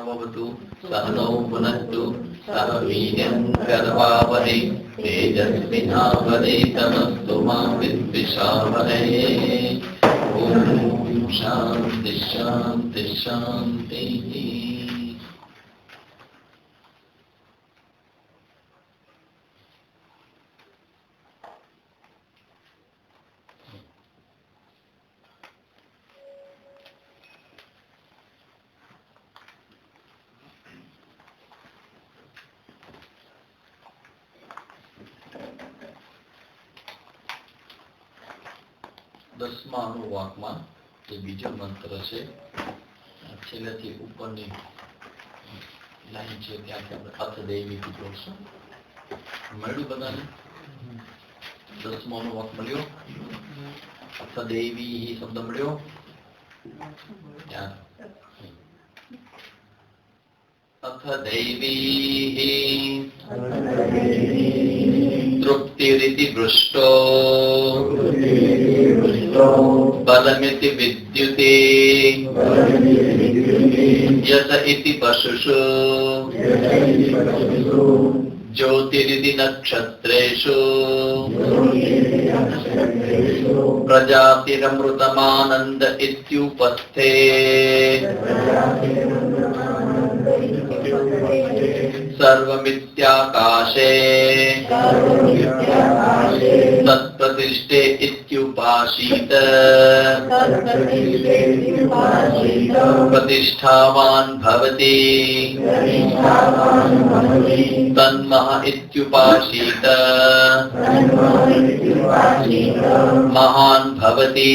सहनाववतु सहनौ भुनक्तु सह वीर्यं करवावहै तेजस्विनावधीतमस्तु मा विद्विषावहै। ओम शांति शांति शांति। दसमा अनुवाकमा जो बीजो मंत्र है छेल्लेथी उपरनी लाइन है त्यां अथ देवी थी जोड़शुं। मळ्युं बधाने? दसमो अनुवाक मळ्यो? अथ देवी शब्द मळ्यो? अथ दैवी तृप्तिरिति दृष्टो बलमिति विद्युते यत इति पशुषु ज्योतिरिति नक्षत्रेषु प्रजातिरमृतमानन्द इत्युपस्थे सर्वमित्याकाशे तत्प्रतिष्ठे इत्युपासीत प्रतिष्ठावान् भवति तन्मः इत्युपासीत महान् भवति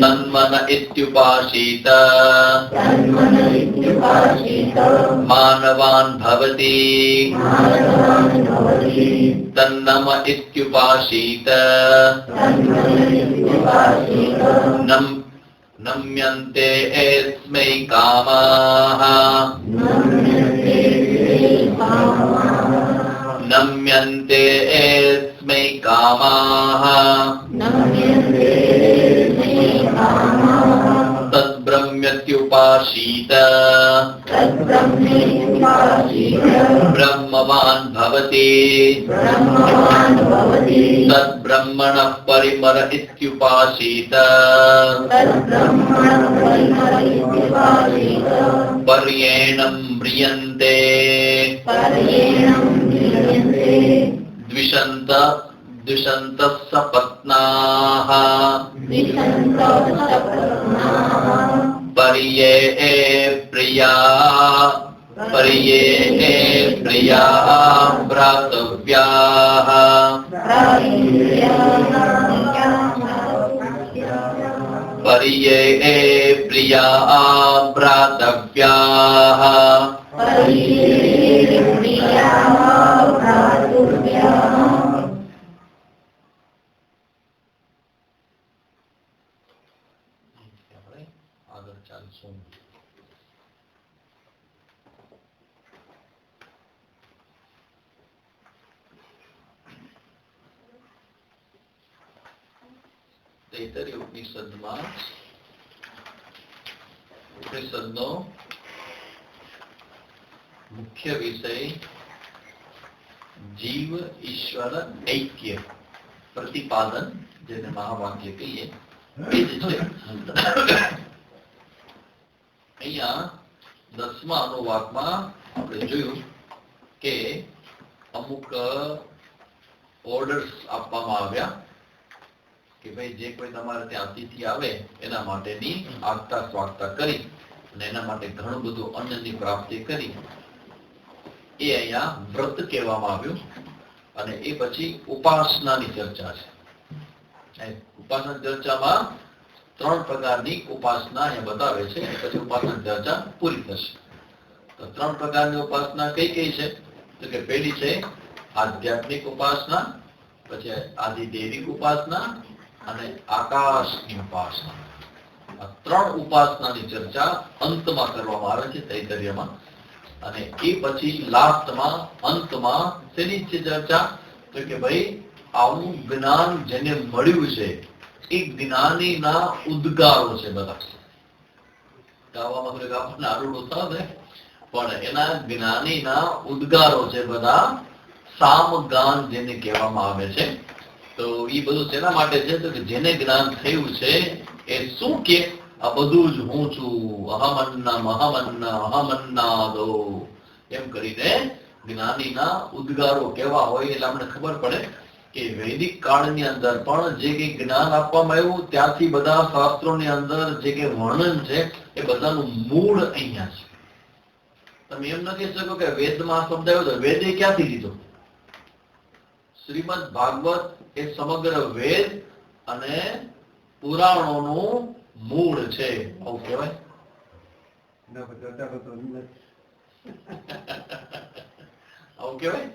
तन्मन इत्युपासीत मानवान् भवति तन्नम इत्युपासीत नम्यन्ते एस्मै कामाः नम्यन्ते एस्मै कामाः तद्ब्रह्म्यत्युपासीत ब्रह्मवान् भवति तद्ब्रह्मणः परिमर इत्युपासीत पर्येणं म्रियन्ते द्विषन्तः सपत्नाः पर्ये प्रिया भ्रातव्याः पर्ये प्रिया भ्रातव्याः તૈત્તરીય ઉપનિષદનો મુખ્ય વિષય જીવ ઈશ્વર ઐક્ય પ્રતિપાદન, જેને મહાવાક્ય કહીએ, એ જ છે. અહીંયા 10મા અનુવાકમાં આપણે જોયું કે અમુક ઓર્ડર્સ આપવામાં આવ્યા કે ભાઈ જે કોઈ તમારે ત્યાં અતિથિ આવે એના માટેની આગતા સ્વાગતા કરી અને એના માટે ઘણું બધું અન્નની પ્રાપ્તિ કરી, એ અહીંયા વ્રત કહેવામાં આવ્યું. અને એ પછી ઉપાસનાની ચર્ચા છે. ઉપાસના ચર્ચામાં 3 પ્રકારની ઉપાસના અહીંયા બતાવે છે. પછી ઉપાસના ચર્ચા પૂરી થશે. તો 3 પ્રકારની ઉપાસના કઈ કઈ છે? તો કે પહેલી છે આધ્યાત્મિક ઉપાસના, પછી આદિદેવિક ઉપાસના અને આકાશની ઉપાસના. આ 3 ઉપાસનાની ચર્ચા અંતમાં કરવામાં આવે છે તૈત્તરીયમાં. અને એ પછી લાસ્ટમાં અંતમાં શેની ચર્ચા? તો કે ભાઈ આવું જ્ઞાન જેને મળ્યું છે એ જ્ઞાનીના ઉદ્ગારો છે બધા. ગાવામાં થોડીક આપણને આરૂઢ થાવ ને, પણ એના જ્ઞાનીના ઉદ્ગારો છે બધા સામગાન જેને કહેવામાં આવે છે. તો એ બધું શેના માટે છે? તો કે જેને જ્ઞાન થયું છે એ શું કે આ બધું જ હું છું, અહમન્નાદો એમ કરીને જ્ઞાનીના ઉદ્ગારો કેવા હોય એટલે આપણે ખબર પડે કે વૈદિક કાળની અંદર પણ જે કઈ જ્ઞાન આપવામાં આવ્યું ત્યાંથી બધા શાસ્ત્રોની અંદર જે કઈ વર્ણન છે એ બધાનું મૂળ અહીંયા છે. તમે એમ નથી શકો કે વેદમાં શબ્દ આવ્યો તો વેદ એ ક્યાંથી લીધો? શ્રીમદ ભાગવત એ સમગ્ર વેદ અને પુરાણોનું મૂળ છે, આવું કહેવાય. આવું કહેવાય.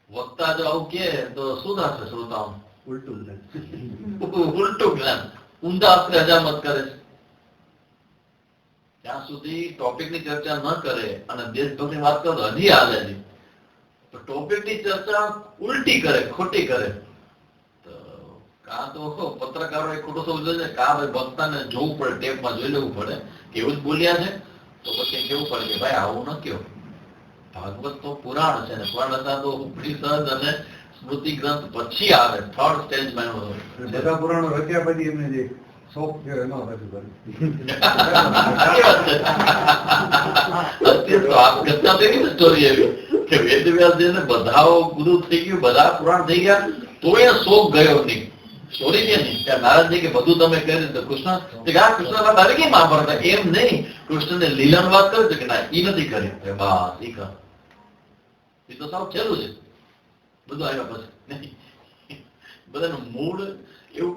વક્તા જો આવું કે તો શું થશે શ્રોતાઓ? ઉલટું જ્ઞાન, ઊંધા અર્થે હજામત કરે છે. ત્યાં સુધી ટોપિકની ચર્ચા ન કરે અને દેશભક્તિની વાત કરો તો હજી હાલે છે. તો ટોપિકની ચર્ચા ઉલટી કરે, ખોટી કરે, તો કાં તો પત્રકારો એ ખોટો સમજો છે, કાં ભાઈ વક્તાને જોવું પડે, ટેપમાં જોઈ લેવું પડે કે એવું જ બોલ્યા છે, તો પછી કેવું પડે કે ભાઈ આવું ન કયો. ભાગવત તો પુરાણ છે ને, પુરાણ હતા તો ઉપનિષદ અને સ્મૃતિ ગ્રંથ પછી આવે, થર્ડ સ્ટેજમાં એનો બધા પુરાણો રચ્યા પછી એમને જે શોખ છે એનો રજૂ કર્યું. સ્ટોરી એવી કે વેદવ્યાસજીને બધા ગુરુ થઈ ગયું, બધા પુરાણ થઈ ગયા, તો એ શોખ ગયો નહીં. સ્ટોરી છે નહીં ત્યાં નારદજી કે બધું તમે કરી તો કૃષ્ણ કૃષ્ણ તારે કેમ મહાભારત એમ નહીં, કૃષ્ણને લીલાની વાત કરે છે કે ના એ નથી કરી, બસ એ કર, એ તો સાવ છેલ્લું છે બધું આવ્યા પછી. બધાનું મૂળ એવું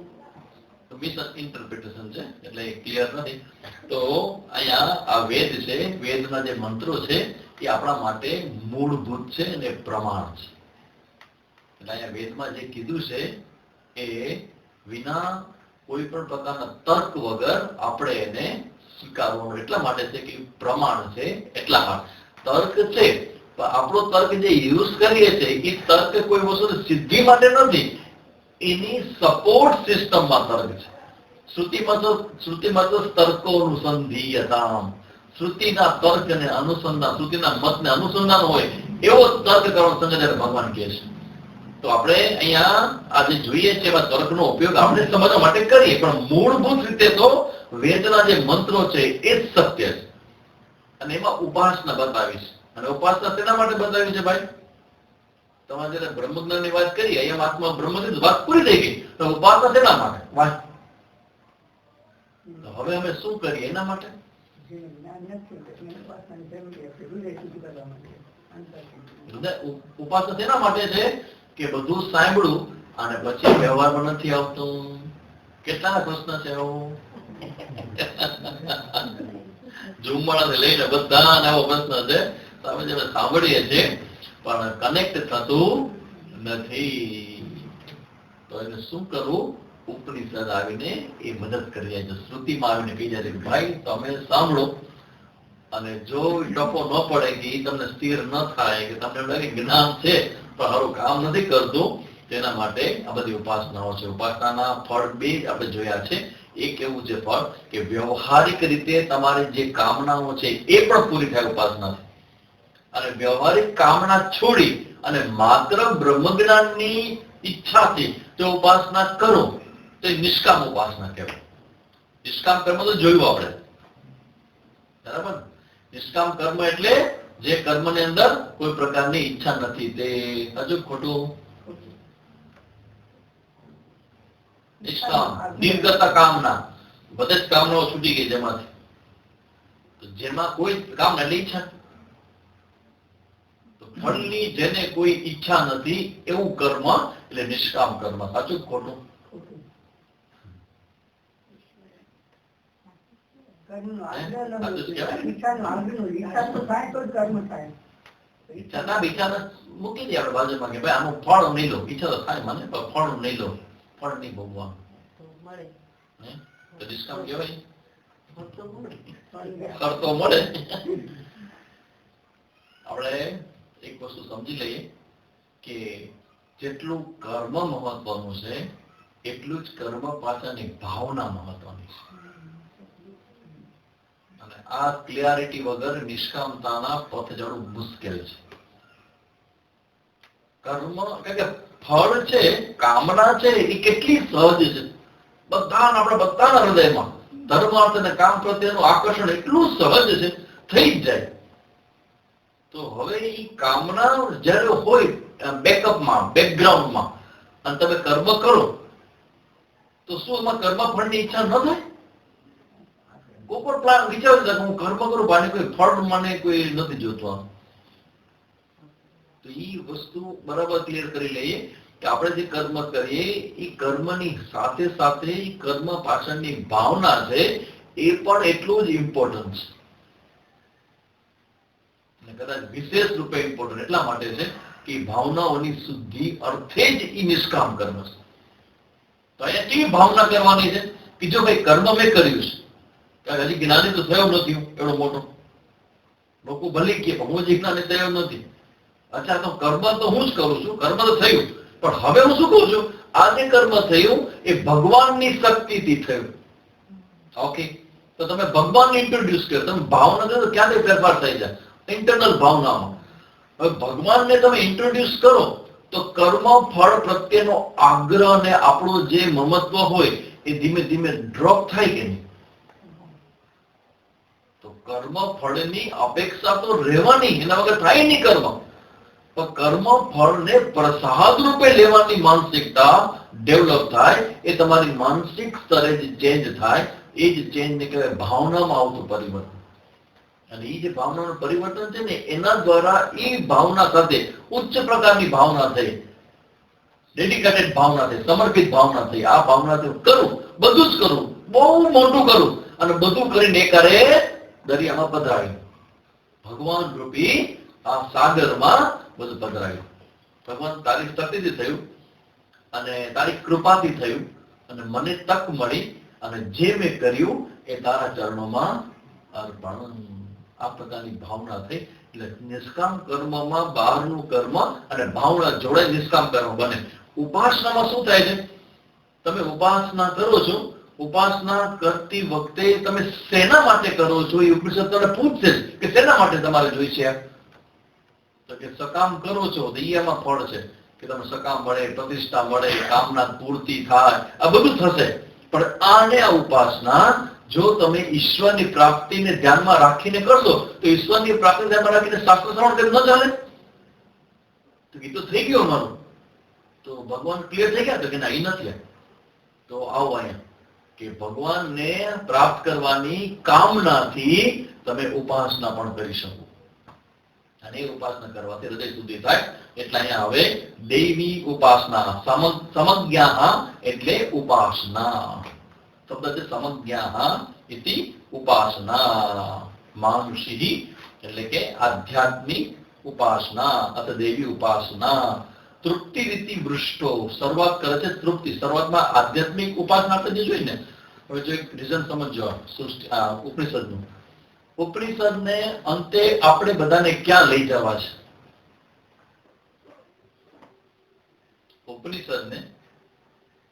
મિસઇન્ટરપ્રિટેશન છે એટલે ક્લિયર નથી. તો અહીંયા આ વેદ છે, વેદના જે મંત્રો છે એ આપણા માટે મૂળભૂત છે અને પ્રમાણ છે. એટલે અહીંયા વેદમાં જે કીધું છે એ વિના કોઈ પણ પ્રકારના તર્ક વગર આપણે એને સ્વીકારવાનું એટલા માટે છે કે પ્રમાણ છે એટલા માટે. તર્ક છે પણ આપણો તર્ક જે યુઝ કરીએ છીએ એ તર્ક કોઈ વસ્તુ સિદ્ધિ માટે નથી, એની સપોર્ટ સિસ્ટમમાં તર્ક છે. શ્રુતિમાં તો તર્કોનુસંધીયતામ, શ્રુતિના તર્કને અનુસંધાન, શ્રુતિના મતને અનુસંધાન હોય એવો તર્ક કરવાનો શંકરાચાર્ય ભગવાન કહે છે. તો આપણે અહીંયા આજે જોઈએ છીએ એવા તર્કનો ઉપયોગ આપણે સમજવા માટે કરીએ, પણ મૂળભૂત રીતે તો વેદના જે મંત્રો છે એ જ સત્ય છે. અને એમાં ઉપાસના બતાવી છે. અને ઉપાસના શેના માટે બતાવી છે ભાઈ? તમારે જયારે બ્રહ્મજ્ઞાન ની વાત કરી, અહીંયા વાતમાં બ્રહ્મજ્ઞાન વાત પૂરી થઈ ગઈ, તો ઉપાસના શેના માટે? વાત હવે અમે શું કરીએ એના માટે? ઉપાસના શેના માટે છે? કે બધું સાંભળું અને પછી વ્યવહારમાં નથી આવતું. કેટલાના પ્રશ્ન છે આવું? ઝુંબળાને લઈને બધા આવો પ્રશ્ન છે. તમે જેને સાંભળીએ છીએ પણ કનેક્ટ થતું નથી. તો એને શું કરવું? ઉપનિષદ આવીને એ મદદ કરી જાય છે. શ્રુતિમાં આવીને કહી જાય છે કે ભાઈ તમે સાંભળો, અને જો ટપો ન પડે કે એ તમને સ્થિર ન થાય, કે તમને એમ લાગે જ્ઞાન છે પણ સારું કામ નથી કરતું, તેના માટે આ બધી ઉપાસનાઓ છે. ઉપાસનાના ફળ બે આપણે જોયા છે. એક એવું છે ફળ કે વ્યવહારિક રીતે તમારી જે કામનાઓ છે એ પણ પૂરી થાય ઉપાસનાથી, અને વ્યવહારિક કામના છોડી અને માત્ર બ્રહ્મજ્ઞાનની ઈચ્છાથી જો ઉપાસના કરો તો એ નિષ્કામ ઉપાસના કહેવાય. નિષ્કામ કર્મ તો જોયું આપણે, બરાબર? નિષ્કામ કર્મ એટલે જે કર્મની અંદર કોઈ પ્રકારની ઈચ્છા નથી, તે હજુ ખોટું. નિષ્કામ નિર્ગતા કામના, બધે જ કામનાઓ છૂટી ગઈ જેમાંથી, જેમાં કોઈ કામના એટલે ઈચ્છા, ફળની જેને કોઈ ઈચ્છા નથી એવું કર્મ એટલે નિષ્કામ કર્મ. સાચું ખોટું? મૂકી દઈએ આપણે બાજુમાં કે ભાઈ આનું ફળ નહીં લો. ઈચ્છા તો થાય મને, પણ ફળ નહીં લો, ફળ નહીં ભોગવાનું, તો નિષ્કામ કહેવાય. કરતો મળે. આપણે એક વસ્તુ સમજી લઈએ કે જેટલું કર્મ મહત્વનું છે એટલું જ કર્મ પાછળની ભાવના મહત્વની છે. આ ક્લિયરિટી વગર નિષ્કામતાના પથ જવું મુશ્કેલ છે. કર્મ કે ફળ છે, કામના છે, એ કેટલી સહજ છે. આપણા બધાના હૃદયમાં ધર્મ અર્થ અને કામ પ્રત્યેનું આકર્ષણ એટલું સહજ છે, થઈ જ જાય. તો હવે એ કામના જયારે હોય બેકઅપમાં, બેકગ્રાઉન્ડમાં, અને તમે કર્મ કરો તો શું એમાં કર્મ ફળની ઈચ્છા ન થાય? ઉપર પ્લાન વિચાર હું કર્મ કરું, બાને કોઈ ફળ મને કોઈ નથી જોતું. તો એ વસ્તુ બરાબર ક્લિયર કરી લઈએ કે આપણે જે કર્મ કરીએ એ કર્મની સાથે સાથે કર્મ પાછળની ભાવના છે એ પણ એટલું જ ઇમ્પોર્ટન્ટ છે. કદાચ વિશેષ રૂપે ઇમ્પોર્ટન્ટ એટલા માટે છે કે ભાવનાઓની શુદ્ધિ અર્થે જ એ નિષ્કામ કર્મ છે. તો અહીંયા કેવી ભાવના કરવાની છે કે જો ભાઈ કર્મ મેં કર્યું છે, હજી જ્ઞાની તો થયો નથી એવડો મોટો, લોકો ભલે કે હું જ જ્ઞાની થયો નથી. અચ્છા, તો કર્મ તો હું જ કરું છું, કર્મ તો થયું, પણ હવે હું શું કહું છું, આ જે કર્મ થયું એ ભગવાનની શક્તિથી થયું. ઓકે, તો તમે ભગવાનને ઇન્ટ્રોડ્યુસ કરો, તમે ભાવના કરો તો ક્યાંથી ફેરફાર થઈ જાય ઇન્ટરનલ ભાવનામાં. હવે ભગવાનને તમે ઇન્ટ્રોડ્યુસ કરો તો કર્મ ફળ પ્રત્યેનો આગ્રહ અને આપણું જે મમત્વ હોય એ ધીમે ધીમે ડ્રોપ થાય કે નહીં? તો કર્મ ફળની અપેક્ષા તો રહેવાની, એના વગર થાય નહીં કર્મ. પણ કર્મ ફળને પ્રસાદ રૂપે લેવાની માનસિકતા ડેવલપ થાય, એ તમારી માનસિક સ્તરે જે ચેન્જ થાય એ જ ચેન્જને કહેવાય ભાવનામાં આવતું પરિવર્તન. અને એ જે ભાવનાનું પરિવર્તન છે ને એના દ્વારા એ ભાવના સાથે ઉચ્ચ પ્રકારની ભાવના થઈ, ડેડિકેટેડ ભાવના થઈ, સમર્પિત ભાવના થઈ. આ ભાવનાથી કરું, બધું જ કરું, બહુ મોટું કરું, અને બધું કરીને એકારે દરિયામાં પધરાયું, ભગવાન રૂપી આ સાગરમાં બધું પધરાયું. ભગવાન તારી શક્તિથી થયું અને તારી કૃપાથી થયું, અને મને તક મળી, અને જે મેં કર્યું એ તારા ચરણોમાં અર્પણ. આ પ્રકારની ભાવના થઈ. એટલે નિષ્કામ કર્મમાં બહારનું કર્મ અને ભાવના જોડે નિષ્કામ કર્મ બને. ઉપાસનામાં શું થાય છે? તમે ઉપાસના કરો છો, ઉપાસના કરતી વખતે તમે શેના માટે કરો છો એ ઉપનિષદ તમને પૂછશે કે શેના માટે તમારે જોઈ છે? તો કે સકામ કરો છો તો એમાં ફળ છે કે તમે સકામ મળે, પ્રતિષ્ઠા મળે, કામના પૂર્તિ થાય, આ બધું થશે. પણ આને આ ઉપાસના જો તમે ઈશ્વરની પ્રાપ્તિને ધ્યાનમાં રાખીને કરશો તો ઈશ્વરની પ્રાપ્તિ ધ્યાનમાં રાખીને શાસ્ત્ર શ્રવણ કરી ન ચાલે. તો એ તો થઈ ગયું અમારું. તો ભગવાન ક્લિયર થઈ ગયા? તો કે ના, એ નથી. તો આવો અહીંયા કે ભગવાનને પ્રાપ્ત કરવાની કામનાથી તમે ઉપાસના પણ કરી શકો, અને એ ઉપાસના કરવાથી હૃદય શુદ્ધિ થાય. એટલે અહીંયા હવે દૈવી ઉપાસના, સમજ્ઞા એટલે ઉપાસના. શબ્દ છે સમજ્ઞા ઇતિ ઉપાસના. માનુષી એટલે કે આધ્યાત્મિક ઉપાસના અથવા દેવી ઉપાસના. તૃપ્તિ રીતિ વૃષ્ટો, શરૂઆત કરે છે તૃપ્તિ. શરૂઆતમાં આધ્યાત્મિક ઉપાસના આપણે જે જોઈ ને, હવે જો એક રીઝન સમજો ઉપનિષદનું. ઉપનિષદને અંતે આપણે બધાને ક્યાં લઈ જવા છે? ઉપનિષદને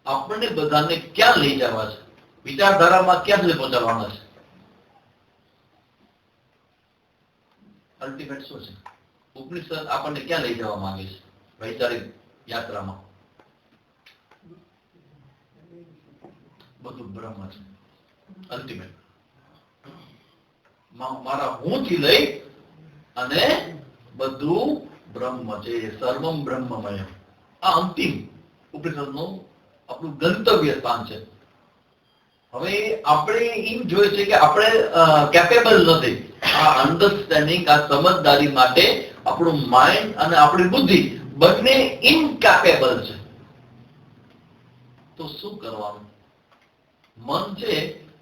આપણને બધાને ક્યાં લઈ જવા છે? વિચારધારામાં ક્યાં સુધી પહોંચાડવાના છે? અલ્ટિમેટ શું છે? ઉપનિષદ આપણને ક્યાં લઈ જવા માંગે છે વૈચારિક યાત્રામાં? બધું બ્રહ્મ છે અલ્ટિમેટ. મારા હું થી લઈ અને બધું બ્રહ્મ છે, સર્વમ બ્રહ્મમય. આ અંતિમ ઉપનિષદનું આપણું ગંતવ્ય સ્થાન છે. હવે આપણે એમ જોઈએ છે કે આપણે કેપેબલ નથી. આ અન્ડરસ્ટેન્ડિંગ, આ સમજદારી માટે આપણું માઇન્ડ અને આપણી બુદ્ધિ બંને ઇનકેપેબલ છે. તો શું કરવાનું? મન છે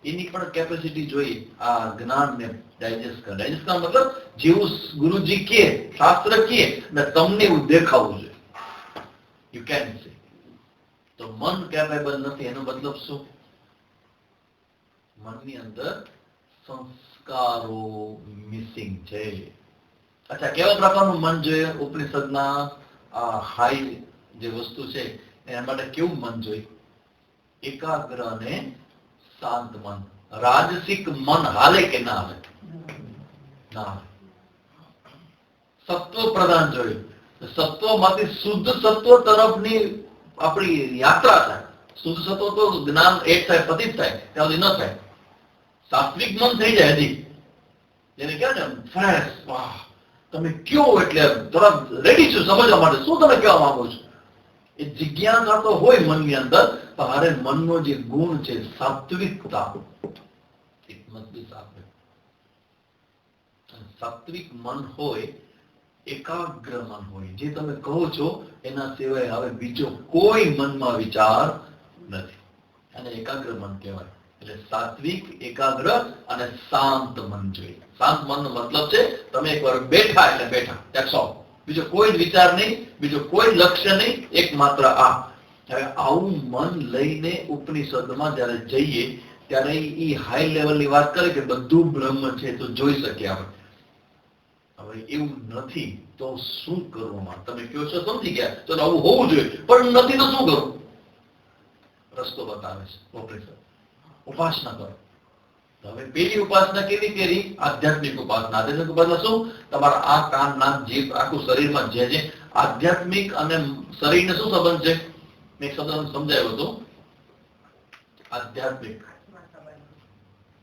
એની પણ કેપેસિટી જોઈએ આ જ્ઞાનને ડાયજેસ્ટ કરે. ડાયજેસ્ટ કરવા મતલબ જેવું ગુરુજી કહે, શાસ્ત્ર કહે ને તમને એવું દેખાવું જોઈએ. You can say. તો મન કેપેબલ નથી એનો મતલબ શું? મનની અંદર સંસ્કારો મિસિંગ છે. અચ્છા, કેવા પ્રકારનું મન જોઈએ? ઉપનિષદના આ હાઈ જે વસ્તુ છે એના માટે કેવું મન જોઈએ? એકાગ્ર અને શાંત મન. રાજસિક મન હાલે કે ના હાલે? ના, સત્વ પ્રધાન જોયું. સત્વમાંથી શુદ્ધ સત્વ તરફની આપણી યાત્રા થાય. શુદ્ધ સત્વ તો જ્ઞાન એક થાય, પતિત થાય, ત્યાં સુધી ન થાય. સાત્વિક મન થઈ જાય હજી, જેને કહે ને ફ્રેશ, વાહ તમે કયો એટલે તરત રેડી છું સમજવા માટે શું તમે કહેવા માંગો છો. એ જિજ્ઞાસા તો હોય મનની અંદર, પણ હારે મનનો જે ગુણ છે સાત્વિકતા, સાત્વિક મન હોય, એકાગ્ર મન હોય, જે તમે કહો છો એના સિવાય હવે બીજો કોઈ મનમાં વિચાર નથી, અને એકાગ્ર મન કહેવાય. એટલે સાત્વિક, એકાગ્ર અને શાંત મન જોઈએ. શાંત મનનો મતલબ છે તમે એકવાર બેઠા એટલે બેઠા, that's all. બીજો કોઈ જ વિચાર નહીં, બીજો કોઈ લક્ષ્ય નહીં, એકમાત્ર આ. હવે આવું મન લઈને ઉપનિષદમાં જયારે જઈએ ત્યારે એ હાઈ લેવલની વાત કરે કે બધું બ્રહ્મ છે તો જોઈ શકીએ આપણે. હવે એવું નથી તો શું કરવું? તમે કહો છો સમજી ગયા, તો આવું હોવું જોઈએ, પણ નથી તો શું કરવું? રસ્તો બતાવે છે પ્રોફેસર. ઉપાસના કરો. હવે પેલી ઉપાસના કેવી કરી? આધ્યાત્મિક ઉપાસના. આધ્યાત્મિક ઉપાસના શું? તમારા આ કાન, નાક, જીભ, આખું શરીરમાં જે છે આધ્યાત્મિક અને શરીરને શું સંબંધ છે? મેં એક શબ્દ સમજાવ્યો હતો. આધ્યાત્મિક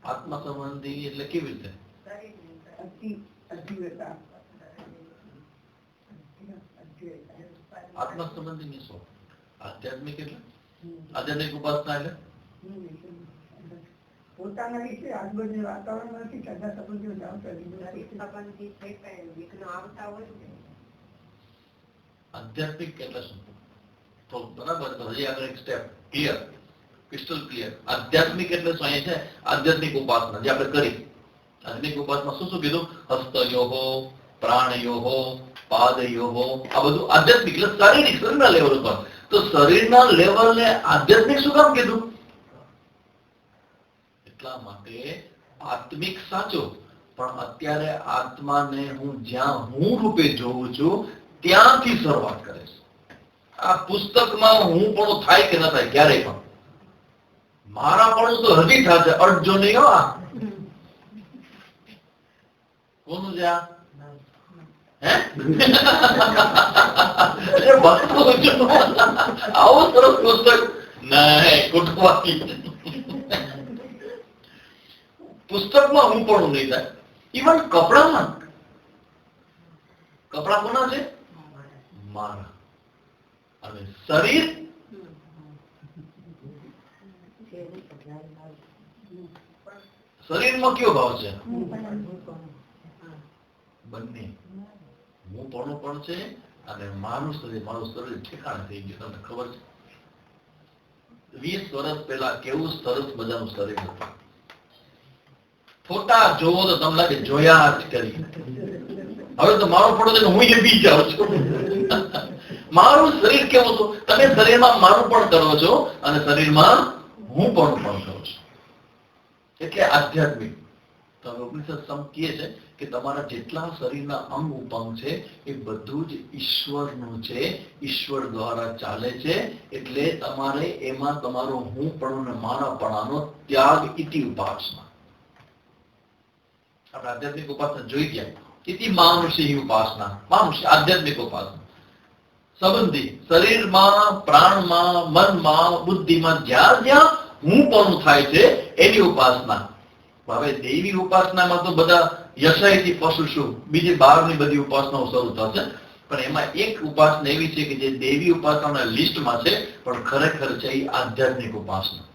આત્મા સંબંધી એટલે કેવી રીતે? આત્મા સંબંધી શું? આધ્યાત્મિક એટલે આધ્યાત્મિક ઉપાસના એટલે પોતાના વિશે આજુબાજુ વાતાવરણમાંથી સગા સંબંધીઓ આધ્યાત્મિક એટલે શું? તો બરાબર, તો હજી આગળ એક સ્ટેપ ક્લિયર, ક્રિસ્ટલ ક્લિયર. આધ્યાત્મિક એટલે શું? અહીંયા છે આધ્યાત્મિક ઉપાસના જે આપણે કરી. આધ્યાત્મિક ઉપાસના શું શું કીધું? હસ્તયોહો, પ્રાણયોહો, પાદયોહો, આ બધું આધ્યાત્મિક એટલે શારીરિક, શરીરના લેવલ ઉપર. તો શરીરના લેવલને આધ્યાત્મિક શું કામ કીધું? એટલા માટે આત્મિક સાચો, પણ અત્યારે આત્માને હું જ્યાં હું રૂપે જોઉં છું ત્યાંથી શરૂઆત કરે છે. આ પુસ્તકમાં હું પણ થાય કે ન થાય ક્યારેય પણ. મારા પણ તો હજી થશે, અડજો નહીં હો. કોનું છે આ? આવું સરસ પુસ્તક નહીં, કુટુંબી પુસ્તકમાં હું પણ નહીં થાય. ઇવન કપડામાં, કપડા કોના છે? મારા. અને શરીર શરીરમાં કયો ભાવ છે? બંને. હું પણ છે અને મારું શરીર ઠેકાણે થઈ ગયું. તમને ખબર છે 20 વર્ષ પહેલા કેવું સરસ મજાનું શરીર હતું. ફોટા જોવો તો તમને લાગે જોયા જ કરી. હવે તો મારો ફોટો છે હું બી જાઉં છું. મારું શરીર કેવું હતું? તમે શરીરમાં મારું પણ કરો છો અને શરીરમાં હું પણ કરું છું. એટલે આધ્યાત્મિક. તો ઉપનિષદ કહે છે કે તમારા જેટલા શરીરના અંગ ઉપાંગ છે એ બધું જ ઈશ્વરનું છે, ઈશ્વર દ્વારા ચાલે છે. એટલે તમારે એમાં તમારો હું પણ અને મારાપણાનો ત્યાગ, ઇતિ ઉપાસના. આપણે આધ્યાત્મિક ઉપાસના જોઈ ગયા. ઇતિ માનુષી ઉપાસના, માનુષી આધ્યાત્મિક ઉપાસના. સંબંધી શરીરમાં, પ્રાણમાં, મનમાં, બુદ્ધિમાં જ્યાં જ્યાં હું પણ થાય છે એની ઉપાસના. હવે દૈવી ઉપાસનામાં તો બધા યશયથી પશુ શું, બીજી બહારની બધી ઉપાસનાઓ શરૂ થશે. પણ એમાં એક ઉપાસના એવી છે કે જે દૈવી ઉપાસનાના લિસ્ટમાં છે, પણ ખરેખર છે એ આધ્યાત્મિક ઉપાસના.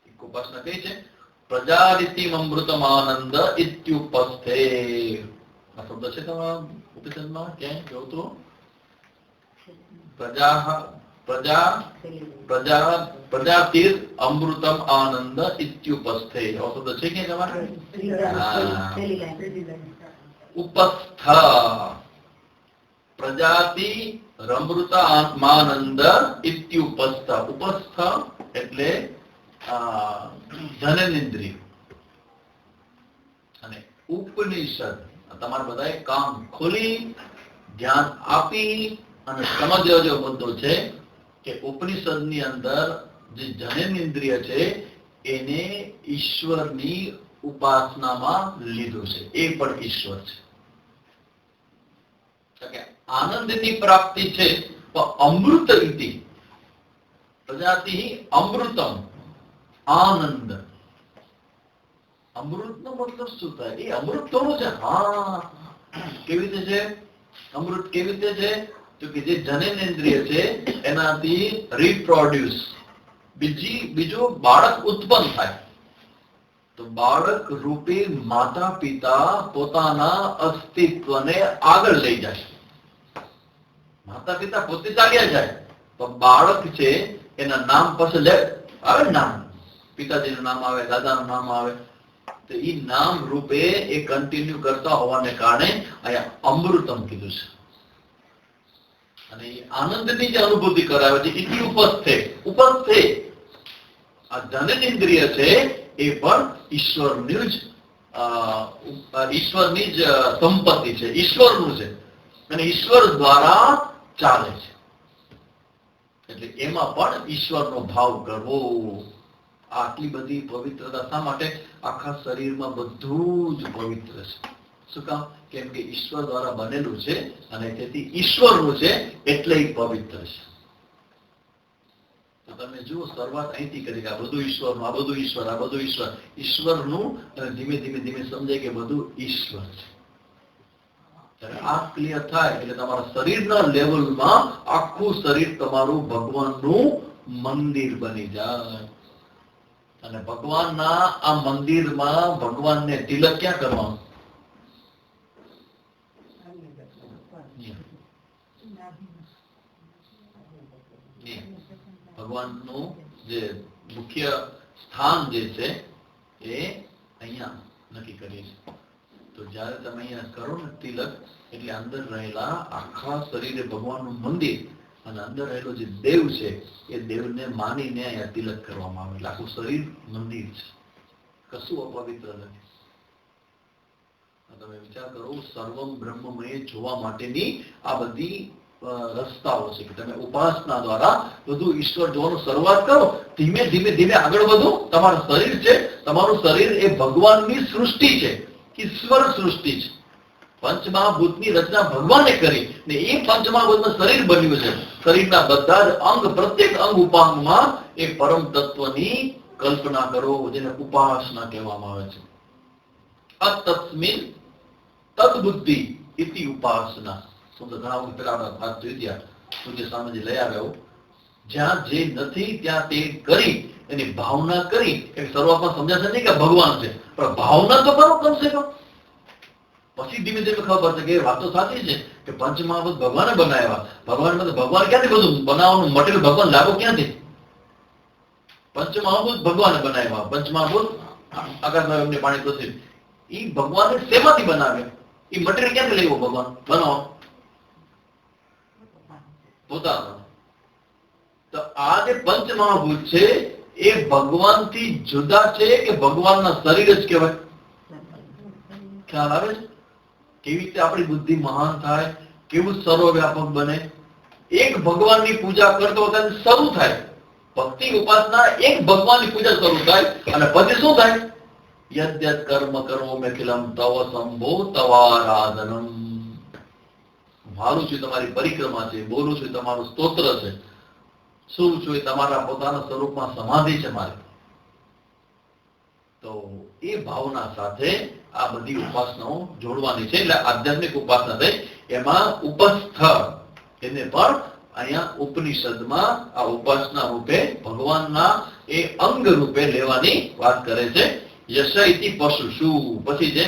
એક ઉપાસના કઈ છે? પ્રજારિતિમ અમૃતમ આનંદ ઇત્યુપસ્થે. આ શબ્દ છે તમારા ઉપનિષદમાં ક્યાંય જોવો તો? પ્રજાતિર અમૃતમ આનંદ ઇત્યુપસ્થે. આવો શબ્દ છે કે તમારે? ઉપસ્થ પ્રજાતિ રમૃત આનંદ ઇત્યુપસ્થ. ઉપસ્થ એટલે જનનેન્દ્રિય અને ઉપનિષદ. તમારે બધાએ કામ ખોલી ધ્યાન આપી અને સમજવો જો મુદ્દો છે કે ઉપનિષદની અંદર જે જનનેન્દ્રિય છે એને ઈશ્વરની ઉપાસનામાં લીધું છે, એ પણ ઈશ્વર છે. આનંદની પ્રાપ્તિ છે, પણ અમૃત ઇતિ પ્રજાતિ અમૃતમ, આનંદ. અમૃત નો મતલબ શું થાય? એ અમૃત થોડું છે. હા, કેવી રીતે છે અમૃત? કેવી રીતે છે? તો કે જે જનનેન્દ્રિય છે એનાથી રિપ્રોડ્યુસ, બીજું બાળક ઉત્પન્ન થાય. તો બાળક રૂપે માતા પિતા પોતાના અસ્તિત્વને આગળ લઈ જાય. માતા પિતા પોતે ચાલ્યા જાય, તો બાળક છે એના નામ પછી લે આવે, નામ પિતાજીનું નામ આવે, દાદાનું નામ આવે, તો એ નામ રૂપે એ કન્ટિન્યુ કરતા હોવાને કારણે અહીંયા અમૃતમ કીધું છે. અને એ આનંદની જે અનુભૂતિ કરાવે છે, ઇતિ ઉપસ્થે, ઉપસ્થે આ જનનેન્દ્રિય છે એ પણ ઈશ્વરની જ સંપત્તિ છે, ઈશ્વરનું છે, અને ઈશ્વર દ્વારા ચાલે છે. એટલે એમાં પણ ઈશ્વરનો ભાવ કરવો. આટલી બધી પવિત્રતા શા માટે? આખા શરીરમાં બધું જ પવિત્ર છે. શું કામ? કેમ કે ઈશ્વર દ્વારા બનેલું છે અને તેથી ઈશ્વરનું છે એટલે પવિત્ર છે. તો તમે જુઓ, શરૂઆત અહીંથી કરી કે આ બધું ઈશ્વરનું, આ બધું ઈશ્વર, આ બધું ઈશ્વર, ઈશ્વરનું, અને ધીમે ધીમે ધીમે સમજાય કે બધું ઈશ્વર છે. ત્યારે આ ક્લિયર થાય એટલે તમારા શરીરના લેવલમાં આખું શરીર તમારું ભગવાનનું મંદિર બની જાય. અને ભગવાનના આ મંદિરમાં ભગવાનને તિલક ક્યાં કરવાનું? ભગવાનનું જે મુખ્ય સ્થાન જે છે એ અહીંયા નક્કી કરીએ છીએ. તો જયારે તમે અહીંયા કરો ને તિલક, એટલે અંદર રહેલા આખા શરીરે ભગવાનનું મંદિર, અને અંદર રહેલો જે દેવ છે એ દેવને માનીને અહીંયા તિલક કરવામાં આવે. એટલે આખું શરીર મંદિર છે, કશું અપવિત્ર નથી. તમે વિચાર કરો, સર્વમ બ્રહ્મમય જોવા માટેની આ બધી રસ્તાઓ છે કે તમે ઉપાસના દ્વારા બધું ઈશ્વર જોવાનું શરૂઆત કરો. ધીમે ધીમે ધીમે આગળ વધો. તમારું શરીર છે, તમારું શરીર એ ભગવાનની સૃષ્ટિ છે, ઈશ્વર સૃષ્ટિ છે. પંચમહાભૂતની રચના ભગવાને કરી ને એ પંચમહાભૂતમાં શરીર બન્યું છે. શરીરના બધા જ અંગ, પ્રત્યેક અંગ ઉપાંગમાં એ પરમ તત્વની કલ્પના કરો, જેને ઉપાસના કહેવામાં આવે છે. અતસ્મિન તદ્બુદ્ધિ ઇતિ ઉપાસના. ઘણા વખત પેલા વાત જોઈ ગયા, સૂર્ય સામે જે લઈ આવ્યો, જ્યાં જે નથી ત્યાં તે કરી એની ભાવના કરી. શરૂઆતમાં સમજાશે નહીં કે ભગવાન છે, પણ ભાવના તો કરો કમસે કમ. પછી ધીમે ધીમે ખબર પડશે કે વાતો સાચી છે કે પંચમહાભૂત ભગવાને બનાવ્યા. ભગવાન ક્યાંથી બધું બનાવવાનું મટીરિયલ ભગવાન લાવો ક્યાંથી? પંચમહાભૂત ભગવાને બનાવ્યા. પંચમહાભૂત આકાશ, એમને પાણી, પૃથ્વી, એ ભગવાને શેમાંથી બનાવ્યા? એ મટીરિયલ ક્યાંથી લેવો? ભગવાન બનાવો પોતાનો. તો આ જે પંચમહાભૂત છે એ ભગવાનથી જુદા છે કે ભગવાનના શરીર જ કહેવાય? ખ્યાલ આવે છે? કેવી રીતે આપણી બુદ્ધિ મહાન થાય, કેવું સર્વવ્યાપક બને. એક ભગવાનની પૂજા કરતો હોય શરૂ થાય ભક્તિ ઉપાસના, એક ભગવાનની પૂજા શરૂ થાય અને પછી શું થાય? યદ્યત કર્મ કરો મેખિલમ તવ સંભો તવારાધનમ. મારું છું તમારી પરિક્રમા છે, બોલું છું તમારું સ્તોત્ર છે, શું છું એ તમારા પોતાના સ્વરૂપમાં સમાધિ છે મારી. તો એ ભાવના સાથે આ બધી ઉપાસનાઓ જોડવાની છે. એટલે આધ્યાત્મિક ઉપાસના થઈ. એમાં ઉપસ્થ એને પણ અહીંયા ઉપનિષદમાં આ ઉપાસના રૂપે ભગવાનના એ અંગ રૂપે લેવાની વાત કરે છે. યશ ઇતિ પશુ. શું પછી જે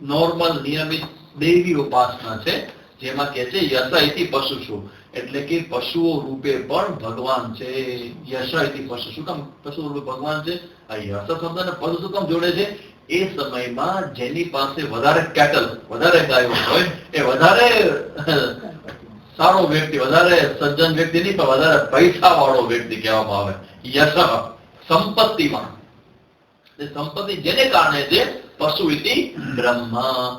નોર્મલ નિયમિત દૈવી ઉપાસના છે, જેમાં કે છે યશ ઇતિ પશુ. શું એટલે કે પશુઓ રૂપે પણ ભગવાન છે. યશ ઇતિ પશુ. શું કામ પશુ રૂપે ભગવાન છે? આ યશ શબ્દ ને પશુ શું કામ જોડે છે? એ સમયમાં જેની પાસે વધારે કેટલ, વધારે ગાયો હોય, એ વધારે સારો વ્યક્તિ, વધારે સજ્જન વ્યક્તિ નહીં, પણ વધારે પૈસા વાળો વ્યક્તિ કહેવામાં આવે. યશ સંપત્તિમાં, સંપત્તિ જેને કારણે છે. પશુ ઇતિ બ્રહ્મ.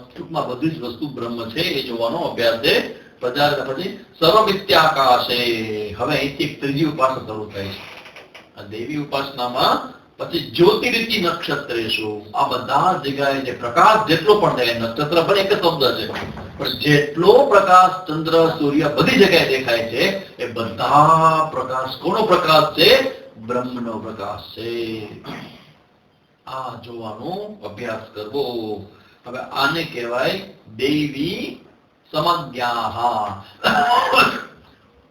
ટૂંકમાં બધી જ વસ્તુ બ્રહ્મ છે એ જોવાનો અભ્યાસ છે. પછી સર્વમિત્યાકાશે. હવે અહીંથી ત્રીજી ઉપાસના શરૂ થાય છે. આ દેવી ઉપાસનામાં પછી જ્યોતિરીતિ નક્ષત્રેશુ, આ બધા જગ્યાએ જે પ્રકાશ જેટલો પણ દેખાય, નક્ષત્ર પણ એક જ શબ્દ છે, પણ જેટલો પ્રકાશ ચંદ્ર સૂર્ય બધી જગ્યાએ દેખાય છે એ બધા પ્રકાશ કોનો પ્રકાશ છે? બ્રહ્મનો પ્રકાશ છે. આ જોવાનો અભ્યાસ કરવો. હવે આને કહેવાય દેવી સમજ્ઞાહ.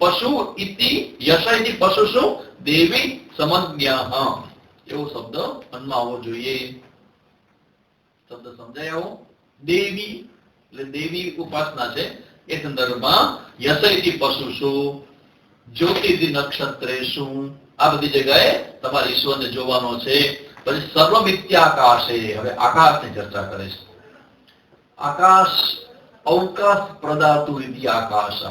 પશુ ઇતિ યશ ઇતિ પશુ શું? દેવી સમજ્ઞાહ એવો શબ્દ મનમાં આવવો જોઈએ. શબ્દ સમજાય આવો? દેવી એટલે દેવી ઉપાસના છે. એ સંદર્ભમાં યશ ઇતિ પશુ શું, જ્યોતિર્ધિ નક્ષત્રે શું, આ બધી જગ્યાએ તમારે ઈશ્વરને જોવાનો છે. પછી સર્વમિત્યાકાશે, હવે આકાશની ચર્ચા કરે છે. આકાશ અવકાશ પ્રદાતુ ઇતિ આકાશ.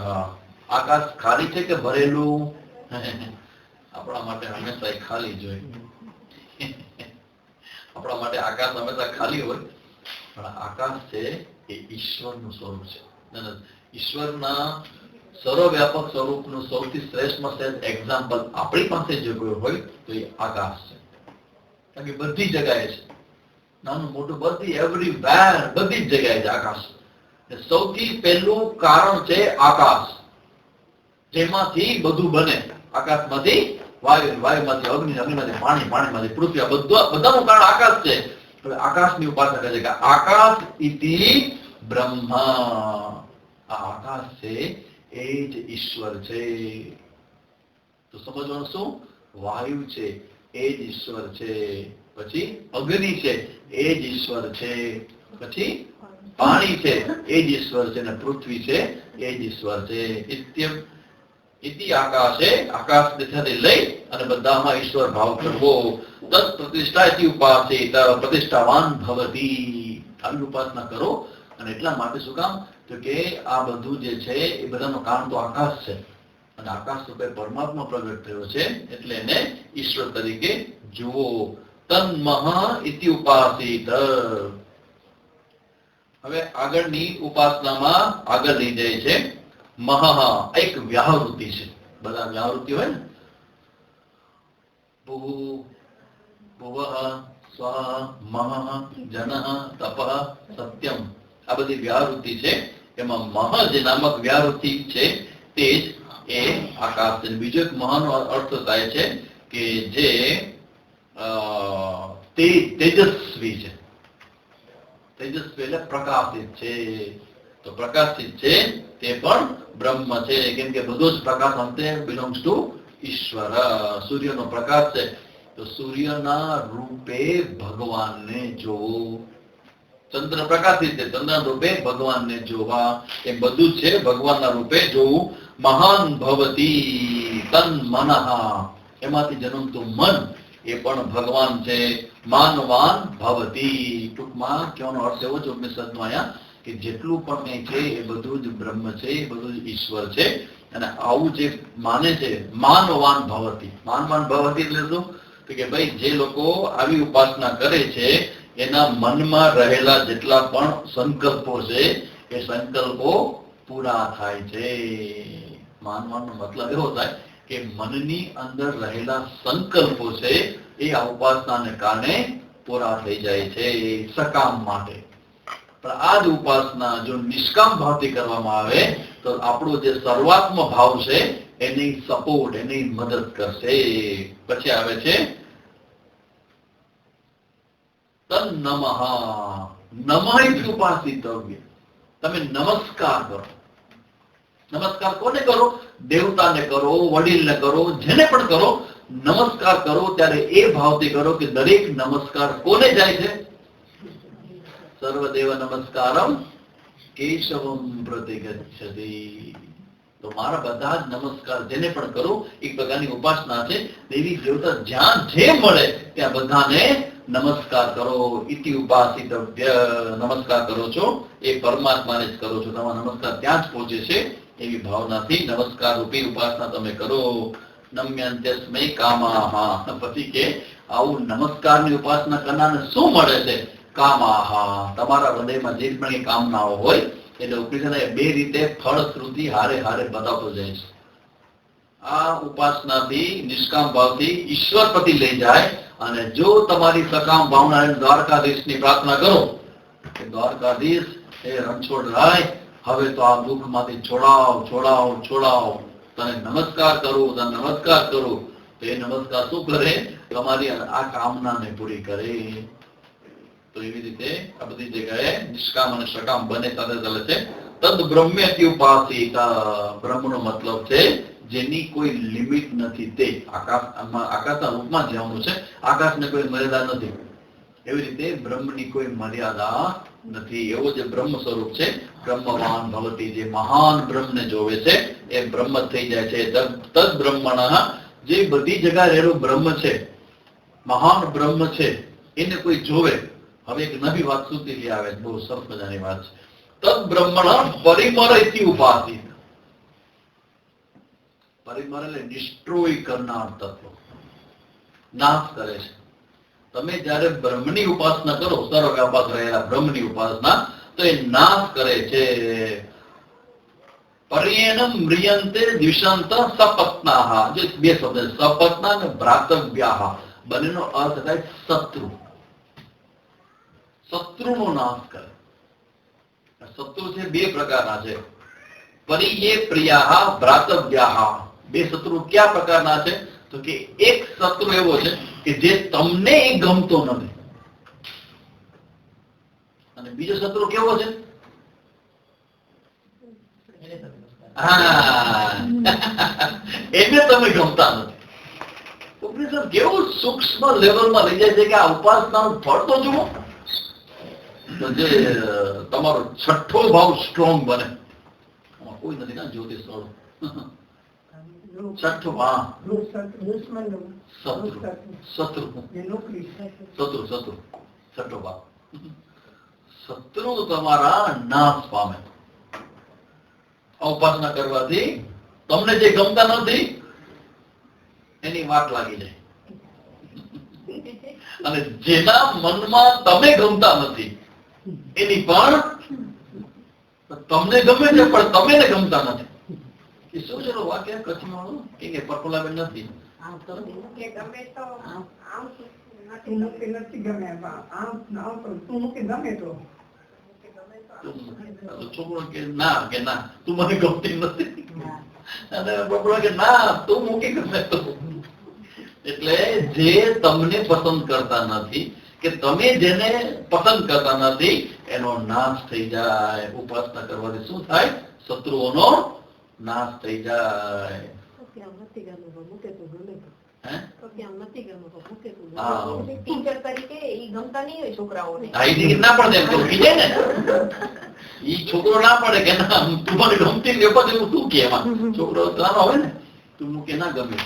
આકાશ ખાલી છે કે ભરેલું? આપણા માટે હંમેશા ખાલી જ હોય. આપણા માટે આકાશ હંમેશા ખાલી હોય, પણ આકાશ છે એ ઈશ્વરનું સ્વરૂપ છે. ઈશ્વરના સર્વવ્યાપક સ્વરૂપનું સૌથી શ્રેષ્ઠમાં શ્રેષ્ઠ એક્ઝામ્પલ આપણી પાસે જે કોઈ હોય તો એ આકાશ છે. કારણ કે બધી જગ્યાએ છે, નાનું મોટું બધી એવરીવેર, બધી જ જગ્યાએ છે આકાશ. સૌથી પહેલું કારણ છે આકાશ, જેમાંથી બધું બને. આકાશમાંથી વાયુ, વાયુમાંથી અગ્નિ, અગ્નિમાંથી પાણી, પાણીમાંથી પૃથ્વી, આ બધાનું કારણ આકાશ છે. હવે આકાશની ઉપાસના કરે છે કે આકાશ ઇતિ બ્રહ્મા. આ આકાશ છે એ જ ઈશ્વર છે. તો સમજવાનું શું? વાયુ છે એ જ ઈશ્વર છે, પછી અગ્નિ છે એ જ ઈશ્વર છે, પછી પાણી છે એ જ ઈશ્વર છે, અને પૃથ્વી છે એ જ ઈશ્વર છે. ઇતિ આકાશે, આકાશ દિશાથી લઈ અને બધામાં ઈશ્વર ભાવ કરવો. તત્ પ્રતિષ્ઠા ઇતિ ઉપાસિત, પ્રતિષ્ઠાવાન ભવતી. આવી ઉપાસના કરો. અને એટલા માટે શું કામ? તો કે આ બધું જે છે એ બધાનું કારણ તો આકાશ છે, અને આકાશ રૂપે પરમાત્મા પ્રગટ થયો છે, એટલે એને ઈશ્વર તરીકે જુઓ. તન્મહ ઇતિ ઉપાસિત. હવે આગળની ઉપાસનામાં આગળ લઈ જાય છે. મહ એક વ્યાહૃતિ છે. બધા વ્યાહૃતિ હોય ને, ભુવઃ સ્વઃ મહ જનઃ તપઃ સત્યમ, આ બધી વ્યાહૃતિ છે. એમાં મહ જે નામક વ્યાહૃતિ છે તે જ એ આકાશ છે. બીજો એક મહાનો અર્થ થાય છે કે જે તેજસ્વી છે. તેજસ્વી એટલે પ્રકાશિત છે. તો પ્રકાશિત છે તે પણ બ્રહ્મ છે, કેમ કે બધો જ પ્રકાશ અંતે બિલોંગ્સ ટુ ઈશ્વર. સૂર્યનો પ્રકાશ છે, તો સૂર્યના રૂપે ભગવાનને જોવો. ચંદ્ર પ્રકાશિત છે, ચંદ્રના રૂપે ભગવાનને જોવા. એ બધું છે ભગવાનના રૂપે જોવું. મહાન ભવતી તન મનઃ, એમાંથી જન્મતું મન એ પણ ભગવાન છે. માનવાન ભવતી, ટૂંકમાં કહેવાનો અર્થ એવો છે ઉપનિષદનો અહીંયા કે જેટલું પણ કંઈ છે એ બધું જ બ્રહ્મ છે, એ બધું જ ઈશ્વર છે. અને આવું જે માને છે, માનવાન ભવતી. માનવાન ભવતી એટલે શું? તો કે ભાઈ જે લોકો આવી ઉપાસના કરે છે એના મનમાં રહેલા જેટલા પણ સંકલ્પો છે એ સંકલ્પો પૂરા થાય છે. માનવાનો મતલબ એવો થાય કે મનની અંદર રહેલા સંકલ્પો છે એ આ ઉપાસનાને કારણે પૂરા થઈ જાય છે, સકામ માટે. પણ આ જ ઉપાસના જો નિષ્કામ ભાવથી કરવામાં આવે તો આપણો જે સર્વાત્મ ભાવ છે એની સપોર્ટ, એની મદદ કરશે. પછી આવે છે તન નમઃ. નમઃ ઉપાસિતવ્ય, તમે નમસ્કાર કરો. નમસ્કાર કોને કરો? દેવતાને કરો, વડીલને કરો, જેને પણ કરો. નમસ્કાર કરો ત્યારે એ ભાવથી કરો કે દરેક નમસ્કાર કોને જાય છે? સર્વદેવ નમસ્કારમ કેશવમ પ્રતિગચ્છતિ. તો મારા બધા જ નમસ્કાર જેને પણ કરો, એક પ્રકારની ઉપાસના છે. દેવી દેવતા જ્યાં જે મળે ત્યાં બધાને નમસ્કાર કરો. ઇતિ ઉપાસિતવ્ય, નમસ્કાર કરો છો એ પરમાત્માને જ કરો છો. તમારો નમસ્કાર ત્યાં જ પહોંચે છે એવી ભાવનાથી નમસ્કાર રૂપી ઉપાસના તમે કરો. નમ્યંત્યસ્મૈ કામાહ. પછી કે આવું નમસ્કારની ઉપાસના કરનારને શું મળે છે? કામાહ, તમારા હૃદયમાં જે પણ કામનાઓ હોય. એટલે ઉપનિષદ બે રીતે ફળશ્રુતિ હારે હારે બતાવતો જાય છે. આ ઉપાસનાથી નિષ્કામ ભાવથી ઈશ્વર પ્રતિ લઈ જાય અને જો તમારી સકામ ભાવના દ્વારકાધીશની પ્રાર્થના કરો કે દ્વારકાધીશ એ રણછોડ રાય હવે તો આ દુઃખમાંથી છોડાવ છોડાવ છોડાવ, તને નમસ્કાર કરું તને નમસ્કાર કરું, તો એ નમસ્કાર શું કરે? તમારી આ કામનાને પૂરી કરે. તો એવી રીતે આ બધી જગ્યાએ નિષ્કામ અને સકામ બંને સાથે ચાલે છે. તદ બ્રહ્મ્યતિ ઉપાસિકા, બ્રહ્મનો મતલબ છે જેની કોઈ લિમિટ નથી. તે આકાશના રૂપમાં જવાનું છે, આકાશને કોઈ મર્યાદા નથી. એવી રીતે બ્રહ્મની કોઈ મર્યાદા નથી. એવો જે બ્રહ્મ સ્વરૂપ છે, બ્રહ્મવાન ભવતી, જે મહાન બ્રહ્મને જોવે છે એ બ્રહ્મ થઈ જાય છે. તદ બ્રહ્મણા, જે બધી જગ્યાએ રહેલું બ્રહ્મ છે, મહાન બ્રહ્મ છે, એને કોઈ જોવે. હવે એક નવી વાત સુતી આવે, બહુ સરસ મજાની વાત છે. તદ બ્રહ્મણા પરિમરયથી ઉપાસિત. પરિમર એટલે ડિસ્ટ્રોય કરનાર તત્વ, નાશ કરે છે. તમે જયારે બ્રહ્મની ઉપાસના કરો, સર્વવ્યાપક રહેલા બ્રહ્મની ઉપાસના, તો એ નાશ કરે છે. પર્યેણ મ્રિયન્તે દ્વિષંત સપત્નાહ, જે બે શબ્દ સપત્ના અને ભ્રાતવ્યાહ, બંનેનો અર્થ થાય શત્રુ. શત્રુનો નાશ કરે. શત્રુ છે બે પ્રકારના છે. પરિયે પ્રિયાહ ભ્રાતવ્યાહ. બે શત્રુ કયા પ્રકારના છે? તો કે એક શત્રુ એવો છે કે જે તમને એ ગમતો નથી, અને બીજો શત્રુ કેવો છે? એને તમે ગમતા નથી. ઉપનિષદ કેવું સૂક્ષ્મ લેવલમાં લઈ જાય છે કે આ ઉપાસનાનું ફળ તો જુઓ. તો જે તમારો છઠ્ઠો ભાવ સ્ટ્રોંગ બને. કોઈ નથી ના જ્યોતિષ વાળું. છઠ્ઠો ભાવ શત્રુ છઠ્ઠો ભાવ. શત્રુ તમારા નાશ પામે. ઉપાસના કરવાથી તમને જે ગમતા નથી એની વાટ લાગી જાય, અને જેના મનમાં તમે ગમતા નથી એની પણ તમને ગમે છે પણ તમે ને ગમતા નથી. એ શું છે વાક્ય કચ્છમાં વાળું કે પરપોલાબેન નથી? છોકરો કે ના તું મને ગમતી નથી, અને બપોરો કે ના તું મૂકી ગમે તો. એટલે જે તમને પસંદ કરતા નથી કે તમે જેને પસંદ કરતા નથી એનો નાશ થઈ જાય. ઉપાસના કરવાથી શું થાય? શત્રુઓનો નાશ થઈ જાય. છોકરો ના પડે કે ના તું મને ગમતી ને પછી હું શું કે એમાં છોકરો નાનો હોય ને તું મૂકે ના ગમે,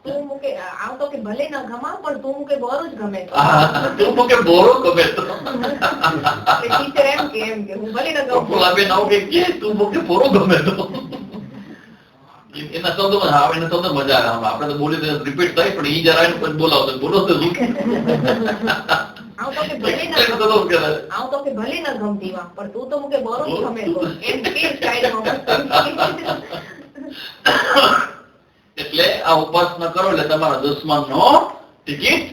તું મૂકે આમ તો કે ભલે ના ગમા પણ તું મૂકે બોરું જ ગમે. તું મૂકે બોરો ગમે તો ટીચર એમ કે હું ભલે ના ગમું તું મૂકે બોરો ગમે તો એના શબ્દોમાં આવે, એના શબ્દ મજા આવે. આપણે તો બોલી રિપીટ થાય પણ ઈ જરા બોલાવતો બોલો તો ભલે ના ગમતી વા પણ તું તો મૂકે બોરું જ ગમે તો એમ કે સ્ટાઈલમાં. એટલે આ ઉપાસના કરો એટલે તમારા દુશ્મનનો ટિકિટ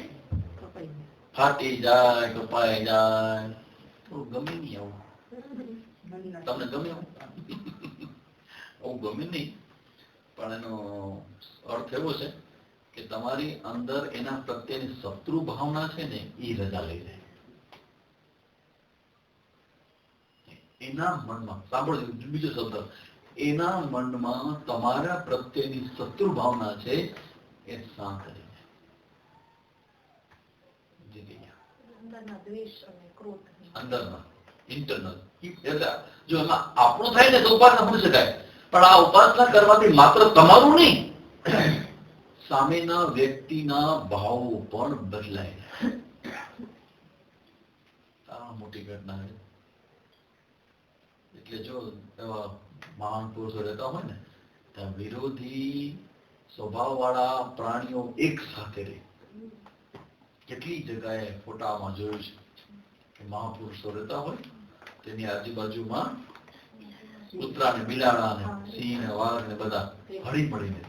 ફાટી જાય, કપાઈ જાય. ગમે નહીં આવું, તમને ગમે આવું ગમે નહીં, પણ એનો અર્થ એવો છે કે તમારી અંદર એના પ્રત્યેની શત્રુ ભાવના છે ને એ રજા લઈ જાય. એના મનમાં સાંભળજો બીજો શબ્દ, એના મનમાં તમારા પ્રત્યેની શત્રુ ભાવના છે એ શાંત કરી અંદરના ઇન્ટરનલ. જો એમાં આપણું થાય ને તો ઉપાસના ભૂલી શકાય, પણ આ ઉપાસના કરવાથી માત્ર તમારું નહીં સામેના વ્યક્તિના ભાવો પણ બદલાય. આ મોટી ઘટના છે. એટલે જો એવા મહાન પુરુષો રહેતા હોય ને ત્યાં વિરોધી સ્વભાવ વાળા પ્રાણીઓ એક સાથે રહે. કેટલી જગ્યાએ ફોટામાં જોયું છે કે મહાપુરુષો રહેતા હોય તેની આજુબાજુમાં કૂતરા ને બિલાડા ને સિંહ ને વાઘ ને બધા હળી મળીને.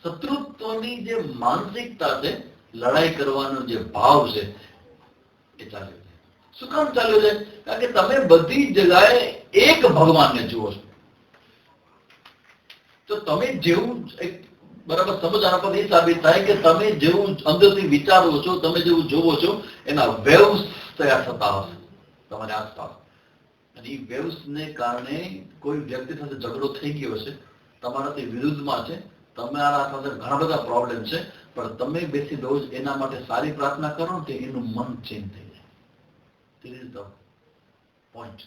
શત્રુત્વની જે માનસિકતા છે લડાઈ કરવાનો જે ભાવ છે એ ચાલ્યો છે. શું કામ ચાલ્યો છે? કારણ કે તમે બધી જગ્યાએ એક ભગવાનને જુઓ છો. તો તમે જેવું એક બરાબર સમજ આના પર એ સાબિત થાય કે તમે જેવું અંદરથી વિચારો છો, તમે જેવું જોવો છો, એના વેવ્સ તૈયાર થતા હશે તમારી આસપાસ. અને એ વેવ્સ ને કારણે કોઈ વ્યક્તિ સાથે ઝઘડો થઈ ગયો છે, તમારાથી વિરુદ્ધમાં છે, તમારા સાથે ઘણા બધા પ્રોબ્લેમ છે, પણ તમે બેસી રોજ એના માટે સારી પ્રાર્થના કરો કે એનું મન ચેન્જ થઈ જાય. This is the point.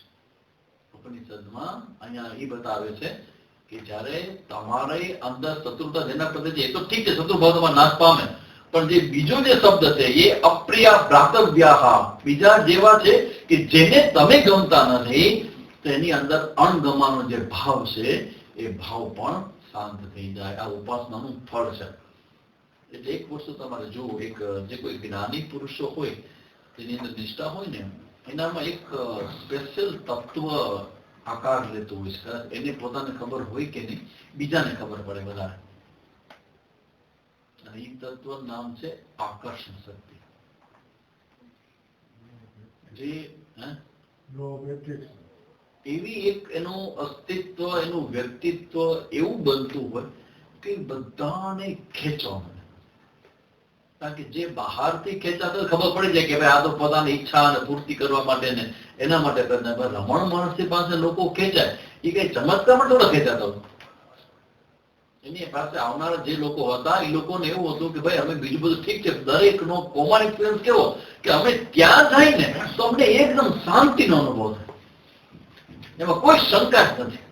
ઉપનિષદમાં અહીંયા એ બતાવે છે કે જ્યારે તમારે અંદર શત્રુતા જેના પ્રત્યે છે, એ તો ઠીક છે, શત્રુભાવ તમારે નાશ પામે, પણ જે બીજો જે શબ્દ છે એ અપ્રિયા ભ્રાતવ્યાહ, બીજા જેવા છે કે જેને તમે ગમતા નથી, તેની અંદર અણગમાનો જે ભાવ છે એ ભાવ પણ શાંત થઈ જાય. આ ઉપાસનાનું ફળ છે. એટલે એક વસ્તુ તમારે જુઓ, એક જે કોઈ જ્ઞાની પુરુષો હોય તેની અંદર નિષ્ઠા હોય ને, એનામાં એક સ્પેશિયલ તત્વ આકાર લેતું હોય છે. એને પોતાને ખબર હોય કે નહીં, બીજાને ખબર પડે વધારે. અને એ તત્વ નામ છે આકર્ષણ શક્તિ. જે એવી એક એનું અસ્તિત્વ, એનું વ્યક્તિત્વ એવું બનતું હોય કે બધાને ખેંચવા મળે. કારણ કે જે બહારથી ખેંચાતો ખબર પડી જાય કે ભાઈ આ તો પોતાની ઈચ્છા અને પૂર્તિ કરવા માટે ને એના માટે કરતા. રમણ માણસની પાસે લોકો ખેંચાય એ કઈ ચમત્કારમાં થોડા ખેંચાતા હોય. એની પાસે આવનારા જે લોકો હતા એ લોકોને એવું હતું કે ભાઈ અમે બીજું બધું ઠીક છે, દરેકનો કોમન એક્સપિરિયન્સ કેવો કે અમે ત્યાં જાય ને તો અમને એકદમ શાંતિનો અનુભવ થાય, એમાં કોઈ શંકા જ નથી.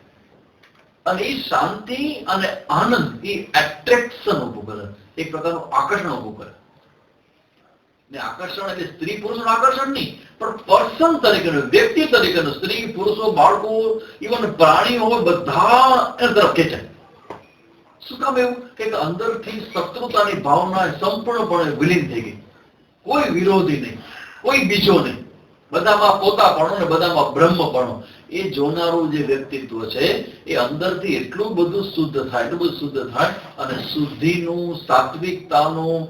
અને એ શાંતિ અને આનંદ એ એટ્રેક્શન ઉભું કરે, એક પ્રકારનું આકર્ષણ ઉભું કરે. ને આકર્ષણ એટલે સ્ત્રી પુરુષનું આકર્ષણ નહીં, પણ પર્સન તરીકેનું, વ્યક્તિ તરીકેનું, સ્ત્રી પુરુષો, બાળકો, ઇવન પ્રાણીઓ બધા એના તરફ ખેંચાય. શું કામ એવું? કે અંદરથી શત્રુતાની ભાવના સંપૂર્ણપણે વિલીન થઈ ગઈ. કોઈ વિરોધી નહીં, કોઈ બીજો નહીં, બધામાં પોતાપણો ને બધામાં બ્રહ્મપણો. એ જોનારું જે વ્યક્તિત્વ છે એ અંદરથી એટલું બધું શુદ્ધ થાય, એટલું બધું શુદ્ધ થાય, અને શુદ્ધિનું, સાત્વિકતાનું,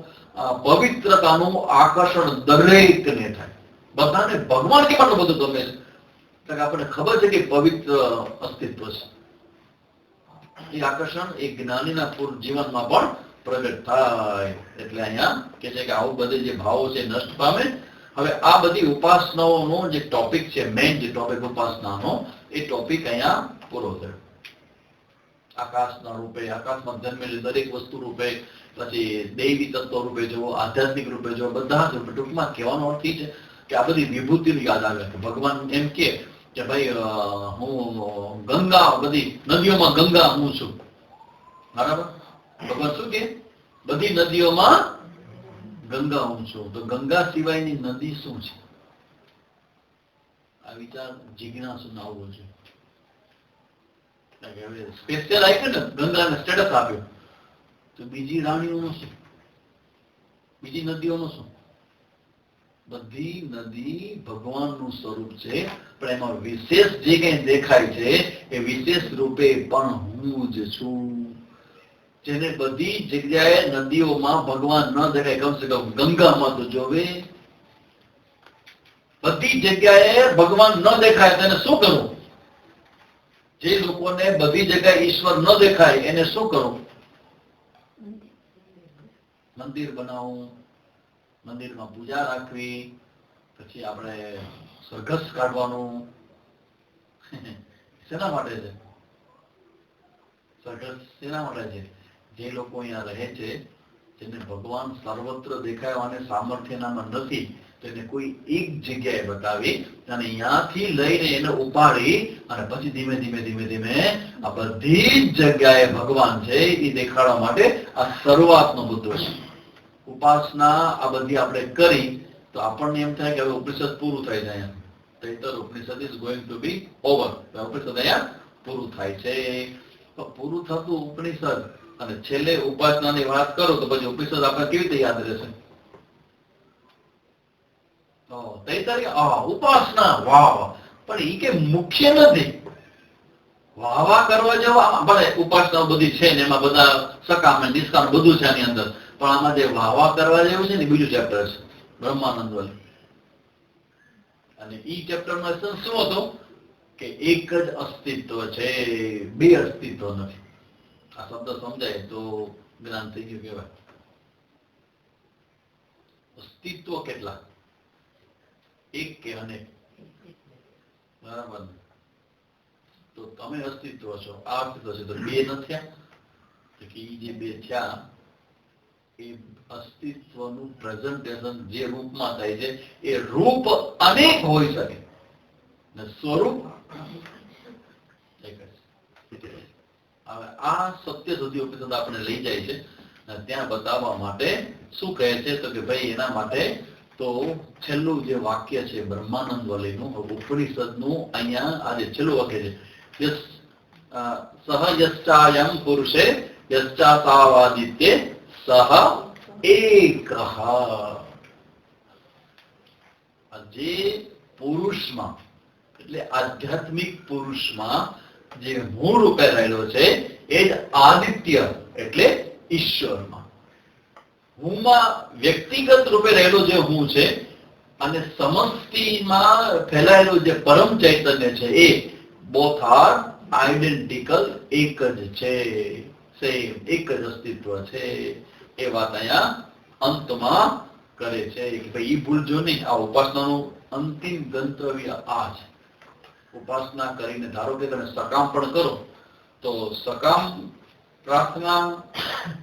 પવિત્રતાનું આકર્ષણ દરેકને થાય. બધાને ભગવાન કેમ આટલું બધું ગમે છે? કારણ કે આપણને ખબર છે કે પવિત્ર અસ્તિત્વ છે. એ આકર્ષણ એ જ્ઞાનીના જીવનમાં પણ પ્રગટ થાય. એટલે અહીંયા કે છે કે આવું બધે જે ભાવો છે નષ્ટ પામે. હવે આ બધી ઉપાસનાઓનો જે ટોપિક છે, મેઇન જે ટોપિક ઉપાસનાનો, એ ટોપિક અહીંયા પૂરો થયો. આકાશના રૂપે, આકાશમાં જન્મેલી દરેક વસ્તુ રૂપે, પછી દૈવી તત્વ રૂપે જુઓ, આધ્યાત્મિક રૂપે જુઓ, બધા જ રૂપે. ટૂંકમાં કહેવાનો અર્થ એ છે કે આ બધી વિભૂતિનું યાદ આવે. ભગવાન એમ કે ભાઈ હું ગંગા, બધી નદીઓમાં ગંગા હું છું. બરાબર? ભગવાન શું કે બધી નદીઓમાં ગંગા હું છું. તો ગંગા સિવાયની નદી શું છે? આ વિચાર જિજ્ઞાસુ આવવો છે. સ્પેશિયલ આપ્યું ને, ગંગાને સ્ટેટસ આપ્યું, તો બીજી રાણીઓનું શું? બીજી નદીઓનું શું? બધી નદી ભગવાનનું સ્વરૂપ છે, પણ એમાં વિશેષ જે કઈ દેખાય છે એ વિશેષ રૂપે પણ હું જ છું. જેને બધી જગ્યાએ નદીઓમાં ભગવાન ન દેખાય, કમસે કમ ગંગામાં તો જોવે. બધી જગ્યાએ ભગવાન ન દેખાય તેને શું કરવું? જે લોકોને બધી જગ્યાએ ઈશ્વર ન દેખાય એને શું કરવું? મંદિર બનાવવું, મંદિરમાં પૂજા રાખવી, પછી આપણે સરઘસ કાઢવાનું. શેના માટે છે સરઘસ? શેના માટે છે? જે લોકો અહીંયા રહે છે, જેને ભગવાન સર્વત્ર દેખાય સામર્થ્ય નામાં નથી, તેને કોઈ એક જગ્યાએ બતાવી અને અહીંયાથી લઈને એને ઉપાડી અને પછી ધીમે ધીમે ધીમે ધીમે આ બધી જ જગ્યાએ ભગવાન છે એ દેખાડવા માટે આ શરૂઆતનો મુદ્દો છે. ઉપાસના આ બધી આપણે કરી તો આપણને એમ થાય કે હવે ઉપનિષદ પૂરું થઈ જાય. Taittiriya Upanishad is going to be over. ઉપનિષદ અહીંયા પૂરું થાય છે. તો પૂરું થતું ઉપનિષદ અને છેલ્લે ઉપાસનાની વાત કરો તો પછી ઉપનિષદ આપણે કેવી રીતે યાદ રહેશે? ઉપાસના વાહ, પણ એ કે મુખ્ય નથી. વાવા કરવા જવા આપણે ઉપાસના બધી છે ને, એમાં બધા સકામ નિષ્કામ બધું છે આની અંદર, પણ આમાં જે વાવા કરવા જેવું છે ને બીજું ચેપ્ટર છે બ્રહ્માનંદ વાળું. અને ઈ ચેપ્ટરમાં શું હતું કે એક જ અસ્તિત્વ છે, બે અસ્તિત્વ નથી. આ શબ્દ સમજાય તો જ્ઞાન થઈ ગયું કહેવાય. અસ્તિત્વ કેટલા? એક કે અનેક? બરાબર ને? તો તમે અસ્તિત્વ છો, આ અસ્તિત્વ છે, તો બે નથી તો કે ઈ જે બે થયા એ અસ્તિત્વનું પ્રેઝન્ટેશન જે રૂપમાં થાય છે એ રૂપ અનેક હોઈ શકે ને સ્વરૂપ એક જ. હવે આ સત્ય સુધી ઉપનિષદ આપણે લઈ જાય છે અને ત્યાં બતાવવા માટે શું કહે છે તો કે ભાઈ એના માટે તો છેલ્લું જે વાક્ય છે બ્રહ્માનંદ વલીનું ઉપનિષદનું અહીંયા આ જે છેલ્લું વાક્ય છે સહ યશ્ચાયમ પુરુષે યશ્ચાસાવાદિત્ય સહ એકઃ. જે પુરુષમાં એટલે આધ્યાત્મિક પુરુષમાં જે હું રૂપે રહેલો છે એ જ આદિત્ય એટલે ઈશ્વરમાં. હુંમાં વ્યક્તિગત રૂપે રહેલો જે હું છે અને સમષ્ટિમાં ફેલાયેલું જે પરમ ચૈતન્ય છે એ બોથ આર આઈડેન્ટિકલ, એક જ છે, સેમ, એક જ અસ્તિત્વ છે. એ વાત અહીંયા અંતમાં કરે છે કે ભાઈ એ ભૂલજો નહીં. આ ઉપાસનાનું અંતિમ ગંતવ્ય આ છે. ઉપાસના કરીને ધારો કે તમે સકામ પણ કરો તો સકામ પ્રાર્થના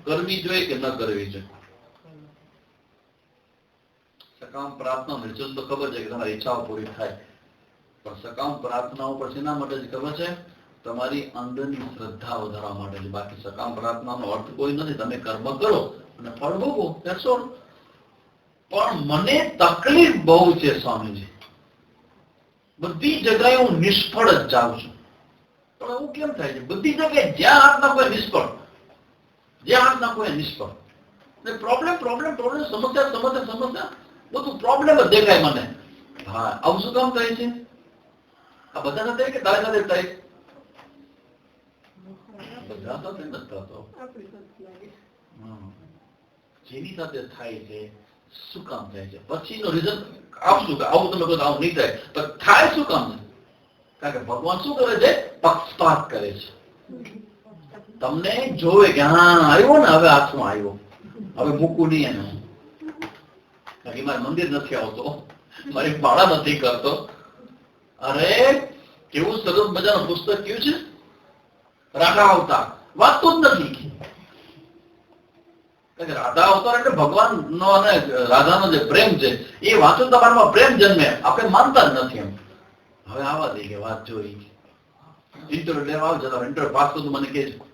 કરવી જોઈએ કે ન કરવી જોઈએ? સકામ પ્રાર્થના રિઝલ્ટ તો ખબર છે કે તમારી ઈચ્છાઓ પૂરી થાય, પણ સકામ પ્રાર્થનાઓ પર શેના માટે જ ખબર છે? તમારી અંદરની શ્રદ્ધા વધારવા માટે છે. બાકી સકામ પ્રાર્થનાનો અર્થ કોઈ નથી. તમે કર્મ કરો અને ફળ ભોગવો, that's all. પણ મને તકલીફ બહુ છે સ્વામીજી, બધી જગ્યાએ હું નિષ્ફળ જ જાઉં છું. પણ એવું કેમ થાય છે? બધી જગ્યાએ જ્યાં હાથ નાખો નિષ્ફળ, જ્યાં હાથ નાખો નિષ્ફળ. પ્રોબ્લેમ પ્રોબ્લેમ પ્રોબ્લેમ, સમસ્યા સમસ્યા સમસ્યા, બધું પ્રોબ્લેમ જ દેખાય મને. હા, આવું શું કામ થાય છે? આ બધા સાથે કે તારે સાથે થાય? બધા સાથે નથી થતો. જેની સાથે થાય છે શું કામ થાય છે? પછીનો રિઝલ્ટ આપશું કે આવું તમે કહો આવું નહીં થાય, પણ થાય શું કામ? કારણ કે ભગવાન શું કરે છે? પક્ષપાત કરે છે. તમને જોવે કે હા આવ્યો ને, હવે હાથમાં આવ્યો, હવે મૂકું નહીં એનું. બાકી મારે મંદિર નથી આવતો, મારી બાળા નથી કરતો. અરે કેવું સરસ મજાનું પુસ્તક કયું છે રાધા અવતાર, વાંચતું જ નથી. રાધા અવતાર એટલે ભગવાન નો અને રાધાનો જે પ્રેમ છે એ વાંચો તમારામાં પ્રેમ જન્મે, આપણે માનતા જ નથી. એમ હવે આવા દે કે વાત જોઈ ઇન્ટરવ્યુ લેવા આવજો, ઇન્ટરવ્યુ પાસ તો મને કે એટલે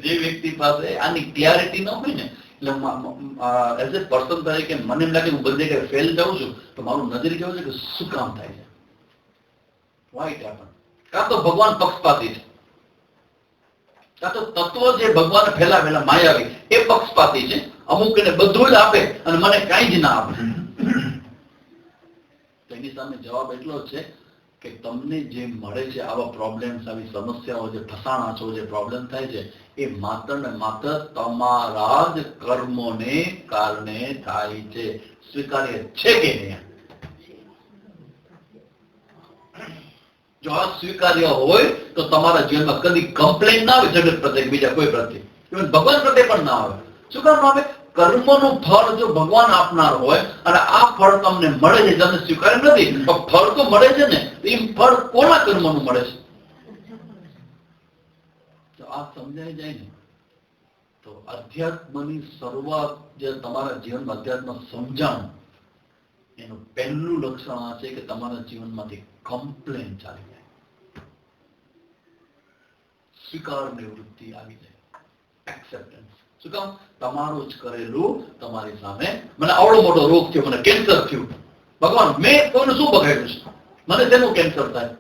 જે વ્યક્તિ પાસે આની ક્લિયરિટી ન હોય ને, એટલે એઝ એ પર્સન તરીકે મને એમ લાગે હું બધી જગ્યાએ ફેલ જાઉં છું, તો મારું નજર કેવું છે કે શું કામ થાય છે? White happen. કાં તો ભગવાન પક્ષપાતી છે, કાં તો તત્વ જે ભગવાન ફેલાવેલા માયાવી એ પક્ષપાતી છે. અમુક એને બધું જ આપે અને મને કાંઈ જ ના આપે. એની સામે જવાબ એટલો જ છે કે તમને જે મળે છે આવા પ્રોબ્લેમ્સ, આવી સમસ્યાઓ, જે ફસાણા છો, જે પ્રોબ્લેમ થાય છે એ માત્ર ને માત્ર તમારા જ કર્મોને કારણે થાય છે. સ્વીકાર્ય છે કે નહીં? જો આ સ્વીકાર્ય હોય તો તમારા જીવનમાં કદી કમ્પ્લેન ના આવે જગત પ્રત્યે, બીજા કોઈ પ્રત્યે, ઇવન ભગવાન પ્રત્યે પણ ના આવે. શું કામ આવે? કર્મનું ફળ જો ભગવાન આપનાર હોય અને આ ફળ તમને મળે છે, તમને સ્વીકાર નથી, પણ ફળ તો મળે છે ને, એ ફળ કોના કર્મનું મળે છે? તો આ સમજાઈ જાય ને તો અધ્યાત્મની શરૂઆત જે તમારા જીવનમાં અધ્યાત્મ સમજાણું એનું પહેલું લક્ષણ આ છે કે તમારા જીવનમાંથી કમ્પ્લેન ચાલી જાય, સ્વીકાર નિવૃત્તિ આવી જાય, એક્સેપ્ટન્સ. શું કામ? તમારું જ કરેલું તમારી સામે. મને આવડો મોટો રોગ થયો, મને કેન્સર થયું, ભગવાન મેં કોઈને શું બગાડ્યું છે? મને તેનું કેન્સર થાય.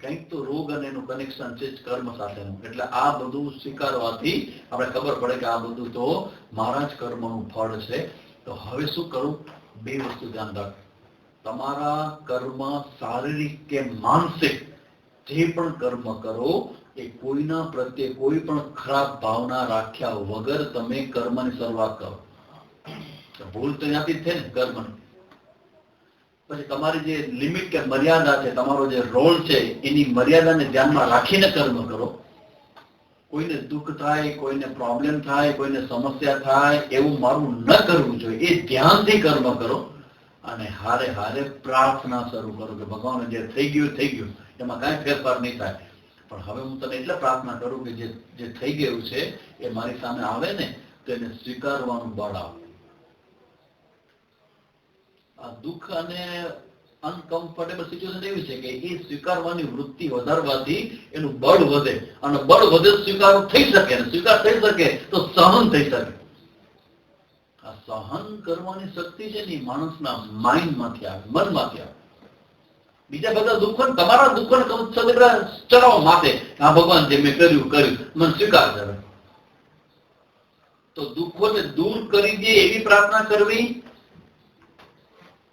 કંઈક તો રોગ અને એનું કનેક્શન છે કર્મ સાથેનું. એટલે આ બધું સ્વીકારવાથી આપણે ખબર પડે કે આ બધું તો મારા જ કર્મનું ફળ છે. તો હવે શું કરું? બે વસ્તુ ધ્યાન રાખ. તમારા કર્મ શારીરિક કે માનસિક જે પણ કર્મ કરો એ કોઈના પ્રત્યે કોઈ પણ ખરાબ ભાવના રાખ્યા વગર તમે કર્મની શરૂઆત કરો. ભૂલ તો ત્યાંથી જ છે ને કર્મની. પછી તમારી જે લિમિટ કે મર્યાદા છે, તમારો જે રોલ છે, એની મર્યાદાને ધ્યાનમાં રાખીને કર્મ કરો. કોઈને દુઃખ થાય, કોઈને પ્રોબ્લેમ થાય, કોઈને સમસ્યા થાય એવું મારું ન કરવું જોઈએ, એ ધ્યાનથી કર્મ કરો. અને હારે હારે પ્રાર્થના શરૂ કરો કે ભગવાન જે થઈ ગયું એમાં કાંઈ ફેરફાર નહીં થાય, પણ હવે હું તને એટલે પ્રાર્થના કરું કે જે થઈ ગયું છે એ મારી સામે આવે ને તો એને સ્વીકારવાનું બળ આવે. આ દુઃખ અને અનકમ્ફર્ટેબલ સિચ્યુએશન એવી છે કે એ સ્વીકારવાની વૃત્તિ વધારવાથી એનું બળ વધે, અને બળ વધે સ્વીકાર થઈ શકે, અને સ્વીકાર થઈ શકે તો સહન થઈ શકે. આ સહન કરવાની શક્તિ છે ને માણસના માઇન્ડમાંથી આવે, મનમાંથી આવે. બીજા બધા દુઃખો તમારા દુઃખોને ચડાવો માથે, હા ભગવાન જે મેં કર્યું મને સ્વીકાર કરે. તો દુઃખોને દૂર કરી દે એવી પ્રાર્થના કરવી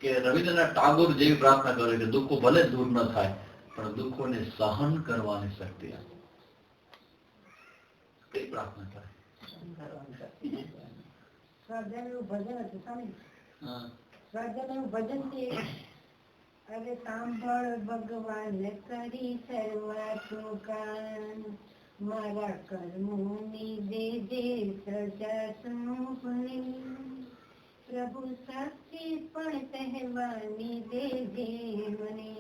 કે રવિન્દ્રનાથ ટાગોર જેવી પ્રાર્થના કરે કે દુઃખો ભલે દૂર ન થાય પણ દુઃખોને સહન કરવાની શક્તિ આપે. કઈ પ્રાર્થના કરે? સ્વાધ્યાયનું ભજન હતું સ્વામી. હા, સ્વાધ્યાયનું ભજન છે. અરે સાંભળ ભગવાન કરી સર્વાતું કાન, મારા કર્મોની દેજે સજા સોંપણી, પ્રભુ સાક્ષી પણ કહેવાની દેજે મને.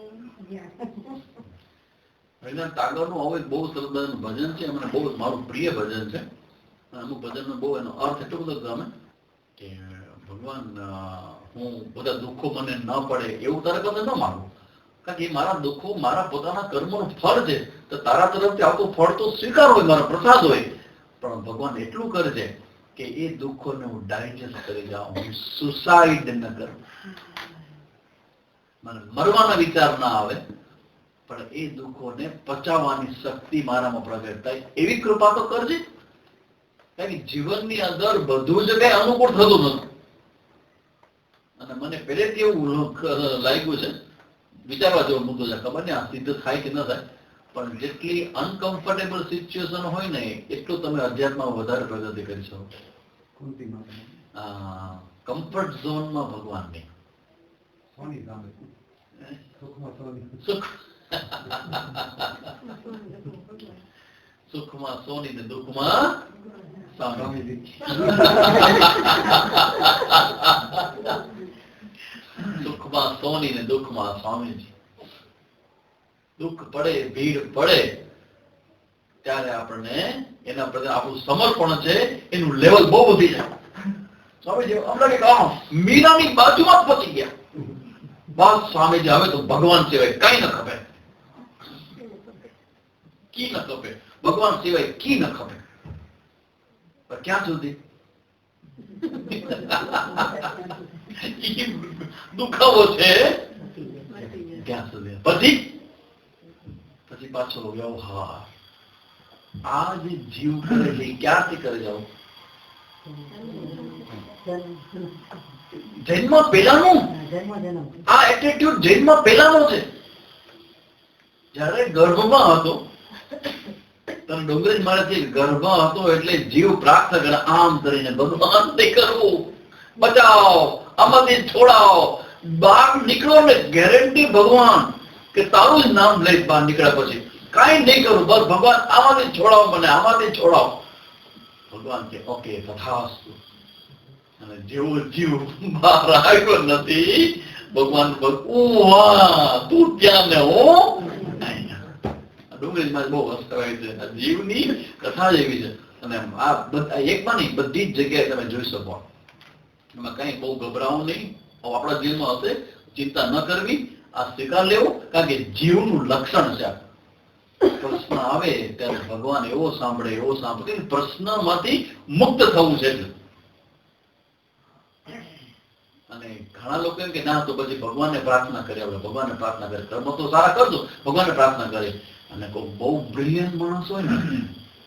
રવિન્દ્રનાથ ટાગોરનું આવું એક બહુ સરસ ભજન છે, મને બહુ મારું પ્રિય ભજન છે. અમુક ભજનનો બહુ એનો અર્થ એટલો બધો ગમે કે ભગવાન હું બધા દુઃખો મને ન પડે એવું તારા કદે ન માગું, કારણ કે એ મારા દુઃખો મારા પોતાના કર્મનું ફળ છે, તો તારા તરફથી આવતું ફળ તો સ્વીકાર હોય, મારો પ્રસાદ હોય, પણ ભગવાન એટલું કરજે કે એ દુઃખોને હું ડાયજેસ્ટ કરી જાઉં, હું સુસાઇડ ન કરું, મને મરવાના વિચાર ના આવે, પણ એ દુઃખોને પચાવવાની શક્તિ મારામાં પ્રગટ થાય એવી કૃપા તો કરજે. કારણ કે જીવનની અંદર બધું જ કઈ અનુકૂળ થતું નથી. અને મને પહેલેથી એવું લાગ્યું છે, વિચારવા જેવો મુદ્દો છે, ખબર નહીં આ સિદ્ધ થાય કે ન થાય, પણ જેટલી અનકમ્ફર્ટેબલ સિચ્યુએશન હોય ને એટલું તમે અધ્યાત્મમાં વધારે પ્રગતિ કરી શકો. કમ્ફર્ટ ઝોનમાં ભગવાન નહીં. સુખમાં સોની ને દુઃખમાં સ્વામી. સુખમાં સોની ને દુઃખમાં સ્વામીજી. દુઃખ પડે, ભીડ પડે ત્યારે આપણને એના પ્રત્યે આપણું સમર્પણ છે એનું લેવલ બહુ વધી જાય. સ્વામીજી હમણાં કે મીરાની બાજુમાં જ પહોંચી ગયા. બસ સ્વામીજી હવે તો ભગવાન સિવાય કઈ ન ખપે, કી ન ખપે, ભગવાન સિવાય કી ન ખપે. પણ ક્યાં સુધી? દુખાવો છે ક્યાં સુધી? પછી પાછો વ્યવહાર. આ જે જીવ કરે છે ક્યાંથી કરે જાવ? જન્મ પેલાનું આ એટીટ્યુડ જન્મ પેલાનો છે. જયારે ગર્ભમાં હતો, તમે ડોંગરેજ મારે છે, ગર્ભમાં હતો એટલે જીવ પ્રાપ્ત કરે આમ કરીને ભગવાન તે કરવું, બચાવો, આમાંથી છોડાવો, બહાર નીકળો ને ગેરંટી ભગવાન કે તારું જ નામ લઈ બહાર નીકળ્યા પછી કઈ નહીં કરું, બસ ભગવાન આમાંથી છોડાવો, મને આમાંથી છોડાવો. ભગવાન કે ઓકે તથાસ્તુ. અને જેવો જીવ બહાર આવ્યો નથી, ભગવાન તું ત્યાં ને હું ડુંગળીમાં બહુ હસવાય છે. જીવની કથા જેવી છે, અને આ બધા એકમાં નહીં બધી જ જગ્યાએ તમે જોઈ શકો. એમાં કઈ બહુ ગભરાવું નહીં, આપણા જીવનમાં હશે, ચિંતા ન કરવી, આ સ્વીકાર લેવો, કારણ કે જીવનું લક્ષણ છે. પ્રશ્ન આવે ત્યારે ભગવાન એવો સાંભળે કે પ્રશ્નમાંથી મુક્ત થવું છે. અને ઘણા લોકો એમ કે ના તો પછી ભગવાનને પ્રાર્થના કરી આવે, ભગવાનને પ્રાર્થના કરે, કર્મ તો સારા કરજો, ભગવાનને પ્રાર્થના કરે. અને કોઈ બહુ બ્રિલિયન્ટ માણસ હોય ને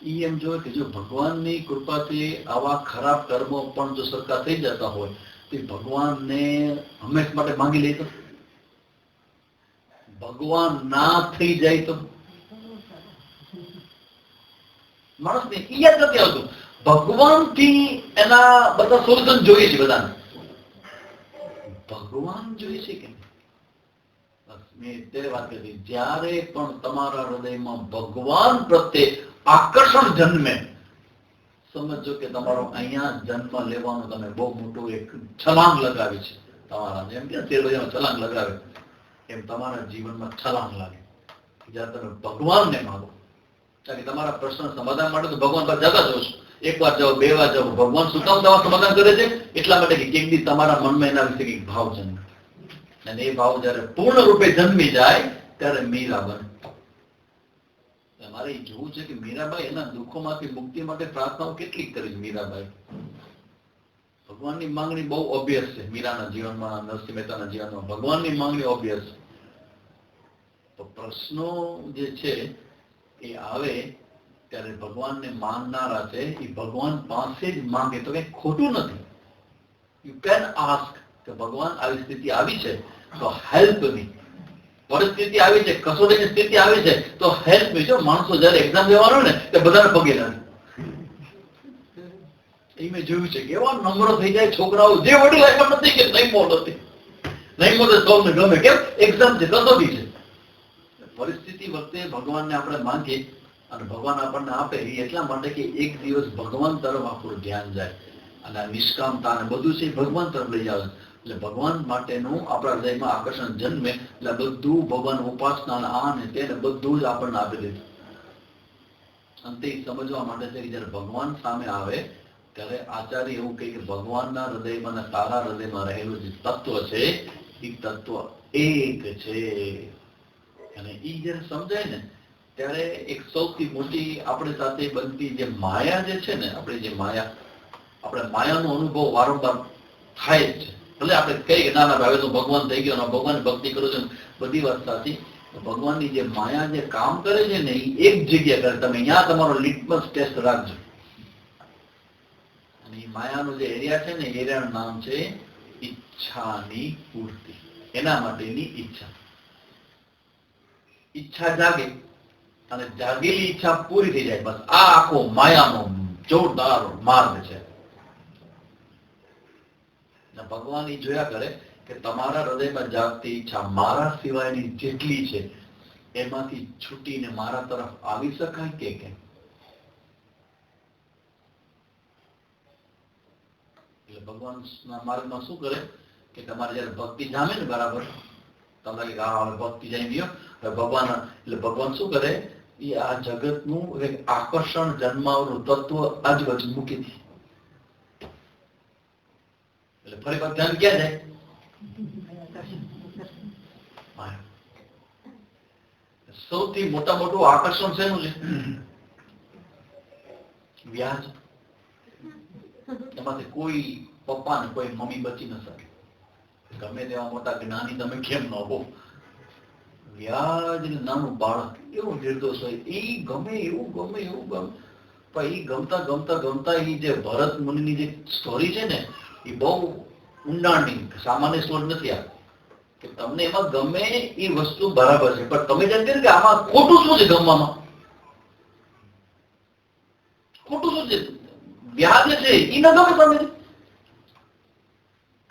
એ એમ જોવે કે જો ભગવાનની કૃપાથી આવા ખરાબ કર્મો પણ જો સરખા થઈ જતા હોય તો ભગવાનને હંમેશા માટે માંગી લે તો ભગવાન ના થઈ જાય તો માણસને ઈ યાદ નથી આવતું. ભગવાનથી એના બધા સોલ્યુશન જોઈએ છે બધાને. ભગવાન જોઈએ છે કે મેં તે વાત કરી, જ્યારે પણ તમારા હૃદયમાં ભગવાન પ્રત્યે આકર્ષણ જન્મે, સમજો કે તમારો અહીંયા જન્મ લેવાનું તમે બહુ મોટું એક છલાંગ લગાવી છે. તમારા જેમ કે તેરવૈયામાં છલાંગ લગાવે એમ તમારા જીવનમાં છલાંગ લાગે જ્યારે તમે ભગવાનને માગો. કારણ કે તમારા પ્રશ્ન સમાધાન માટે તો ભગવાન પર જતા જો છો. એક વાર જાઓ, બે વાર જાઓ, ભગવાન શું કામ તમારું સમાધાન કરે છે? એટલા માટે કે એક દી તમારા મનમાં એના વિશે કંઈક ભાવ જન્મે, અને એ ભાવ જયારે પૂર્ણ રૂપે જન્મી જાય ત્યારે મીરા બને. મારે એ જોવું છે કે મીરાબાઈ એના દુઃખોમાંથી મુક્તિ માટે પ્રાર્થનાઓ કેટલી કરી. મીરાબાઈ ભગવાનની માંગણી બહુ ઓબ્વિયસ છે. મીરાના જીવનમાં, નરસિંહ મહેતાના જીવનમાં ભગવાનની માંગણી ઓબ્વિયસ છે. તો પ્રશ્નો જે છે એ આવે ત્યારે ભગવાનને માંગનારા છે એ ભગવાન પાસે જ માંગે તો કઈ ખોટું નથી. યુ કેન આસ્ક કે ભગવાન આવી સ્થિતિ આવી છે તો હેલ્પ મી. પરિસ્થિતિ આવી છે, કસોટીની સ્થિતિ આવી છે તો હેલ્પ મી. જો માણસો જયારે એક્ઝામ દેવાનો ને તે બધાને પગે લાગે. એ મેં જોયું છે કે એવા નમ્ર થઈ જાય છોકરાઓ, જે વડીલ એમ નથી કે નહીં મોટ હતી, નહીં મોટે સૌને ગમે. કેમ? એક્ઝામ છે, કસોટી છે. પરિસ્થિતિ વખતે ભગવાનને આપણે માંગીએ અને ભગવાન આપણને આપે એ એટલા માટે કે એક દિવસ ભગવાન તરફ આપણું ધ્યાન જાય અને આ નિષ્કામતા અને બધું છે ભગવાન તરફ લઈ આવે. એટલે ભગવાન માટેનું આપણા હૃદયમાં આકર્ષણ જન્મે એટલે બધું ભગવાન ઉપાસના આ ને તેને બધું જ આપણને આપી દીધું. અંતે સમજવા માટે છે કે જયારે ભગવાન સામે આવે ત્યારે આચાર્ય એવું કહે કે ભગવાનના હૃદયમાં અને તારા હૃદયમાં રહેલું જે તત્વ છે એ તત્વ એક છે. અને એ જયારે સમજાય ને ત્યારે એક સૌથી મોટી આપણી સાથે બનતી જે માયા જે છે ને, આપણી જે માયા, આપણે માયાનો અનુભવ વારંવાર થાય જ છે. ભલે આપણે કહીએ કે ના ના હવે તો ભગવાન થઈ ગયો, ભગવાનની ભક્તિ કરું છું, બધી વાત સાચી. ભગવાનની જે માયા જે કામ કરે છે ને એ એક જગ્યા કરે. તમે અહીંયા તમારો લિટમસ ટેસ્ટ રાખજો. અને એ માયાનો જે એરિયા છે ને, એરિયાનું નામ છે ઈચ્છાની પૂર્તિ. એના માટેની ઈચ્છા. ઈચ્છા જાગે અને જાગેલી ઈચ્છા પૂરી થઈ જાય. બસ આ આખો માયાનો જોરદાર માર્ગ છે. ભગવાન એ જોયા કરે કે તમારા હૃદયમાં જાગતી ઈચ્છા મારા સિવાયની જેટલી છે એમાંથી છૂટીને મારા તરફ આવી શકાય કે કેમ? એટલે ભગવાનના માર્ગમાં શું કરે કે તમારે જયારે ભક્તિ જામે ને બરાબર, તમે કે હા ભક્તિ જામી ગયો, ભગવાન એટલે ભગવાન શું કરે એ આ જગતનું એક આકર્ષણ જન્માવનું તત્વ આજુબાજુ મૂકી દે. એટલે ફરી પાછું ધ્યાન ક્યાં જાય? સૌથી મોટું આકર્ષણ શેનું છે? વ્યાજ. એમાંથી કોઈ પપ્પા ને કોઈ મમ્મી બચી ન શકે. ગમે તેવા મોટા જ્ઞાની તમે કેમ ન હો, વ્યાજ નાનું બાળક એવું નિર્દોષ હોય, એ ગમે એવું ગમે એવું ગમે. પણ એ ગમતા ગમતા ગમતા એ જે ભરત મુનિની જે સ્ટોરી છે ને એ બહુ ઊંડાણની સામાન્ય સ્ટોરી નથી. આ કે તમને એમાં ગમે એ વસ્તુ બરાબર છે, પણ તમે જેમ કે આમાં ખોટું શું છે? ગમવામાં ખોટું શું છે? વ્યાજ છે એ ન ગમે તમે,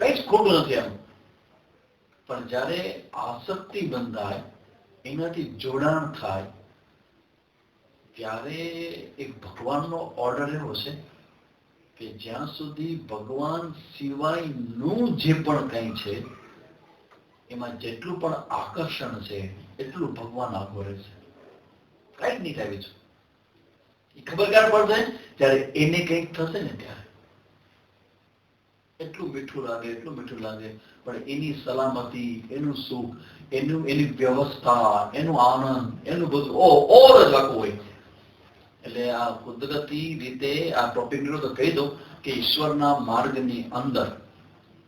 કઈ જ ખોટું નથી આમ. પણ જયારે આસક્તિ બંધાય, એનાથી જોડાણ થાય, ત્યારે એક ભગવાનનો ઓર્ડર એવો છે કે જ્યાં સુધી ભગવાન સિવાયનું જે પણ કંઈ છે એમાં જેટલું પણ આકર્ષણ છે એટલું ભગવાન આખો રહેશે. કઈ જ નહીં થાય બીજું. એ ખબર ક્યારે પડશે? ત્યારે એને કંઈક થશે ને ત્યારે એટલું મીઠું લાગે, એટલું મીઠું લાગે. પણ એની સલામતી, એનું સુખ, એની વ્યવસ્થા, એનું આનંદ, એનું બધું ઓર જ આખું હોય. એટલે આ કુદરતી રીતે આ ટોપિક તો કહી દઉં કે ઈશ્વરના માર્ગની અંદર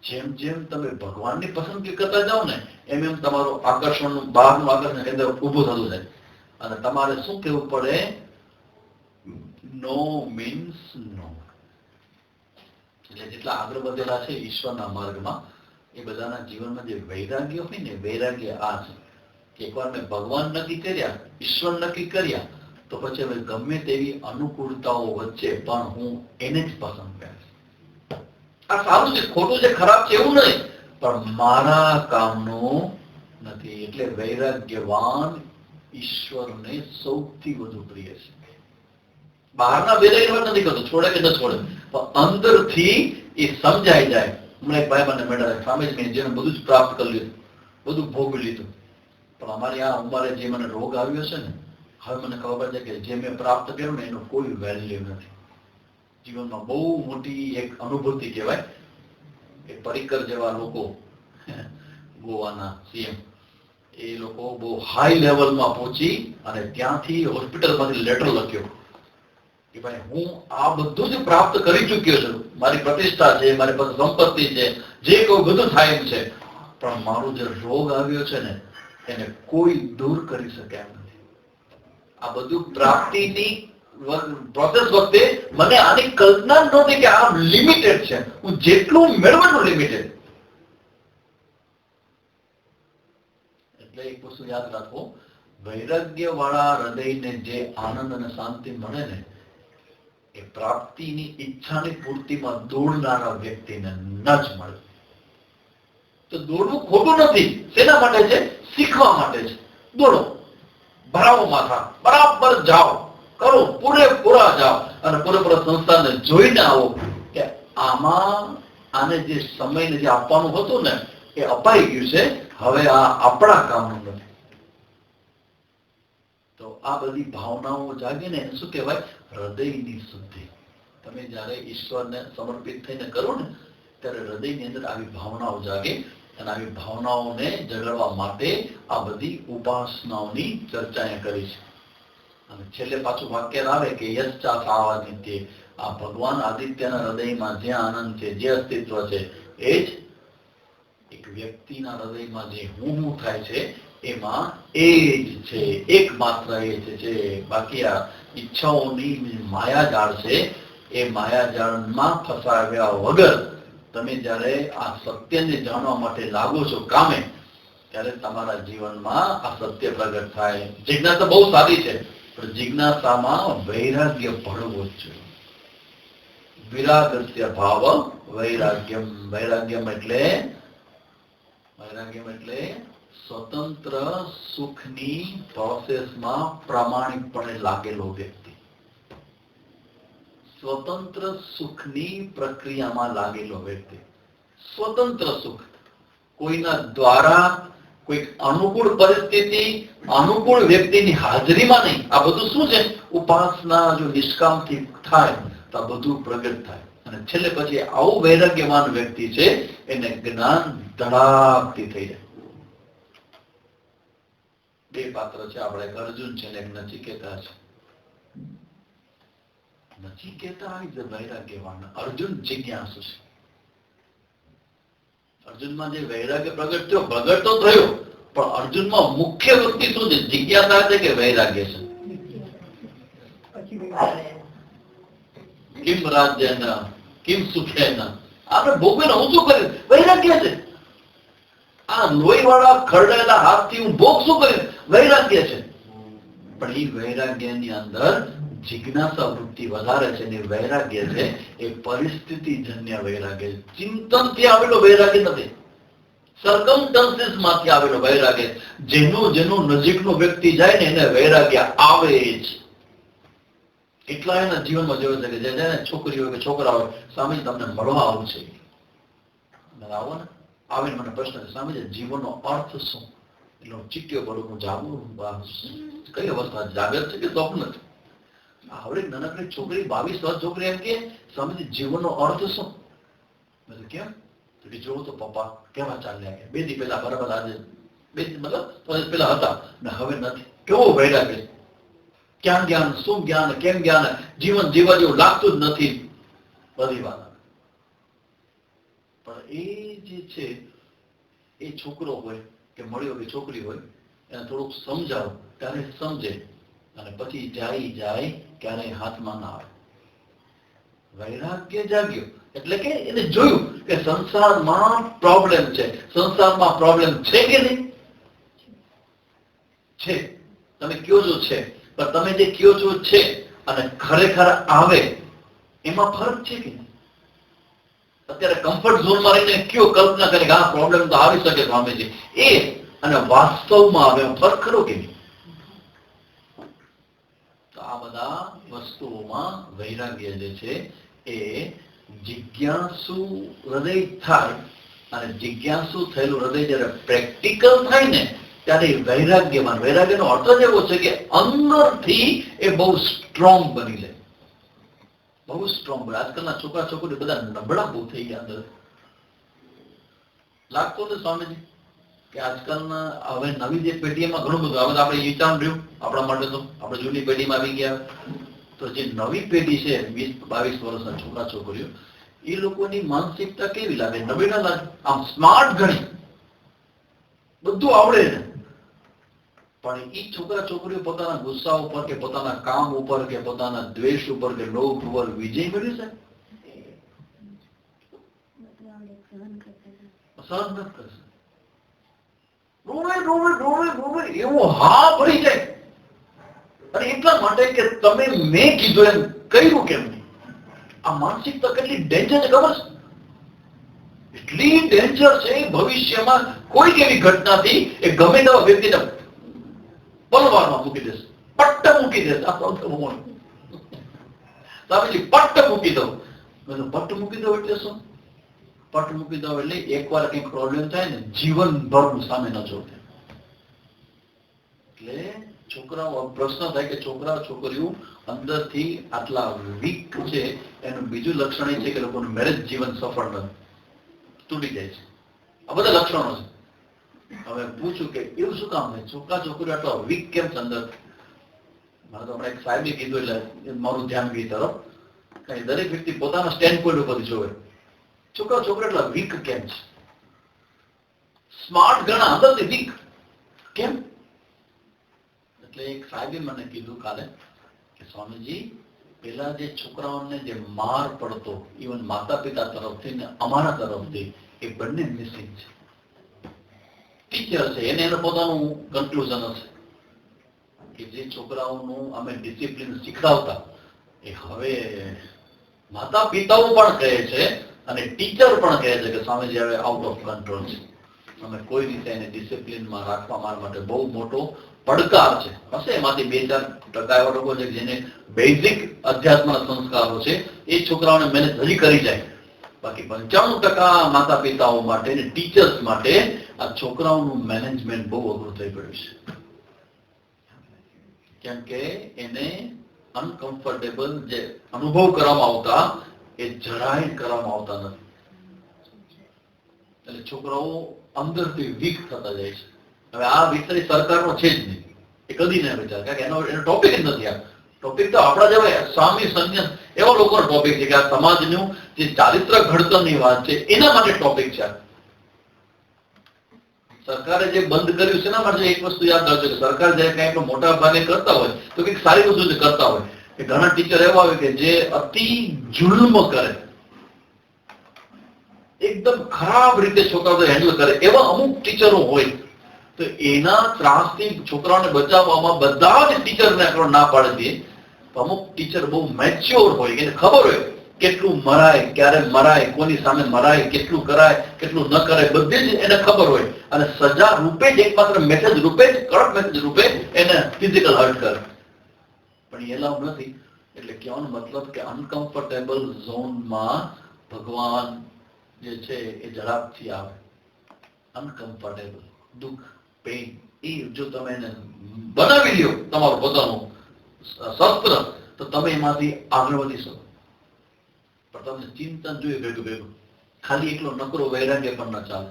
જેમ જેમ તમે ભગવાનની પસંદગી કરતા જાઓ ને એમ એમ તમારું આકર્ષણનું બહારનું આકર્ષણ કેન્દ્ર ઊભું થતું જાય. અને તમારે શું કહેવું પડે? નો મીન્સ નો. એટલે જેટલા આગળ વધેલા છે ઈશ્વરના માર્ગમાં એ બધાના જીવનમાં જે વૈરાગ્ય હોય ને, વૈરાગ્ય આ છે કે એકવાર મેં ભગવાન નક્કી કર્યા, ઈશ્વર નક્કી કર્યા તો પછી હવે ગમે તેવી અનુકૂળતાઓ વચ્ચે પણ હું એને જ પસંદ કરીશ. આ સારું છે, ખોટું છે, ખરાબ છે એવું નહીં, પણ મારા કામનું નથી. એટલે વૈરાગ્યવાન ઈશ્વરને સૌથી વધુ પ્રિય છે. બહારના વૈરાગ્ય નથી કરતો, છોડે કે ન છોડે, પણ અંદરથી એ સમજાઈ જાય. હમણાં એક ભાઈ મને મેળવે, સ્વામી મેં જેને બધું જ પ્રાપ્ત કરી લીધું, બધું ભોગવી લીધું, પણ અમારી આ ઉંમરે જે મને રોગ આવ્યો છે ને, હવે મને ખબર છે કે જે મેં પ્રાપ્ત કર્યું ને એનું કોઈ વેલ્યુ નથી. જીવનમાં બહુ મોટી એક અનુભૂતિ કહેવાય. એ પરીકર જેવા લોકો, ગોવાના સીએમ, એ લોકો બહુ હાઈ લેવલમાં પહોંચી અને ત્યાંથી હોસ્પિટલમાંથી લેટર લખ્યો કે ભાઈ હું આ બધું જ પ્રાપ્ત કરી ચૂક્યો છું, મારી પ્રતિષ્ઠા છે, મારી પાસે સંપત્તિ છે, જે કોઈ બધું થાય એમ છે, પણ મારો જે રોગ આવ્યો છે ને એને કોઈ દૂર કરી શકે એમ નથી. આ બધું પ્રાપ્તિની પ્રોસેસ વખતે મને આની કલ્પના નહોતી કે આ લિમિટેડ છે, હું જેટલું મેળવવાનું લિમિટેડ. એટલે એક વસ્તુ યાદ રાખો, વૈરાગ્ય વાળા હૃદયને જે આનંદ અને શાંતિ મળે ને એ પ્રાપ્તિની ઈચ્છાની પૂર્તિમાં દોડનારા વ્યક્તિને ન જ મળે. તો દોડવું ખોટું નથી. શેના માટે છે? શીખવા માટે છે. દોડો, ભરાવો માથા, બરાબર જાઓ, કરો, પૂરેપૂરા જાઓ અને પૂરેપૂરા સંસ્થાને જોઈને આવો કે આમાં આને જે સમયને જે આપવાનું હતું ને એ અપાઈ ગયું છે, હવે આ આપણા કામનું નથી. તો આ બધી ભાવનાઓ જાગે ને શું કહેવાય? હૃદયની શુદ્ધિ. તમે જયારે ઈશ્વરને સમર્પિત થઈને કરો ને ત્યારે હૃદયની અંદર આવી ભાવનાઓ જાગે અને આવી ભાવનાઓને જગાડવા માટે આ બધી ઉપાસનાઓની ચર્ચા એ કરી છે. અને છેલ્લે પાછું વાક્ય આવે કે યશ્ચા સાવાદિત્ય, આ ભગવાન આદિત્યના હૃદયમાં જે આનંદ છે, જે અસ્તિત્વ છે, એ જ એક વ્યક્તિના હૃદયમાં જે હું થાય છે એમાં એ જ છે, એકમાત્ર એ છે. બાકી આ ઈચ્છાઓની માયાજાળ છે, એ માયાજાળમાં ફસાવ્યા વગર તમે જ્યારે આ સત્યને જાણવા માટે લાગો છો કામે, ત્યારે તમારા જીવનમાં આ સત્ય પ્રગટ થાય. જિજ્ઞાસા બહુ સારી છે, પણ જિજ્ઞાસામાં વૈરાગ્ય ભળવું જ જોઈએ. વિરાગસ્ય ભાવ વૈરાગ્યમ. વૈરાગ્યમ એટલે સ્વતંત્ર સુખની પ્રોસેસમાં પ્રામાણિકપણે લાગેલો વ્યક્તિ, સ્વતંત્ર સુખની પ્રક્રિયામાં લાગેલો વ્યક્તિ. સ્વતંત્ર સુખ કોઈના દ્વારા, કોઈ અનુકૂળ પરિસ્થિતિ, અનુકૂળ વ્યક્તિની હાજરીમાં નહીં. આ બધું શું છે? ઉપાસના જો નિષ્કામથી થાય તો આ બધું પ્રગટ થાય. અને છેલ્લે પછી આવું વૈરાગ્યવાન વ્યક્તિ છે એને જ્ઞાન ધડાકથી થઈ જાય. બે પાત્ર છે આપણે, એક અર્જુન છે ને એક નચિકેતા છે. નચિકેતા ઇઝ વૈરાગ્યવાન, અર્જુન જિજ્ઞાસુ છે. અર્જુનમાં જે વૈરાગ્ય પ્રગટ થયો, પ્રગટ તો થયો, પણ અર્જુનમાં મુખ્ય વૃત્તિ શું છે? જિજ્ઞાસા છે કે વૈરાગ્ય છે? કિમ રાજ્યના કિમ સુખેના, આપણે ભોગવીને હું શું કર્યું? વૈરાગ્ય છે. આ લોહી વાળા ખરડાયેલા હાથથી હું ભોગ શું કર્યું? વૈરાગ્ય છે. પણ એ વૈરાગ્યની અંદર જિજ્ઞાસા વૃત્તિ વધારે છે ને વૈરાગ્ય છે એ પરિસ્થિતિજન્ય વૈરાગ્ય, ચિંતનથી આવેલો વૈરાગ્ય નથી, સર્કમસ્ટન્સીસ માંથી આવેલો વૈરાગ્ય. જેનું નજીકનો વ્યક્તિ જાય ને એને વૈરાગ્ય આવે જ. એટલા એના જીવનમાં જોયું છે કે જેને છોકરી હોય કે છોકરા હોય, સ્વામી તમને મળવા આવું છે, આવો ને, આવીને મને પ્રશ્ન છે, સ્વામી જીવનનો અર્થ શું? એટલે હું ચીક્યો પડું, હું જાગું, કઈ અવસ્થા, જાગૃત છે કે સ્વપ્ન છે? હવે નાનકડી છોકરી, 22 વર્ષ છોકરી એમ કે સ્વામીજી જીવનનો અર્થ શું? કેમ? જોવો તો પપ્પા કેવા ચાલ્યા ગયા, 2 દી પહેલા બરાબર, આજે 2 દી મતલબ પહેલા હતા ને હવે નથી. કેવો વૈરાગ્ય! ક્યાં જ્ઞાન, શું જ્ઞાન, કેમ જ્ઞાન, જીવન જીવવા જેવું લાગતું જ નથી. બધી વાત. પણ એ જે છે એ છોકરો હોય કે મળ્યો કે છોકરી હોય, એને થોડુંક સમજાવો ત્યારે સમજે, અને પછી જાય ક્યારેય હાથમાં ના આવે. વૈરાગ્ય જાગ્યો એટલે કે એને જોયું કે સંસારમાં પ્રોબ્લેમ છે. સંસારમાં પ્રોબ્લેમ છે કે નહીં? છે. તમે કયો છો છે, પણ તમે જે કયો છો છે અને ખરેખર આવે એમાં ફરક છે કે નહીં? અત્યારે કમ્ફર્ટ ઝોનમાં રહીને કયો કલ્પના કરે કે આ પ્રોબ્લેમ તો આવી શકે સ્વામીજી, એ અને વાસ્તવમાં આવે એમાં ફરક ખરો કે નહીં? તો આ બધા વસ્તુઓમાં વૈરાગ્ય જે છે એ જિજ્ઞાસુ હૃદય થાય, અને જિજ્ઞાસુ થયેલું હૃદય જ્યારે પ્રેક્ટિકલ થાય ને ત્યારે વૈરાગ્યવાન. વૈરાગ્યનો અર્થ જ એવો છે કે અંદરથી એ બહુ સ્ટ્રોંગ બની જાય, બહુ સ્ટ્રોંગ બને. આજકાલના છોકરા છોકરી બધા નબળા બહુ થઈ ગયા અંદર. લાગતો ને સ્વામીજી કે આજકાલના હવે નવી જે પેઢીમાં ઘણું બધું, હવે આપણે વિચાર રહ્યું આપણા માટે, તો આપણે જૂની પેઢીમાં આવી ગયા. તો જે નવી પેઢી છે 20-22 વર્ષના છોકરા છોકરીઓ, એ લોકોની માનસિકતા કેવી લાગે? નવી ના લાગે? આમ સ્માર્ટ ગણી, બધું આવડે ને, પણ એ છોકરા છોકરીઓ પોતાના ગુસ્સા ઉપર કે પોતાના કામ ઉપર કે પોતાના દ્વેષ ઉપર કે લોભ ઉપર વિજય મેળવી છે? સહન ન કરશે. એવું હા ભરી જાય. અને એટલા માટે કે તમે મેં કીધું એમ કર્યું કેમ નહીં? આ માનસિકતા કેટલી ડેન્જર છે ખબર છે? એટલી ડેન્જર છે. ભવિષ્યમાં કોઈ એવી ઘટનાથી એ ગમે તેવા વ્યક્તિને પલવારમાં મૂકી દેશે, પટ્ટ મૂકી દેશે. આ સ્વામીજી પટ્ટ મૂકી દઉં. પટ્ટ મૂકી દઉં એટલે શું? પટ્ટ મૂકી દઉં એટલે એકવાર કંઈક પ્રોબ્લેમ થાય ને જીવનભર સામે ન જોડે. એટલે છોકરાઓ, પ્રશ્ન થાય કે છોકરા છોકરીઓ અંદરથી આટલા વીક છે, એનું બીજું લક્ષણ એ છે કે લોકોનું મેરેજ જીવન સફળ નથી, તૂટી જાય છે. આ બધા લક્ષણો છે. હવે પૂછું કે એવું શું કામ થાય? છોકરા છોકરીઓ આટલા વીક કેમ છે અંદર? મારે તો હમણાં એક સાહેબે કીધું એટલે મારું ધ્યાન ગઈ તરફ. દરેક વ્યક્તિ પોતાના સ્ટેન્ડ પોઈન્ટ ઉપરથી જોવે છોકરા છોકરા એટલા વીક કેમ છે. સ્માર્ટ ઘણા, અંદરથી વીક કેમ? એટલે એક સાહેબે મને કીધું કાલે કે સ્વામીજી, પેલા જે છોકરાઓને જે માર પડતો, ઇવન માતા પિતા તરફથી ને અમારા તરફથી, એ બંને મિસિંગ છે. ટીચર છે એને એનું પોતાનું કન્ક્લુઝન હશે કે જે છોકરાઓનું અમે ડિસિપ્લિન શીખડાવતા, એ હવે માતા પિતાઓ પણ કહે છે અને ટીચર પણ કહે છે કે સ્વામીજી હવે આઉટ ઓફ કંટ્રોલ છે. અમે કોઈ રીતે એને ડિસિપ્લિનમાં રાખવા મારા માટે બહુ મોટો પડકાર છે. હશે એમાંથી 2-4% એવા લોકો છે જેને બેઝિક અધ્યાત્મના સંસ્કારો છે, એ છોકરાઓને મહેનત હજી કરી જાય. બાકી 95% માતા પિતાઓ માટે અને ટીચર્સ માટે આ છોકરાઓનું મેનેજમેન્ટ બહુ અઘરું થઈ પડ્યું છે. કેમ કે એને અનકમ્ફર્ટેબલ જે અનુભવ કરવામાં આવતા એ જરાય કરવામાં આવતા નથી. એટલે છોકરાઓ અંદરથી વીક થતા જાય છે. હવે આ વિષય સરકારનો છે જ નહીં, એ કદી ના વિચાર, કારણ કે એનો ટોપિક જ નથી. આ ટોપિક તો આપણા જેવા સ્વામી સંન્યાસ એવા લોકોનો ટોપિક છે કે આ સમાજનું જે ચારિત્ર ઘડતરની વાત છે એના માટે ટોપિક છે. સરકારે જે બંધ કર્યું છે એના માટે એક વસ્તુ યાદ રાખજો કે સરકાર જયારે કંઈક મોટા ભાગે કરતા હોય તો કંઈક સારી વસ્તુ કરતા હોય. કે ઘણા ટીચર એવા હોય કે જે અતિ જુલ્મ કરે, એકદમ ખરાબ રીતે છોકરાઓ હેન્ડલ કરે, એવા અમુક ટીચરો હોય. તો એના ત્રાસથી છોકરાઓને બચાવવામાં બધા જ ટીચરને ના પાડી દે. અમુક ટીચર બહુ મેચ્યોર હોય, એને ખબર હોય કેટલું મરાય, ક્યારે મરાય, કોની સામે મરાય, કેટલું કરાય, કેટલું ન કરાય, બધી જ એને ખબર હોય. અને સજા રૂપે જ એકમાત્ર મેસેજ રૂપે જ, કડક મેસેજ રૂપે એને ફિઝિકલ હર્ટ કરે. પણ એ લાભ નથી. એટલે કહેવાનો મતલબ કે અનકમ્ફર્ટેબલ ઝોનમાં ભગવાન જે છે એ ઝડપથી આવે. અનકમ્ફર્ટેબલ, દુઃખ, પેઇન, એ જો તમે એને બનાવી લ્યો તમારું પોતાનું શસ્ત્ર, તો તમે એમાંથી આગળ વધી શકો. પણ તમને ચિંતન જોઈએ ભેગું ભેગું, ખાલી એકલો નકરો વૈરાગ્ય પણ ના ચાલે.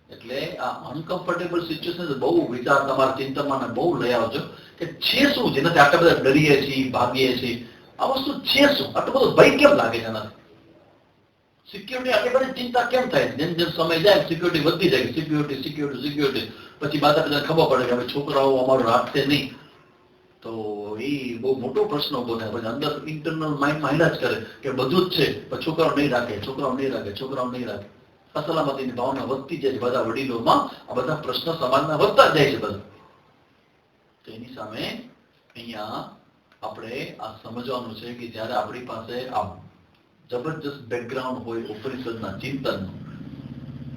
એટલે આ અનકમ્ફર્ટેબલ સિચ્યુએશન બહુ વિચાર તમારા ચિંતનમાં બહુ લઈ આવજો કે છે શું જેનાથી આટલા બધા ડરીએ છીએ, ભાગીએ છીએ. આ વસ્તુ છે શું? આટલો બધો ભય કેમ લાગે છે એનાથી? સિક્યુરિટી આટલી બધી ચિંતા કેમ થાય? જેમ જેમ સમય જાય સિક્યુરિટી વધતી જાય, સિક્યુરિટી સિક્યુરિટી સિક્યુરિટી. પછી માતા પિતાને ખબર પડે કે હવે છોકરાઓ અમારું રાખશે નહીં, તો એ બહુ મોટો પ્રશ્ન ઉભો થાય. પછી અંદર ઇન્ટરનલ માઇન્ડમાં હેલા જ કરે કે બધું જ છે, પણ છોકરાઓ નહીં રાખે, છોકરાઓ નહીં રાખે, છોકરાઓ નહીં રાખે. અસલામતીની ભાવના વધતી જાય છે બધા વડીલોમાં. આ બધા પ્રશ્ન સમાજના વધતા જાય છે બધા. તો એની સામે અહીંયા આપણે આ સમજવાનું છે કે જ્યારે આપણી પાસે આ જબરજસ્ત બેકગ્રાઉન્ડ હોય ઉપનિષદના ચિંતનનું,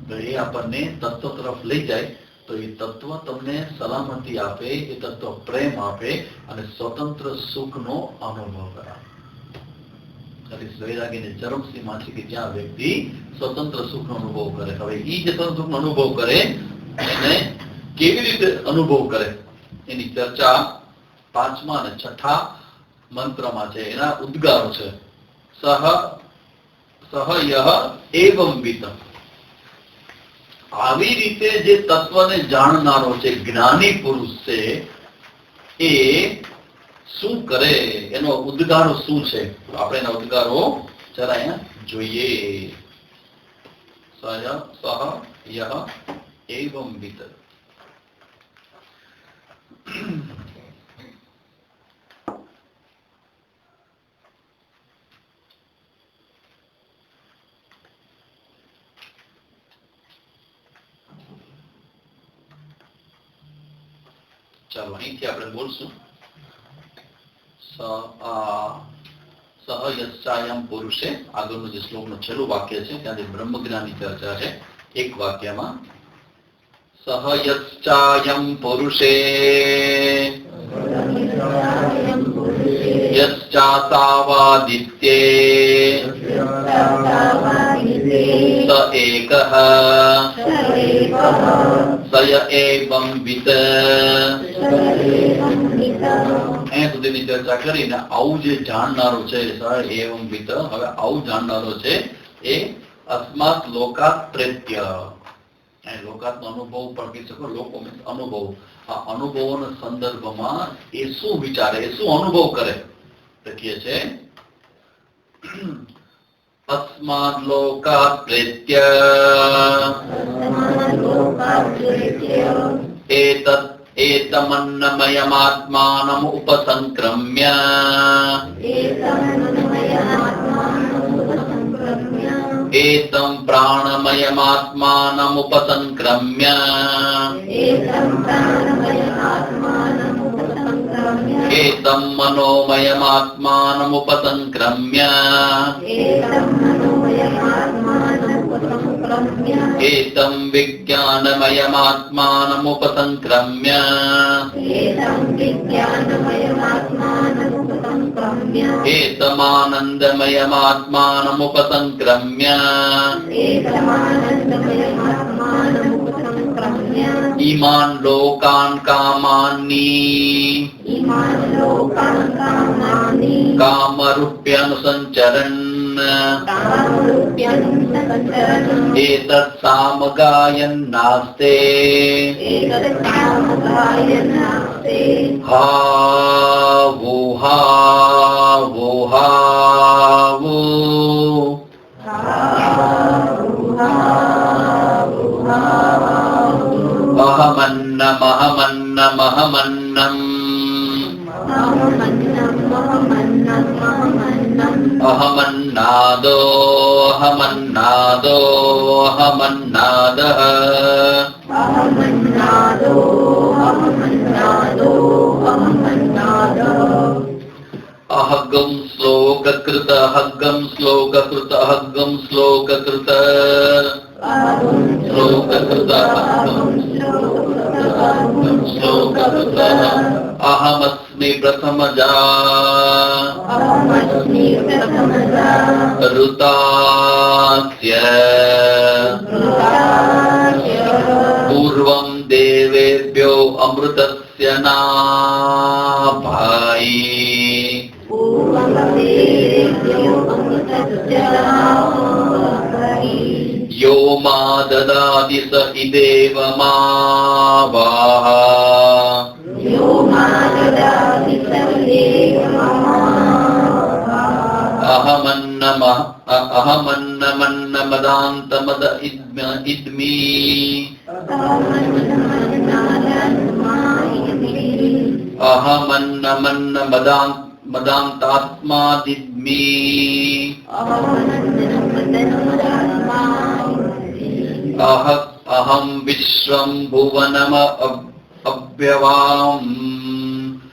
તો એ આપણને તત્વ તરફ લઈ જાય તો એ તત્વ તમને સલામતી આપે, એ તત્વ પ્રેમ આપે અને સ્વતંત્ર સુખનો અનુભવ કરાવે. વૈરાગીની ચરમસીમા છે કે જ્યાં વ્યક્તિ સ્વતંત્ર સુખનો અનુભવ કરે. હવે એ જે સ્વતંત્ર સુખનો અનુભવ કરે એને કેવી રીતે અનુભવ કરે એની ચર્ચા 5મા અને 6ઠા મંત્રમાં છે. એના ઉદ્ગારો છે. સહ એવં વિત. આવી રીતે જે તત્વને જાણનારો છે, જ્ઞાની પુરુષ છે, એ શું કરે, એનો ઉદ્ગારો શું છે? આપણે એના ઉદ્ગારો જરા અહીંયા જોઈએ. સહ એવં વિત. ચાલો અહીંથી આપણે બોલશું. સહયસ્યાયમ પુરુષે, આગળનું જે શ્લોકનું છેલ્લું વાક્ય છે ત્યાંથી બ્રહ્મજ્ઞાનની ચર્ચા છે. એક વાક્યમાં સહયસ્યાયમ પુરુષે યશ્ચાસાવાદિત્યે સ એકઃ સય એવં વિત. અહીંયા સુધીની ચર્ચા કરીને આવું જે જાણનારો છે, એવં વિત, હવે આવું જાણનારો છે એ અસ્માત લોકાત પ્રેત્ય. લોકાતનો અનુભવ પણ કહી શકો. લોકો અનુભવ, આ અનુભવોના સંદર્ભમાં એ શું વિચારે, એ શું અનુભવ કરે લખીએ છે. અસ્માદ લોકાત પ્રેત્ય એતમન્નમયમાત્માનમ ઉપસંક્રમ્ય એતમ પ્રાણમયમાત્માનમ ઉપસંક્રમ્ય એતમ મનોમયમાત્માનમ ઉપસંક્રમ્ય એતમ વિજ્ઞાનમયમાત્માનમ ઉપસંક્રમ્ય એતમાનંદમયમાત્માનમ ઉપસંક્રમ્ય ઈમાન લોકાન કામાની કામરૂપ્યનુસંચરन् एतत् सामगायन्नास्ते हावो हावो हावो अहमन्नमहमन्नमहमन्नम् अहमन्नादो अहमन्नादो अहमन्नादः अहगं श्लोककृत अहगं श्लोककृत अहगं श्लोककृत श्लोककृत श्लोककृत अहमस्मि प्रथमजा ऋतास्य पूर्वं देवेभ्यो अमृतस्य नाभायि यो मा ददाति स इदेव मा वाह अहमन्नमन्नमदान्तमद इद्मि अहमन्नमन्नमदान्तात्मादिद्मि अहं विश्वं भुवनम अभ्यवाम्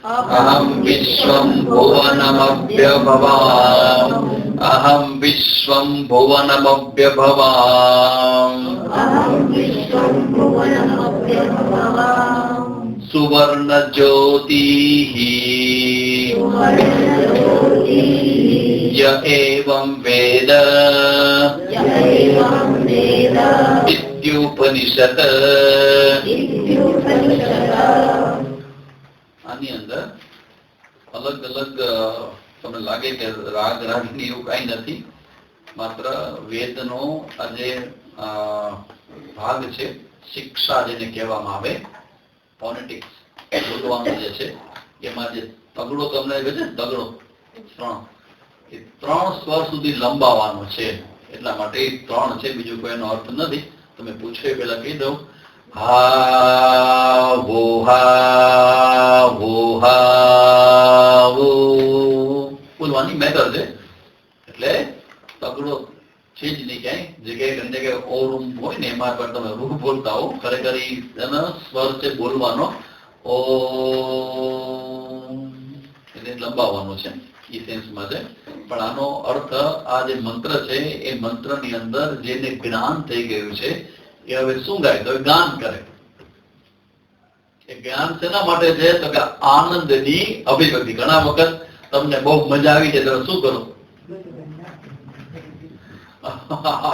અહમ વિશ્વમ ભુવનમભ્યભવામ અહમ વિશ્વમ ભુવનમભ્યભવામ સુવર્ણ જ્યોતિઃ ય એવં વેદ ઇત્યુપનિષદ. આની અંદર અલગ અલગ તમને લાગે કે રાગ રાગની એવું કઈ નથી, માત્ર વેદનો આ જે ભાગ છે, શિક્ષા જેને કહેવામાં આવે, ફોનેટિક્સ બોલવાનું જે છે, એમાં જે તગડો તમને કહે છે, તગડો એ 3 સ્વર સુધી લંબાવવાનો છે, એટલા માટે 3 છે, બીજું કોઈનો અર્થ નથી. તમે પૂછો એ પેલા કહી દઉં. હા વો હા વો હા વો બોલવાની મેથડ છે. એટલે તગડો છે જ નહીં ક્યાંય, જગ્યાએ ઓમ હોય ને એમાં પણ તમે રૂ બોલતા હો, ખરેખર એનો સ્વર છે બોલવાનો ઓમ, એને લંબાવવાનો છે એ સેન્સમાં છે. પણ આનો અર્થ આ જે મંત્ર છે એ મંત્રની અંદર જેને જ્ઞાન થઈ ગયું છે એ હવે શું ગાય તો ગાન કરે. એ જ્ઞાન શેના માટે છે તો કે આનંદની અભિવ્યક્તિ. ઘણા વખત તમને બહુ મજા આવી જાય તમે શું કરો?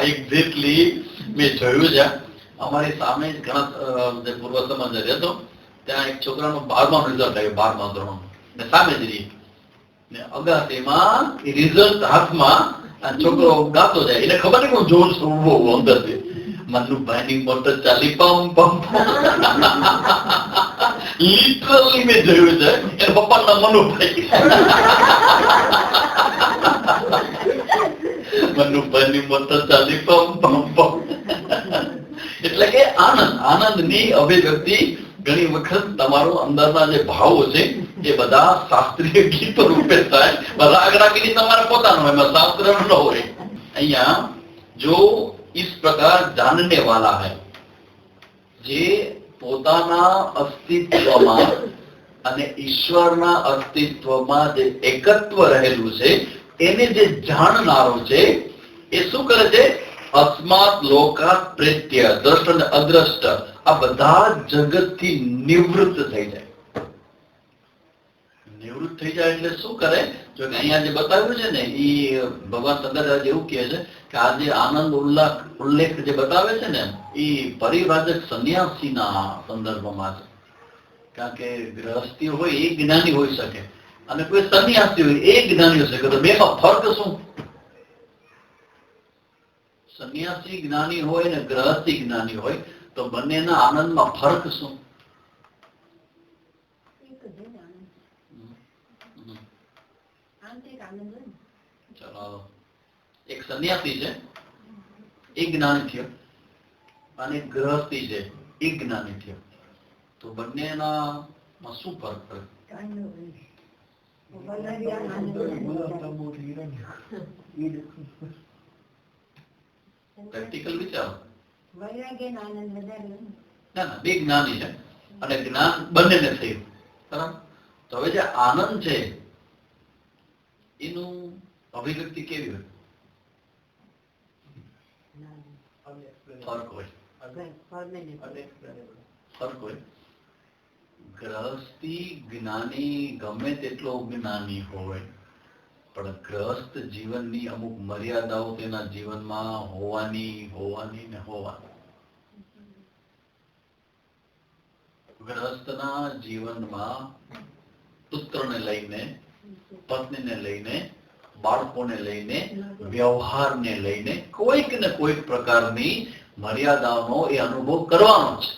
એક્ઝેક્ટલી મેં જોયું છે અમારી સામે જ ઘણા જે પૂર્વ સમાજ રહેતો, ત્યાં એક છોકરાનું 12મા રિઝલ્ટ આવ્યું, 12મા ધોરણ ને સામે જ રહી ને અગાસીમાં રિઝલ્ટ હાથમાં છોકરો ગાતો જાય, એને ખબર નહીં હું જોઉં છું ઉભો અંદરથી મનુભાઈની મોટર ચાલી પમ પમ. લિટરલી મેં જોયું છે એના પપ્પાના મનુભાઈ મનુભાઈની મોટર ચાલી પમ પમ પમ. એટલે કે આનંદની અભિવ્યક્તિ ઘણી વખત તમારો અંદરના જે ભાવો છે એ બધા શાસ્ત્રીય ગીતો રૂપે થાય. રાગ રાગીની તમારે પોતાનો હોય, એમાં શાસ્ત્ર ન હોય. અહીંયા જો इस प्रकार जानने वाला है, જે પોતાના અસ્તિત્વમાં અને ઈશ્વરના અસ્તિત્વમાં જે એકત્વ રહેલું છે એને જે જાણનારો છે એ શું કરે છે? અસ્માત લોકાત પ્રેત્ય, દ્રષ્ટ અને અદ્રષ્ટ આ બધા જગતથી નિવૃત્ત થઈ જાય. નિવૃત્ત થઈ જાય એટલે શું કરે? જો કે અહીંયા જે બતાવ્યું છે ને એ ભગવાન શંકરાચાર્ય એવું કહે છે કે આ જે આનંદ ઉલ્લેખ જે બતાવે છે ને એ પરિવ્રાજક સંન્યાસીના સંદર્ભમાં છે. કારણ કે ગૃહસ્થી હોય એ જ્ઞાની હોઈ શકે અને કોઈ સંન્યાસી હોય એ જ્ઞાની હોઈ શકે. તો બેમાં ફર્ક શું? સંન્યાસી જ્ઞાની હોય ને ગૃહસ્થી જ્ઞાની હોય તો બંનેના આનંદમાં ફર્ક શું? ચલો, એક સંન્યાસી છે એ જ્ઞાની થયો અને ગૃહસ્થી છે એ જ્ઞાની થયો, તો બંનેના શું ફરક પડે? પ્રેક્ટિકલ વિચારો. ના ના, બે જ્ઞાની છે અને જ્ઞાન બંનેને થયું, બરાબર. તો હવે જે આનંદ છે એનું અભિવ્યક્તિ કેવી હોય? ફર્ક હોય. ગ્રહસ્થી જ્ઞાની ગમે તેટલો જ્ઞાની હોય પણ ગ્રહસ્થ જીવનની અમુક મર્યાદાઓ તેના જીવનમાં હોવાની. ગ્રહસ્થના જીવનમાં પુત્રને લઈને, પત્નીને લઈને, બાળકોને લઈને, વ્યવહારને લઈને કોઈક ને કોઈક પ્રકારની મર્યાદાનો એ અનુભવ કરવાનો છે.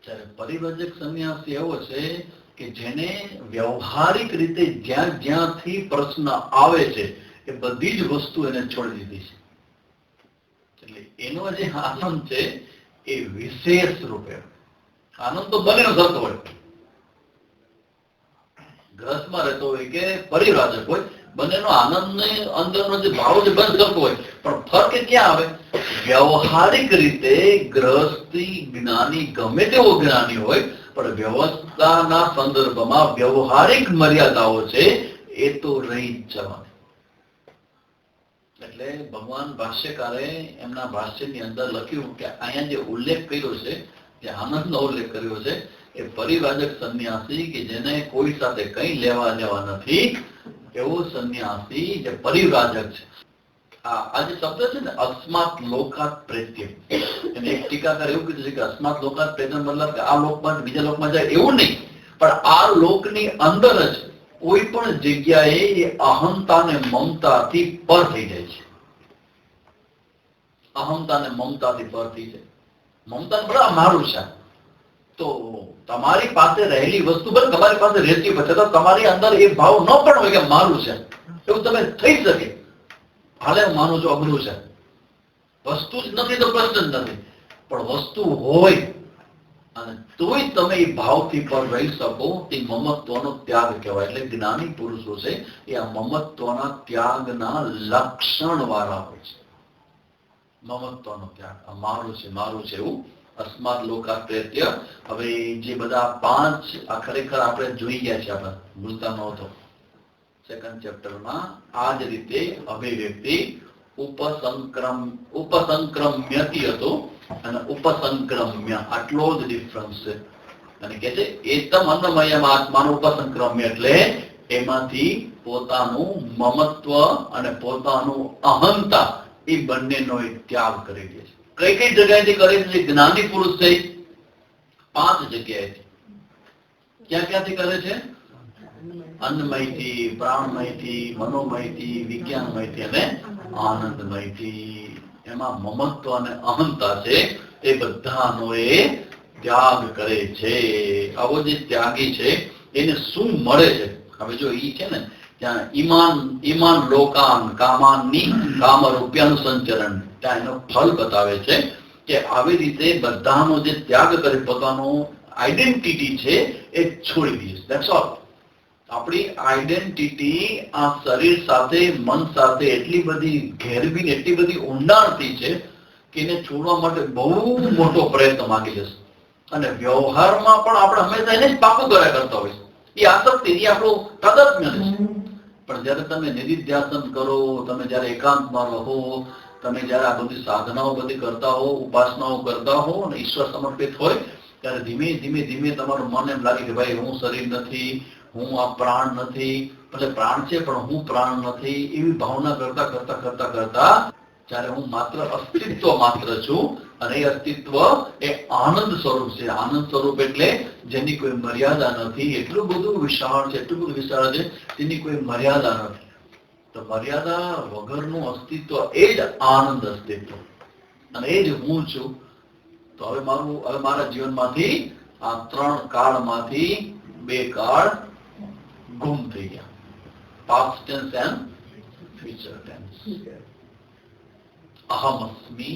જ્યારે પરિવ્રજક સંન્યાસી એવો છે કે જેને વ્યવહારિક રીતે જ્યાં જ્યાંથી પ્રશ્ન આવે છે એ બધી જ વસ્તુ એને છોડી દીધી છે. એટલે એનો જે આનંદ છે એ વિશેષ રૂપે, આનંદ તો બંનેનો સરખો હોય, ગ્રહસ્થમાં રહેતો હોય કે પરિવ્રાજક હોય, બંનેનો આનંદને અંદરનો જે ભાવ છે બંને સરખો હોય. પણ ફરક ક્યાં આવે? વ્યવહારિક રીતે ગ્રહસ્થી જ્ઞાની ગમે તેવો જ્ઞાની હોય પણ વ્યવસ્થાના સંદર્ભમાં વ્યવહારિક મર્યાદાઓ છે એ તો રહી જ જવાની. એટલે ભગવાન ભાષ્યકારે એમના ભાષ્યની અંદર લખ્યું કે અહીંયા જે ઉલ્લેખ કર્યો છે, જે આનંદનો ઉલ્લેખ કર્યો છે, એ પરિવ્રાજક સંન્યાસી કે જેને કોઈ સાથે કંઈ લેવા દેવા નથી, એવો સંન્યાસી જે પરિવ્રાજક છે. આ જે શબ્દ છે ને, અસ્માત લોકાત પ્રેત્ય, એને એક ટીકાકાર એવું કીધું છે કે અસ્માત લોકાત પ્રેત્ય મતલબ કે આ લોકમાં બીજા લોકમાં જાય એવું નહીં, પણ આ લોકની અંદર જ કોઈ પણ જગ્યાએ એ અહંતા ને મમતાથી પર થઈ જાય છે. અહંતા ને મમતાથી પર થઈ જાય. મમતા બરાબર મારું છે, તો તમારી પાસે રહેલી વસ્તુ બરાબર તમારી પાસે રહેતી હોય છતાં તમારી અંદર એ ભાવ ન પણ હોય કે મારું છે, એવું તમે થઈ શકે. હાલે હું માનું છું અઘરું છે, વસ્તુ જ નથી તો પ્રશ્ન જ નથી, પણ વસ્તુ હોય અને તોય તમે એ ભાવથી પર રહી શકો, તે મમત્વનો ત્યાગ કહેવાય. એટલે જ્ઞાની પુરુષો છે એ આ મમત્વના ત્યાગના લક્ષણ વાળા હોય છે. મમત્વનો ત્યાગ, આ મારું છે મારું છે એવું. અસ્માત લોકાત પ્રેત્ય. હવે જે બધા 5 આ ખરેખર આપણે જોઈ ગયા છે, આપણે ભૂલતા નહોતો સેકન્ડ ચેપ્ટરમાં. આ જ રીતે અભિવ્યક્તિ ઉપસંક્રમ્યતી હતો અને ઉપસંક્રમ્ય, આટલો જ ડિફરન્સ છે. અને કે છે એતમ અન્નમયમ આત્માનો ઉપસંક્રમ્ય, એટલે એમાંથી પોતાનું મમત્વ અને પોતાનું અહંતા એ બંનેનો ત્યાગ કરી દે છે. કઈ કઈ જગ્યાએથી કરે છે? જ્ઞાની પુરુષ છે 5 જગ્યાએથી. ક્યાં ક્યાંથી કરે છે? અન્નમયથી, પ્રાણમયથી, મનોમયથી, વિજ્ઞાનમયથી અને આનંદમયથી. એમાં મમત્વ અને અહંતા છે એ બધાનો એ ત્યાગ કરે છે. આવો જે ત્યાગી છે એને શું મળે છે? હવે જો ઈ છે ને ત્યાં ઈમાન લોકાન કામાનની કામ રૂપિયાનું સંચરણ, ત્યાં એનો ફળ બતાવે છે કે આવી રીતે બધાનો જે ત્યાગ કરે, પોતાનો આઈડેન્ટિટી છે એ છોડી દઈશ. That's all. આપણી આઈડેન્ટિટી આ શરીર સાથે મન સાથે એટલી બધી ઘેરબીન, એટલી બધી ઊંડાણથી છે કે એને છોડવા માટે બહુ મોટો પ્રયત્ન માંગી જશે. અને વ્યવહારમાં પણ આપણે હંમેશા એને જ પાકું કર્યા કરતા હોય છે. એ આસક્તિ, એ આપણું તાદાત્મ્ય છે. પણ જયારે તમે નિધિધ્યાસન કરો, તમે જયારે એકાંતમાં રહો, તમે જયારે આ બધી સાધનાઓ બધી કરતા હો, ઉપાસનાઓ કરતા હો અને ઈશ્વર સમર્પિત હોય, ત્યારે ધીમે ધીમે ધીમે તમારું મન એમ લાગે કે ભાઈ હું શરીર નથી, હું આ પ્રાણ નથી, એટલે પ્રાણ છે પણ હું પ્રાણ નથી, એવી ભાવના કરતા કરતા કરતા કરતા જ્યારે હું માત્ર અસ્તિત્વ માત્ર છું, અને એ અસ્તિત્વ એ આનંદ સ્વરૂપ છે. આનંદ સ્વરૂપ એટલે જેની કોઈ મર્યાદા નથી, એટલું બધું વિશાળ છે, એટલું બધું વિશાળ છે, તેની કોઈ મર્યાદા નથી. તો મર્યાદા વગરનું અસ્તિત્વ એ જ આનંદ અસ્તિત્વ, અને એ જ હું છું. તો હવે મારા જીવનમાંથી આ 3 કાળમાંથી 2 કાળ ગુમ થઈ ગયા. Past tense and future tense. અહમ અસ્મિ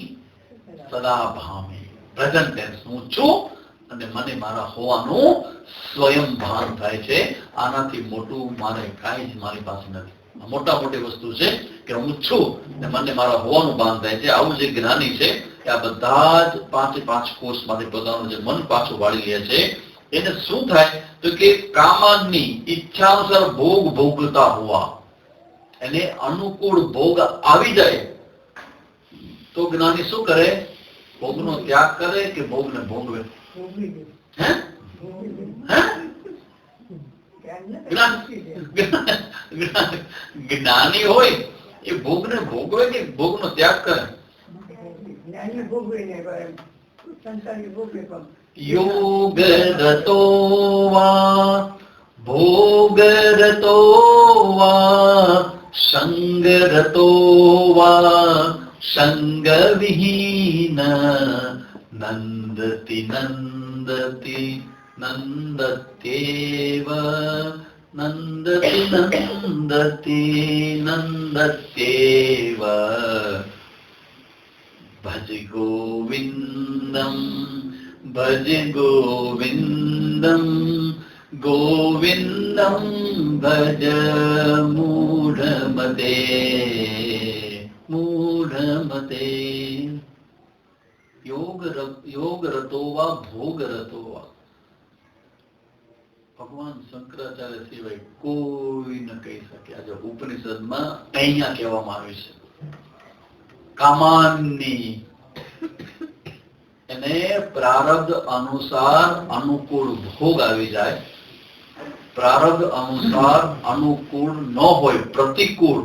સદા ભામે, પ્રેઝન્ટ ટેન્સ હું છું અને મને મારા હોવાનું સ્વયં ભાન થાય છે. આનાથી મોટું મારે કાંઈ જ મારી પાસે નથી. મોટા મોટી વસ્તુ છે કે હું છું ને મને મારા હોવાનું ભાન થાય છે. આવું જે જ્ઞાની છે કે આ બધા જ 5 કોષમાંથી પોતાનું જે મન પાછું વાળી લે છે, એને શું થાય તો કે કામની ઈચ્છા અનુસાર ભોગ ભોગતા હોવા, એને અનુકૂળ ભોગ આવી જાય તો જ્ઞાની શું કરે? ભોગનો ત્યાગ કરે કે ભોગને ભોગવે? હે? જ્ઞાની હોય એ ભોગને ભોગવે કે ભોગનો ત્યાગ કરે? યોગ રતો વા ભોગ રતો વા સંગ રતો વા સંગ વિહીન નંદતિ નંદતિ નંદત્યેવ નંદતિ નંદતિ નંદત્યેવ ભજ ગોવિંદમ ભજ ગોવિંદમ ગોવિંદમ ભજ મૂઢમતે મૂઢમતે. યોગ રતો વા ભોગ રતો વા, ભગવાન શંકરાચાર્ય સિવાય કોઈ ન કહી શકે. આજે ઉપનિષદમાં અહીંયા કહેવામાં આવ્યું છે કામાનની એને પ્રારબ્ધ અનુસાર અનુકૂળ ભોગ આવી જાય, પ્રારબ્ધ અનુસાર અનુકૂળ ન હોય પ્રતિકૂળ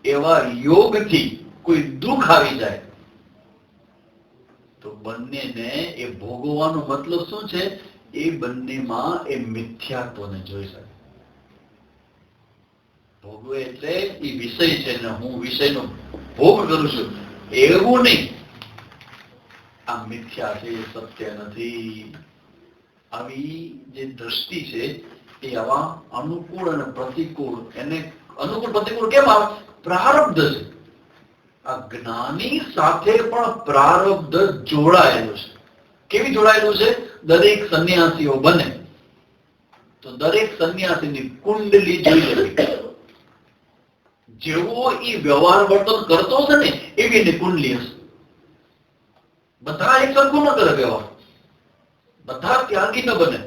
એવા યોગથી કોઈ દુઃખ આવી જાય તો બંનેને એ ભોગવવાનો મતલબ શું છે? એ બંનેમાં એ મિથ્યાત્વને જોઈ શકે. ભોગવે એટલે એ વિષય છે ને હું વિષયનો ભોગ કરું છું એવું નહીં. આ મિથ્યા છે, સત્ય નથી. આવી જે દ્રષ્ટિ છે એ આવા અનુકૂળ અને પ્રતિકૂળ, એને અનુકૂળ પ્રતિકૂળ કેમ આવે? પ્રારબ્ધ છે. આ જ્ઞાની સાથે પણ પ્રારબ્ધ જોડાયેલું છે. કેવી જોડાયેલું છે? દરેક સંન્યાસીઓ બને તો દરેક સંન્યાસીની કુંડલી જોઈ લેવી. જેવો એ વ્યવહાર વર્તન કરતો હશે ને એવી એની કુંડલી હશે. બધા એક સરખું ન કરે વ્યવહાર, બધા ત્યાગી ન બને,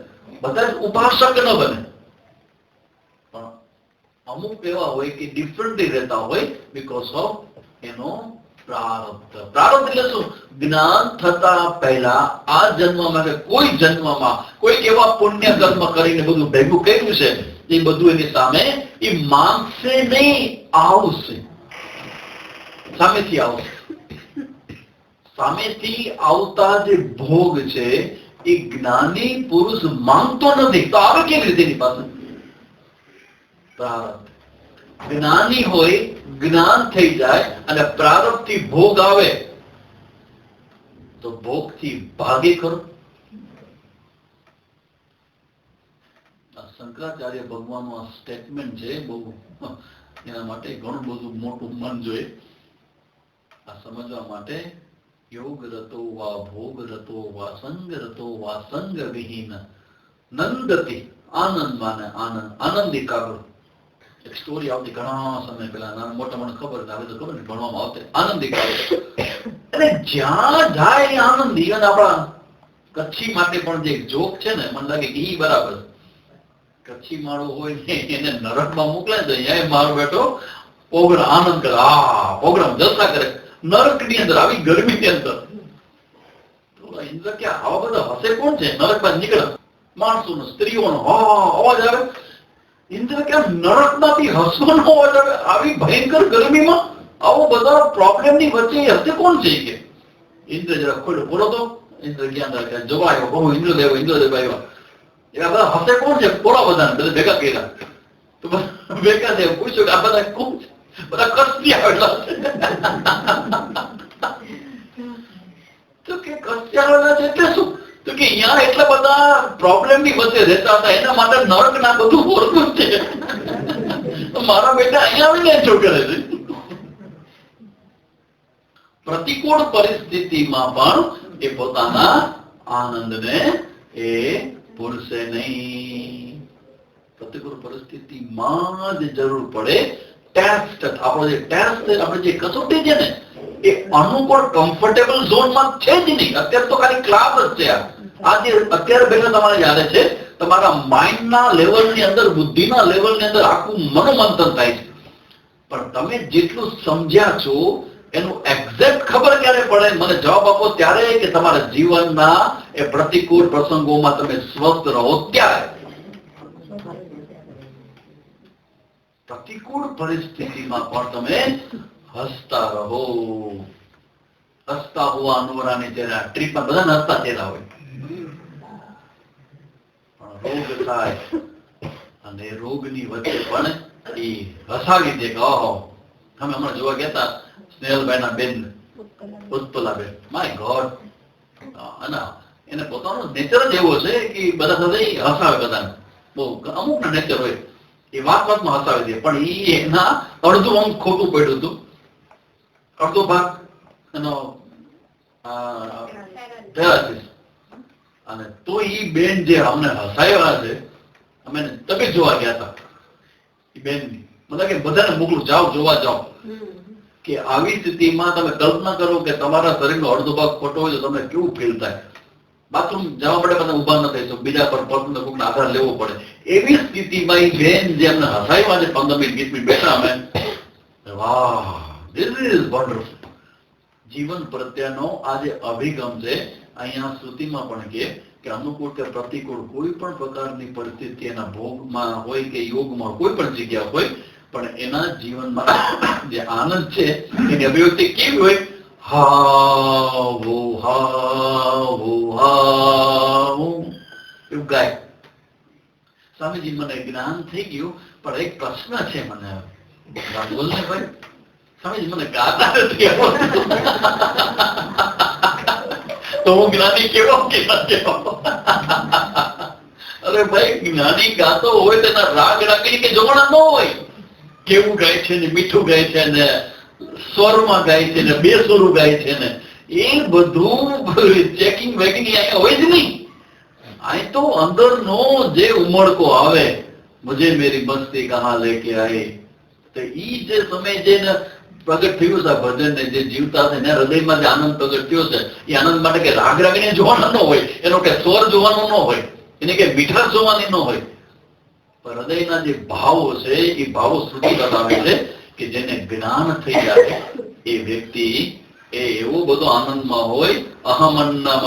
બધા ઉપાસક ન બને, પણ અમુક એવા હોય કે ડિફરન્ટલી રહેતા હોય બીકોઝ ઓફ એનો પ્રારબ્ધ. પ્રારબ્ધ એટલે શું? જ્ઞાન થતા પહેલા આ જન્મમાં કે કોઈ જન્મમાં કોઈક એવા પુણ્ય કર્મ કરીને બધું ભેગું કર્યું છે, એ બધું એની સામે એ માંગશે નહીં, આવશે. સામેથી આવશે. સામેથી આવતા જે ભોગ છે એ જ્ઞાની પુરુષ માંગતો નથી તો આવે કેવી રીતે એની પાસે? પ્રારબ્ધ. જ્ઞાની હોય, જ્ઞાન થઈ જાય અને પ્રારબ્ધથી ભોગ આવે તો ભોગથી ભાગે ખરો. શંકરાચાર્ય ભગવાનનું આ સ્ટેટમેન્ટ છે બહુ, એના માટે ઘણું બધું મોટું મન જોઈએ આ સમજવા માટે. યોગ રતો વા ભોગ રતો વા સંગ રતો વા સંગ વિહીન નંદતી. આનંદ માને આનંદ, આનંદી કાગળ. એક સ્ટોરી આવતી ઘણા સમય પહેલા, મોટા મને ખબર આવે તો ખબર ને, ભણવામાં આવતી. આનંદી કાગળ એટલે જ્યાં જાય એ આનંદી. અને આપણા કચ્છી માટે પણ જે જોક છે ને, મને લાગે કે ઈ બરાબર. કચ્છી માળો હોય ને એને નરકમાં મોકલે તો અહીંયા મારો બેટો પ્રોગ્રામ આનંદ કરે, આ પ્રોગ્રામ જલસા કરે. નરક ની અંદર, આવી ગરમી ની અંદર ઇન્દ્ર કે આવા બધા હસે કોણ છે? નરક બાદ નીકળે માણસો નો, સ્ત્રીઓનો અવાજ આવે. ઇન્દ્ર કે નરક માંથી હસવાનો અવાજ આવે આવી ભયંકર ગરમીમાં? આવો બધા પ્રોબ્લેમ ની વચ્ચે હસે કોણ છે કે? ઇન્દ્ર જરા ખોલ્યો, બોલો તો. ઇન્દ્ર ક્યાં જવા આવ્યો, બહુ ઇન્દ્રદેવ આવ્યા. એવા બધા હસે કોણ છે? બોલા બધા બધા ભેગા કર્યા તો ભેગા થયા, પૂછ્યું કે આ બધા કોણ છે? બધા કસ્તી આવેલા તો કે કસ્તી આવેલા છે એટલે શું? તો કે અહીંયા એટલા બધા પ્રોબ્લેમ ની વચ્ચે રહેતા હતા, એના માટે નરક ના બધું ઓળખું છે. તો મારા બેટા અહીંયા આવીને એન્જોય કરે છે. પ્રતિકૂળ પરિસ્થિતિમાં પણ એ પોતાના આનંદને એ ભૂલશે નહીં. પ્રતિકૂળ પરિસ્થિતિમાં જ જરૂર પડે ટેસ્ટ. આપણો જે ટેસ્ટ, આપણે જે કસોટી છે ને એ અનુકૂળ કમ્ફર્ટેબલ ઝોનમાં છે જ નહીં. અત્યારે તો ખાલી ક્લાસ જ છે. આ જે અત્યારે બેઠા તમારે યાદ છે, તમારા માઇન્ડના લેવલની અંદર, બુદ્ધિના લેવલની અંદર આખું મનોમંથન થાય છે. પણ તમે જેટલું સમજ્યા છો એનું એક્ઝેક્ટ ખબર ક્યારે પડે? મને જવાબ આપો ત્યારે કે તમારા જીવનના એ પ્રતિકૂળ પ્રસંગોમાં તમે સ્વસ્થ રહો ત્યારે. પ્રતિકૂળ પરિસ્થિતિમાં પણ તમે હસતા રહો. હસતા હુઆ અનવરાની ચહેરા. ટ્રીપમાં બધા હસતા ચહેરા હોય, પણ રોગ થાય અને રોગની વચ્ચે પણ એ હસાવી દે કે ઓહો. અમે હમણાં જોવા ગયા હતા સ્નેહલભાઈના બેન ઉત્પલાબેન. My God. અને એને પોતાનો નેચર જ એવો છે કે બધા સાથે હસાવે બધાને. બહુ અમુક ના નેચર હોય એ વાતમાં હસાવી દે, પણ એના અડધું અંગ ખોટું પડ્યું હતું. અડધો ભાગ એનો અને તો ઈ બેન જે અમને હસાવ્યા છે, અમે તબિયત જોવા ગયા હતા એ બેન ની. મતલબ કે બધાને મોકલું, જાઓ જોવા જાઓ. કે આવી સ્થિતિમાં તમે કલ્પના કરો કે તમારા શરીરનો અડધો ભાગ ખોટો હોય તો તમને કેવું ફીલ થાય? બાથરૂમ જવા માટે બધા ઉભા ન થઈ શકો, બીજા પર કોઈકનો આધાર લેવો પડે. એવી સ્થિતિમાં એ બેન જેમને હસાવ્યા છે 15 મિનિટ 20 મિનિટ બેઠા અમે, વાહ, ધીસ ઇઝ વન્ડરફુલ. જીવન પ્રત્યેનો આ જે અભિગમ છે, અહીંયા શ્રુતિમાં પણ કે અનુકૂળ કે પ્રતિકૂળ કોઈ પણ પ્રકારની પરિસ્થિતિ એના ભોગમાં હોય કે યોગમાં કોઈ પણ જગ્યા હોય, પણ એના જીવનમાં જે આનંદ છે એની અભિવ્યક્તિ કેવી હોય? હાવો હાવો હાવો એવું ગાય. સ્વામીજી મને જ્ઞાન થઈ ગયું, પણ એક પ્રશ્ન છે મને. બોલ ને ભાઈ. સ્વામીજી મને ગાતા નથી આવડતું. તો હું જ્ઞાની કેવો કે ન કેવો? અરે ભાઈ, જ્ઞાની ગાતો હોય તેના રાગ રાગી કે જોવાના ન હોય. કેવું ગાય છે ને, મીઠું ગાય છે ને, સ્વરમાં ગાય છે ને, બેસુરું ગાય છે ને, એ બધું ચેકિંગ વેકિંગ અહીંયા હોય જ નહીં. અહીં તો અંદરનો જે ઉમળકો આવે, મુજે મેરી મસ્તી કહા લેકે આએ, તો ઈ જે સમય જે પ્રગટ થયું છે ભજન ને જે જીવતા છે ને હૃદયમાં જે આનંદ પ્રગટ થયો છે, એ આનંદ માટે કે રાગ રાગીને જોવાનો ન હોય, એનો કે સ્વર જોવાનો ન હોય, એને કે મીઠાશ જોવાની ન હોય. પણ હૃદયના જે ભાવો છે એ ભાવો શ્રુતિ બતાવે છે કે જેને જ્ઞાન થઈ જાય એ વ્યક્તિ એ એવો બધો આનંદમાં હોય. અહમન્ના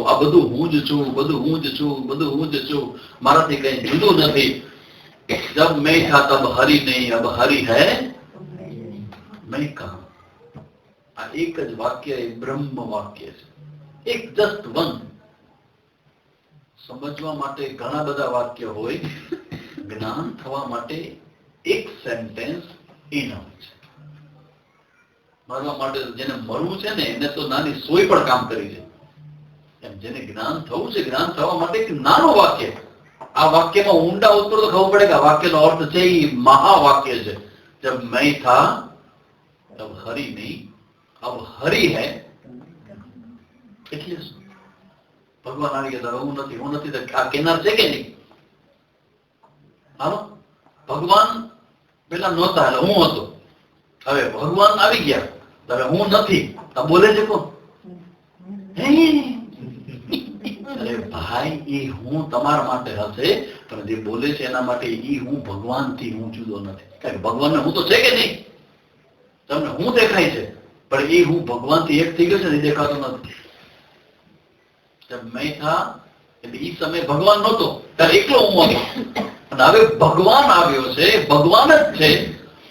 આ બધું હું જ છું, બધું હું જ છું, બધું હું જ છું, મારાથી કઈ જુદું નથી. જબ મેં થા તબ હરી નહીં, અબ હરી હૈ મેં કહા. આ એક જ વાક્ય એ બ્રહ્મ વાક્ય છે, એક જસ્ટ વન. સમજવા માટે ઘણા બધા વાક્ય હોય, જ્ઞાન થવા માટે એક સેન્ટેન્સ ઇનફ છે. મરવા માટે જેને મરવું છે ને એને તો નાની સોય પણ કામ કરી છે. એમ જેને જ્ઞાન થવું છે, જ્ઞાન થવા માટે એક નાનું વાક્ય, આ વાક્યમાં ઊંડા ઉતરો તો ખબર પડે કે આ વાક્યનો અર્થ છે એ મહાવાક્ય છે. જબ મેં થા તબ હરી નહીં, અબ હરી હૈ. એટલે શું? ભગવાન આવી ગયા, હું નથી, હું નથી, આ કેનાર છે કે નહીં? હાલો, ભગવાન પેલા નહોતા એટલે હું હતો, હવે ભગવાન આવી ગયા, હવે હું નથી, આ બોલે છે કોણ? અરે ભાઈ, એ હું તમારા માટે હશે, પણ જે બોલે છે એના માટે એ હું ભગવાનથી હું જુદો નથી. કારણ કે ભગવાનને હું તો છે કે નહીં? તમને હું દેખાય છે, પણ એ હું ભગવાનથી એક થઈ ગયો છે ને, એ દેખાતો નથી. મેં થા એટલે એ સમય ભગવાન નહોતો, ત્યારે એકલો હું હતો. અને હવે ભગવાન આવ્યો છે, ભગવાન જ છે,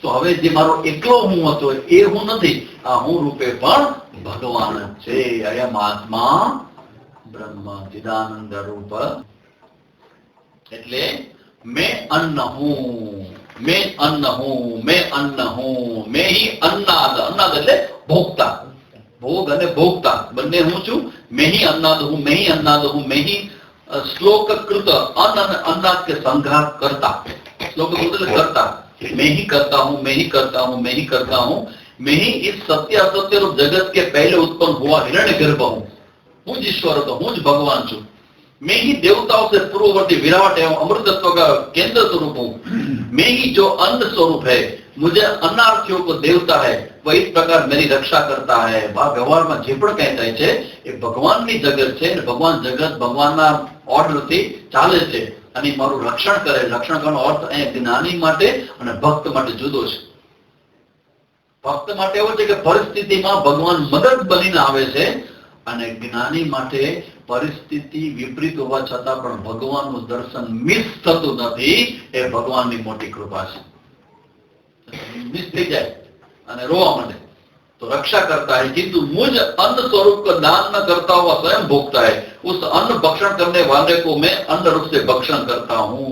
તો હવે જે મારો એકલો હું હતો એ હું નથી, આ હું રૂપે પણ ભગવાન જ છે. અયમ આત્મા બ્રહ્મ ચિદાનંદ રૂપ. એટલે મેં અન્ન હું, મેં અન્ન હું, મેં અન્ન હું, મેં હિ અન્નાદ. અન્નાદ એટલે ભોગતા, ભોગ અને ભોગતા બંને હું છું. મેં હિ અન્નાદ હું, મેં હિ અન્નાદ હું, મેં હિ શ્લોક કૃત. અન્ન અને અન્નાદ के संघात करता, श्लोक कृत करता. मैं ही करता हूं, मैं ही करता हूं, मैं ही करता हूं. मैं ही इस सत्य असत्य रूप जगत के पहले उत्पन्न हुआ हिरण्य गर्भ हूं. હું જ ઈશ્વર હતો, હું જ ભગવાન છું. मैं ही देवताओं से पूर्ववर्ती विराट एवं अमृतत्व का केंद्र स्वरूप हूं. मैं ही जो अन्न स्वरूप है, मुझे अन्नार्थियों को देवता है, वह इस प्रकार मेरी रक्षा करता है. વ્યવહારમાં જે પણ કઈ થાય છે એ ભગવાનની જગત છે, અને ભગવાન જગત ભગવાનના ઓર્ડરથી ચાલે છે, અને મારું રક્ષણ કરે. રક્ષણ કરવાનો અર્થ અહીંયા જ્ઞાની માટે અને ભક્ત માટે જુદો છે. ભક્ત માટે એવો છે કે પરિસ્થિતિમાં ભગવાન મદદ બનીને આવે છે, અને જ્ઞાની માટે પરિસ્થિતિ વિપરીત હોવા છતાં પણ ભગવાનનું દર્શન મિસ થતું નથી. એ ભગવાનની મોટી કૃપા છે. मिस થઈ જાય અને રોવા માંડે तो रक्षा करता है, किंतु मुझ अन्न स्वरूप का दान न करता हुआ स्वयं भोगता है. उस अन्न भक्षण करने वाले को मैं अन्न रूप से भक्षण करता हूं.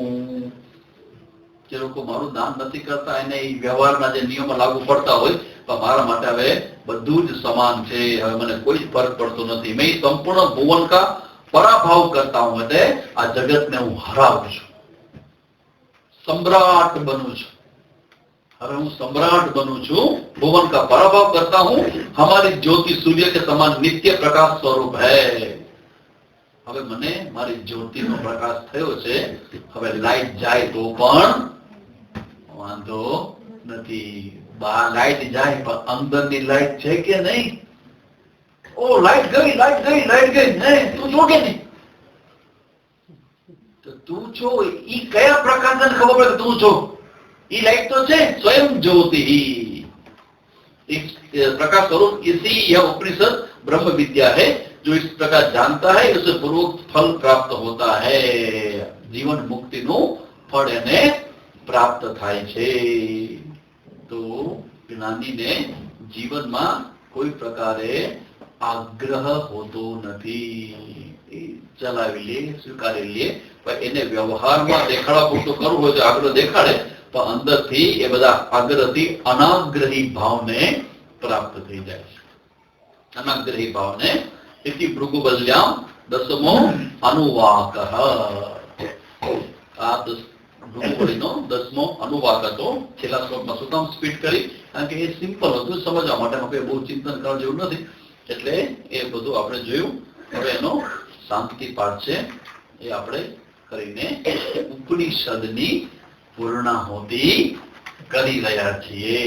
જે લોકો મારું દાન નથી કરતા એને એ વ્યવહારના જે નિયમો લાગુ પડતા હોય તો મારા માટે હવે બધું જ સમાન છે, હવે મને કોઈ ફરક પડતો નથી. મેં સંપૂર્ણ ભુવન કા પરાભાવ કરતા હું, એટલે આ જગતને હું હરાવું છું, सम्राट बनूं છું. હવે હું सम्राट बनूं છું, भुवन का पराभव करता हूं. हमारी ज्योति सूर्य के समान नित्य प्रकाश स्वरूप है. હવે મને મારી જ્યોતિનો પ્રકાશ થયો છે, હવે લાઈટ જાય તો પણ વાંધો નથી. બહાર લાઈટ જાય પણ અંદરની લાઈટ છે કે નહીં? ઓ લાઈટ ગઈ, લાઈટ ગઈ, લાઈટ ગઈ, નહીં તું જો કે નહીં? તો તું છો ઈ કયા પ્રકારને ખબર પડે તું છો? ઈ લાઈટ તો છે સ્વયં જ્યોતિ इस प्रकाश स्वरूप इसी यह उपनिषद ब्रह्म विद्या है जो इस प्रकार जानता है उसे पूर्वोक्त फल प्राप्त होता है जीवन मुक्ति નું ફળ એને પ્રાપ્ત થાય છે. તો જ્ઞાનીને જીવનમાં કોઈ પ્રકારે આગ્રહ હોતો નથી. ચલાવી લે સ્વીકારી લે પણ એને વ્યવહારમાં દેખાડવા પૂરતું કરવું હોય તો આગ્રહ દેખાડે પણ અંદરથી એ બધા આગ્રહથી અનાગ્રહી ભાવને પ્રાપ્ત થઈ જાય છે. અનાગ્રહી ભાવને इति भृगुबल्याम दसमो अनुवाक आ ભૃગુબલીનો 10મો અનુવાક હતો. છેલ્લા શ્લોકમાં સુતમ સ્પીડ કરી કારણ કે એ સિમ્પલ હતું સમજવા માટે આપણે બહુ ચિંતન કરવા જેવું નથી એટલે એ બધું આપણે જોયું. હવે એનો શાંતિ પાઠ છે એ આપણે કરીને ઉપનિષદની પૂર્ણાહુતિ કરી રહ્યા છીએ.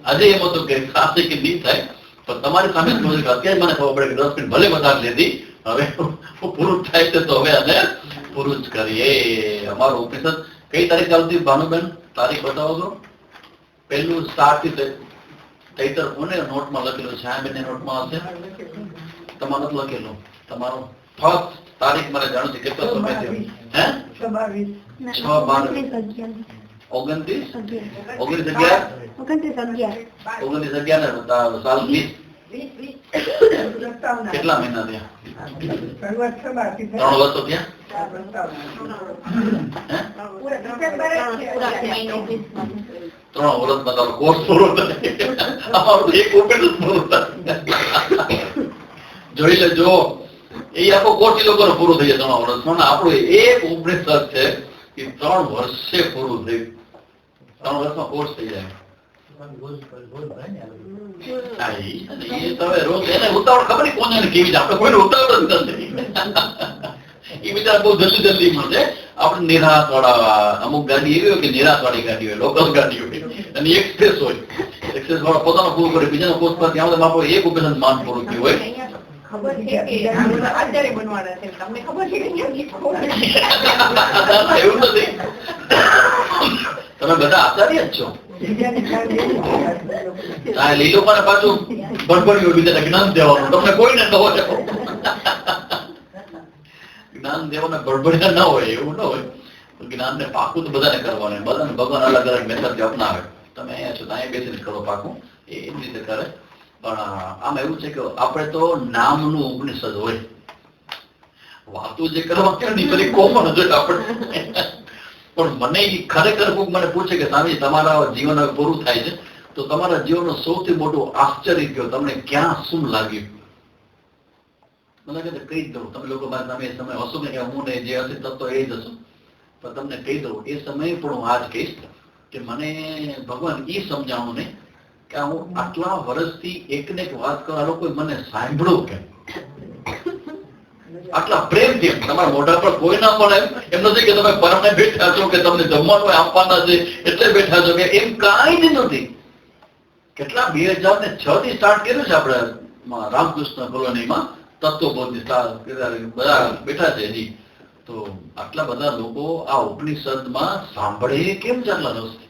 આજે એમ હતું કે ખાસ કે નહીં થાય પણ તમારી સામે અત્યારે મને ખબર પડે કે 10 મિનિટ ભલે વધારે લીધી હવે પૂરું થાય છે તો હવે અમે પૂરું જ કરીએ. અમારું ઉપનિષદ કઈ તારીખ ચાલતી ભાનુબેન? તારીખ બતાવો તો. પહેલું સ્ટાર્ટ થી તૈતર કોને નોટમાં લખેલું છે? આ બેને નોટમાં હશે. તમારું નથી લખેલું. તમારો ફર્સ્ટ તારીખ મને જાણું છે કેટલો સમય થયો? હે 29 સાલ 20 કેટલા મહિના થયા? 3 વર્ષો થયા. 3 વર્ષમાં તારો કોર્સ પૂરો થાય. અમારું એક ઉપનિષદ પૂરું થાય. જોઈ લેજો એ આખો કોર્સ એ લોકોનો પૂરો થઈ જાય 3 વર્ષમાં. આપણું એક ઉપનિષદ છે એ 3 વર્ષે પૂરું થયું. 3 વર્ષમાં કોર્સ થઈ જાય. ઉતાવળ ખબર નહીં કોને કેવી છે. આપણે કોઈને ઉતાવળ જ નથી. એ બિચારા બહુ જલ્દી જલ્દી મળશે. આપણે નિરાશ વાળા અમુક ગાડી એવી હોય કે નિરાશ વાળી ગાડી હોય, લોકલ ગાડી હોય અને એક્સપ્રેસ હોય. એક્સપ્રેસ વાળા પોતાનો પૂરું કરે બીજાનો કોર્સ પર ત્યાં આપણે એક ઉપેશન માન પૂરું થયું હોય. ખબર છે કે આચાર્ય બનવાના છે. તમને ખબર છે કે એવું નથી. તમે બધા આચાર્ય જ છો. લીલો પણ પાછું બળબડ્યું બીજાને જ્ઞાન દેવાનું. તમને કોઈને ન હોય જ્ઞાન દેવાને બળબડિયા ન હોય એવું ન હોય. જ્ઞાનને પાકું તો બધાને કરવાનું. બધાને ભગવાન અલગ અલગ મેથડ અપનાવે. તમે અહીંયા છો અહીંયા બેસીને કરો પાકું એ રીતે કરે. પણ આમ એવું છે કે આપણે તો નામનું ઉપનિષદ હોય. વાતો જે કરવા બધી કોમન જ આપણે. પણ મને ખરેખર કોઈક મને પૂછે કે સ્વામી તમારા જીવન હવે પૂરું થાય છે તો તમારા જીવનનું સૌથી મોટું આશ્ચર્ય કયો? તમને ક્યાં શું લાગ્યું? મને કહે કહી દઉં. તમે લોકો મારા સામે એ સમય હશો ને કે હું ને જે હશે તત્વ એ જ હશું. પણ તમને કહી દઉં એ સમયે પણ હું આ જ કહીશ કે મને ભગવાન એ સમજાવું નહીં કે હું આટલા વર્ષથી એકને એક વાત કરવા લોકો મને સાંભળ્યું કેમ? આટલા પ્રેમથી તમારા મોઢા પર કોઈ ના મળે એમ નથી કે તમે પરમને બેઠા છો કે તમને જમવાનું આપવાના છે એટલે બેઠા છો કે એમ કાંઈ જ નથી. કેટલા 2006 થી સ્ટાર્ટ કર્યું છે આપણે રામકૃષ્ણ કોલોનીમાં તત્વબોધની બધા બેઠા છે હજી. તો આટલા બધા લોકો આ ઉપનિષદમાં સાંભળે કેમ છે આટલા વર્ષથી?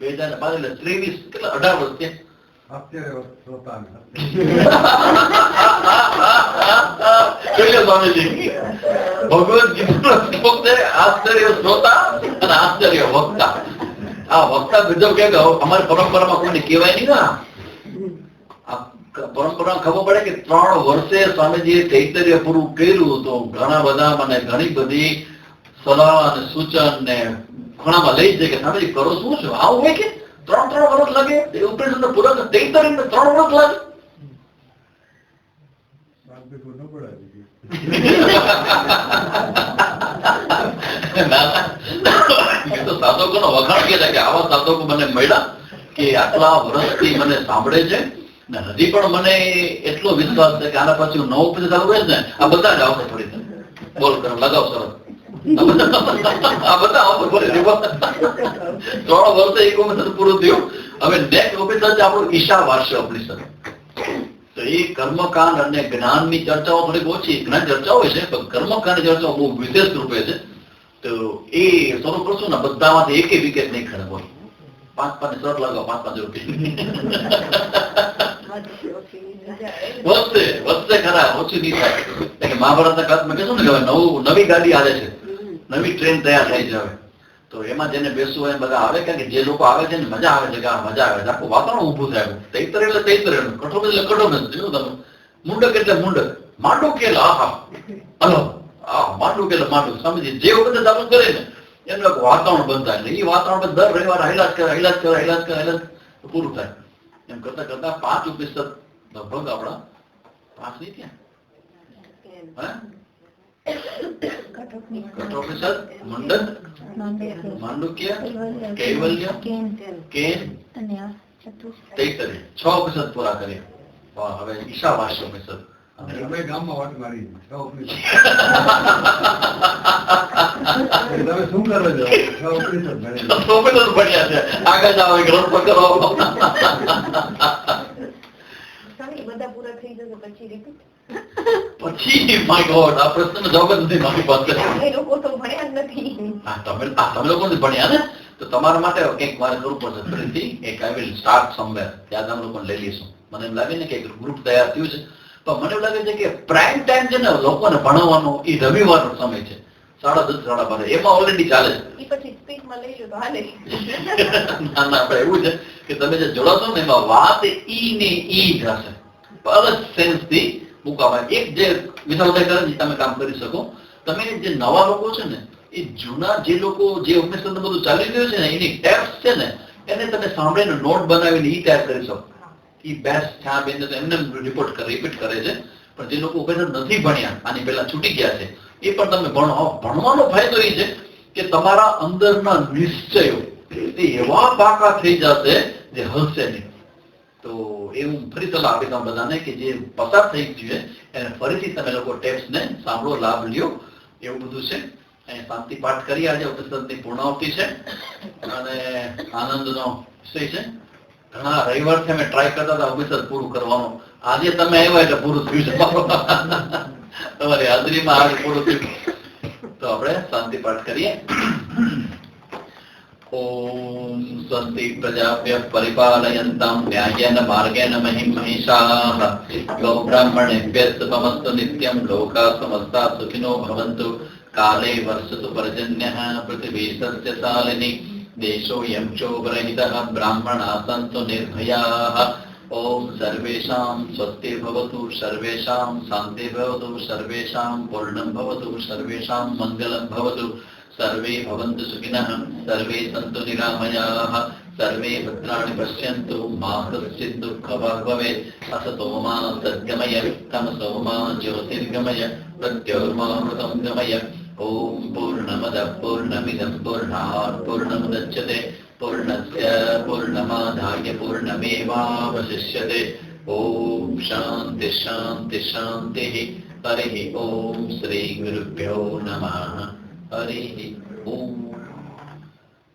2005 એટલે 23 કેટલા 18 વર્ષ છે. સ્વામીજી ભગવદ ગીતા આશ્ચર્ય શ્રોતા અને આશ્ચર્ય વક્તા. આ વક્તા ગજબ કે અમારી પરંપરામાં કોઈને કહેવાય નહીં. ના પરંપરા ખબર પડે કે 3 વર્ષે સ્વામીજીએ તૈતરીય પૂરું કર્યું તો ઘણા બધા મને ઘણી બધી સલાહ અને સૂચન ને ઘણામાં લઈ જાય કે સ્વામીજી કરો શું છો? આવું હોય કે 3 વર્ષ લાગે ઉપનિષદ પૂરા તૈતરીને 3 વર્ષ લાગે? સાધકોનો વખાણ કે કે આવા સાધકો મને મળ્યા કે આટલા વર્ષથી મને સાંભળે છે ને હજી પણ મને એટલો વિશ્વાસ છે કે આના પછી હું નવો ઉપનિષદ ચાલુ કરીશ ને આ બધા જ આવશે થોડી બોલ કરો લગાવ સરસ. આ બધા આવશે બોલે 3 વર્ષે એક ઉપનિષદ પૂરું થયું. હવે નેક્સ્ટ ઉપનિષદ છે આપણું ઈશાવાસ્ય ઉપનિષદ. તો એ કર્મકાંડ અને જ્ઞાનની ચર્ચાઓ થોડીક ઓછી, જ્ઞાન ચર્ચાઓ હોય છે પણ કર્મકાંડની ચર્ચાઓ બહુ વિશેષ રૂપે છે. તો એ શરૂ કરશું ને બધામાંથી એક વિકેટ નહીં ખરાબ હોય. 5-5 શોટ લગાવો, 5-5 રૂપિયા વધશે ખરા, ઓછું નહીં થાય. કે મહાભારતના કાળમાં કહેશું ને કે નવી ગાડી આવે છે, નવી ટ્રેન તૈયાર થાય છે હવે. તો એમાં જેને બેસવું હોય બધા આવે, કારણ કે જે લોકો આવે છે ને મજા આવે છે કે આ મજા આવે છે, આખું વાતાવરણ ઊભું થાય. તૈતર એટલે તૈતર, કઠોળ એટલે કઠોળ, જોયું તમે. મુંડક એટલે મુંડક, માંડુક એટલે આહા હલો માંડુક એટલે માંડુક. સમજી જે વખતે ચાલુ કરે ને એનું એક વાતાવરણ બનતા, એટલે એ વાતાવરણ દર રવિવાર હિલાજ કરે પૂરું થાય. એમ કરતા કરતા 5 ઉપનિષદ લગભગ આપણા 5 નહીં ત્યાં કઠોપનિષદ, મુંડક, માંડુક્ય, કૈવલ્ય, કેન, તૈતરીય 6 ઉપનિષદ પૂરા કર્યા. હવે ઈશાવાસ્ય ઉપનિષદ તમે ગામમાં વાત મારી તમે શું કરો છો? ભણ્યા છે, આગળ જાઓ ગ્રંથ પકડો. બધા પૂરા થઈ જશે પછી રિપીટ. પછી માય ગોડ, આ પ્રશ્નનો જવાબ જ નથી મારી પાસે. એ લોકો તો ભણ્યા જ નથી. તમે લોકો નથી ભણ્યા ને, તો તમારા માટે કંઈક મારે કરવું પડશે ફરીથી. એક આઈ વિલ સ્ટાર્ટ સમવેર, ત્યાં તમે લોકોને લઈ લઈશું. મને એમ લાગે ને કે ગ્રુપ તૈયાર થયું છે, પણ મને એવું લાગે છે કે પ્રાઇમ ટાઈમ છે ને લોકોને ભણાવવાનો એ રવિવારનો સમય છે, 10:30 12:30. એમાં ઓલરેડી ચાલે છે. એ પછી સ્પીડમાં લઈ લો તો હાલે. ના આપણે એવું છે કે તમે જે જોડાશો ને એમાં વાત ઈ ને ઈ જ હશે, અલગ સેન્સથી મૂકવામાં. એક જે વિધાઉટ કરે તમે કામ કરી શકો. તમે જે નવા લોકો છે ને એ જૂના જે લોકો જે ઉપનિષદ બધું ચાલી રહ્યું છે ને એની ટેપ્સ છે ને એને તમે સાંભળીને નોટ બનાવીને ઈ તૈયાર કરી શકો. એ બેસ્ટ ત્યાં બેન એમને રિપીટ કરે છે. પણ જે લોકો ઉપનિષદ નથી ભણ્યા, આની પહેલા છૂટી ગયા છે, એ પણ તમે ભણો. ભણવાનો ફાયદો એ છે કે તમારા અંદરના નિશ્ચયો એ એવા પાકા થઈ જશે જે હલશે નહીં. તો એવું ફરી સલાહ આપી દઉં બધાને કે જે પસાર થઈ ગયું છે એને ફરીથી તમે લોકો ટેપ્સને સાંભળો, લાભ લ્યો. એવું બધું છે. અહીં શાંતિ પાઠ કરી આજે ઉપનિષદની પૂર્ણાવતી છે અને આનંદનો વિષય છે. ઘણા રવિવારથી અમે ટ્રાય કરતા હતા ઉપનિષદ પૂરું કરવાનું. આજે તમે આવ્યા એટલે પૂરું થયું છે. તમારી હાજરીમાં આજે પૂરું થયું. તો આપણે શાંતિ પાઠ કરીએ. ઓમ સ્વસ્તિ પ્રજાભ્યઃ પરિપાલયન્તાં ન્યાયેન માર્ગેણ મહિં મહિષાઃ ગો બ્રાહ્મણેભ્યઃ શુભમસ્તુ નિત્યં લોકાઃ સમસ્તા સુખિનો ભવन्तુ કાલે વર્ષતુ પર્જન્યઃ પૃથિવી સસ્યશાલિની દેશોऽयं क्षोभरहितः ब्राह्मणाः सन्तु निर्भयाः. ओम सर्वेषां स्वस्तिर्भवतु, सर्वेषां शान्तिर्भवतु, सर्वेषां पूर्णं भवतु, सर्वेषां मङ्गलं भवतु, सर्वे भवन्तु सुखिनः, सर्वे सन्तु निरामयाः, सर्वे भद्राणि पश्यन्तु, मा कश्चित् दुःखभाग् भवेत्. असतो मा सद्गमय, तमसो मा ज्योतिर्गमय, मृत्योर्मामृतं गमय. ओम पूर्णमदः पूर्णमिदं पूर्णात् पूर्णमुदच्यते पूर्णस्य पूर्णमादाय पूर्णमेवावशिष्यते. ओम शांति शांति शांतिः. हरिः ओम श्री गुरुभ्यो नमः. हरिः ओम.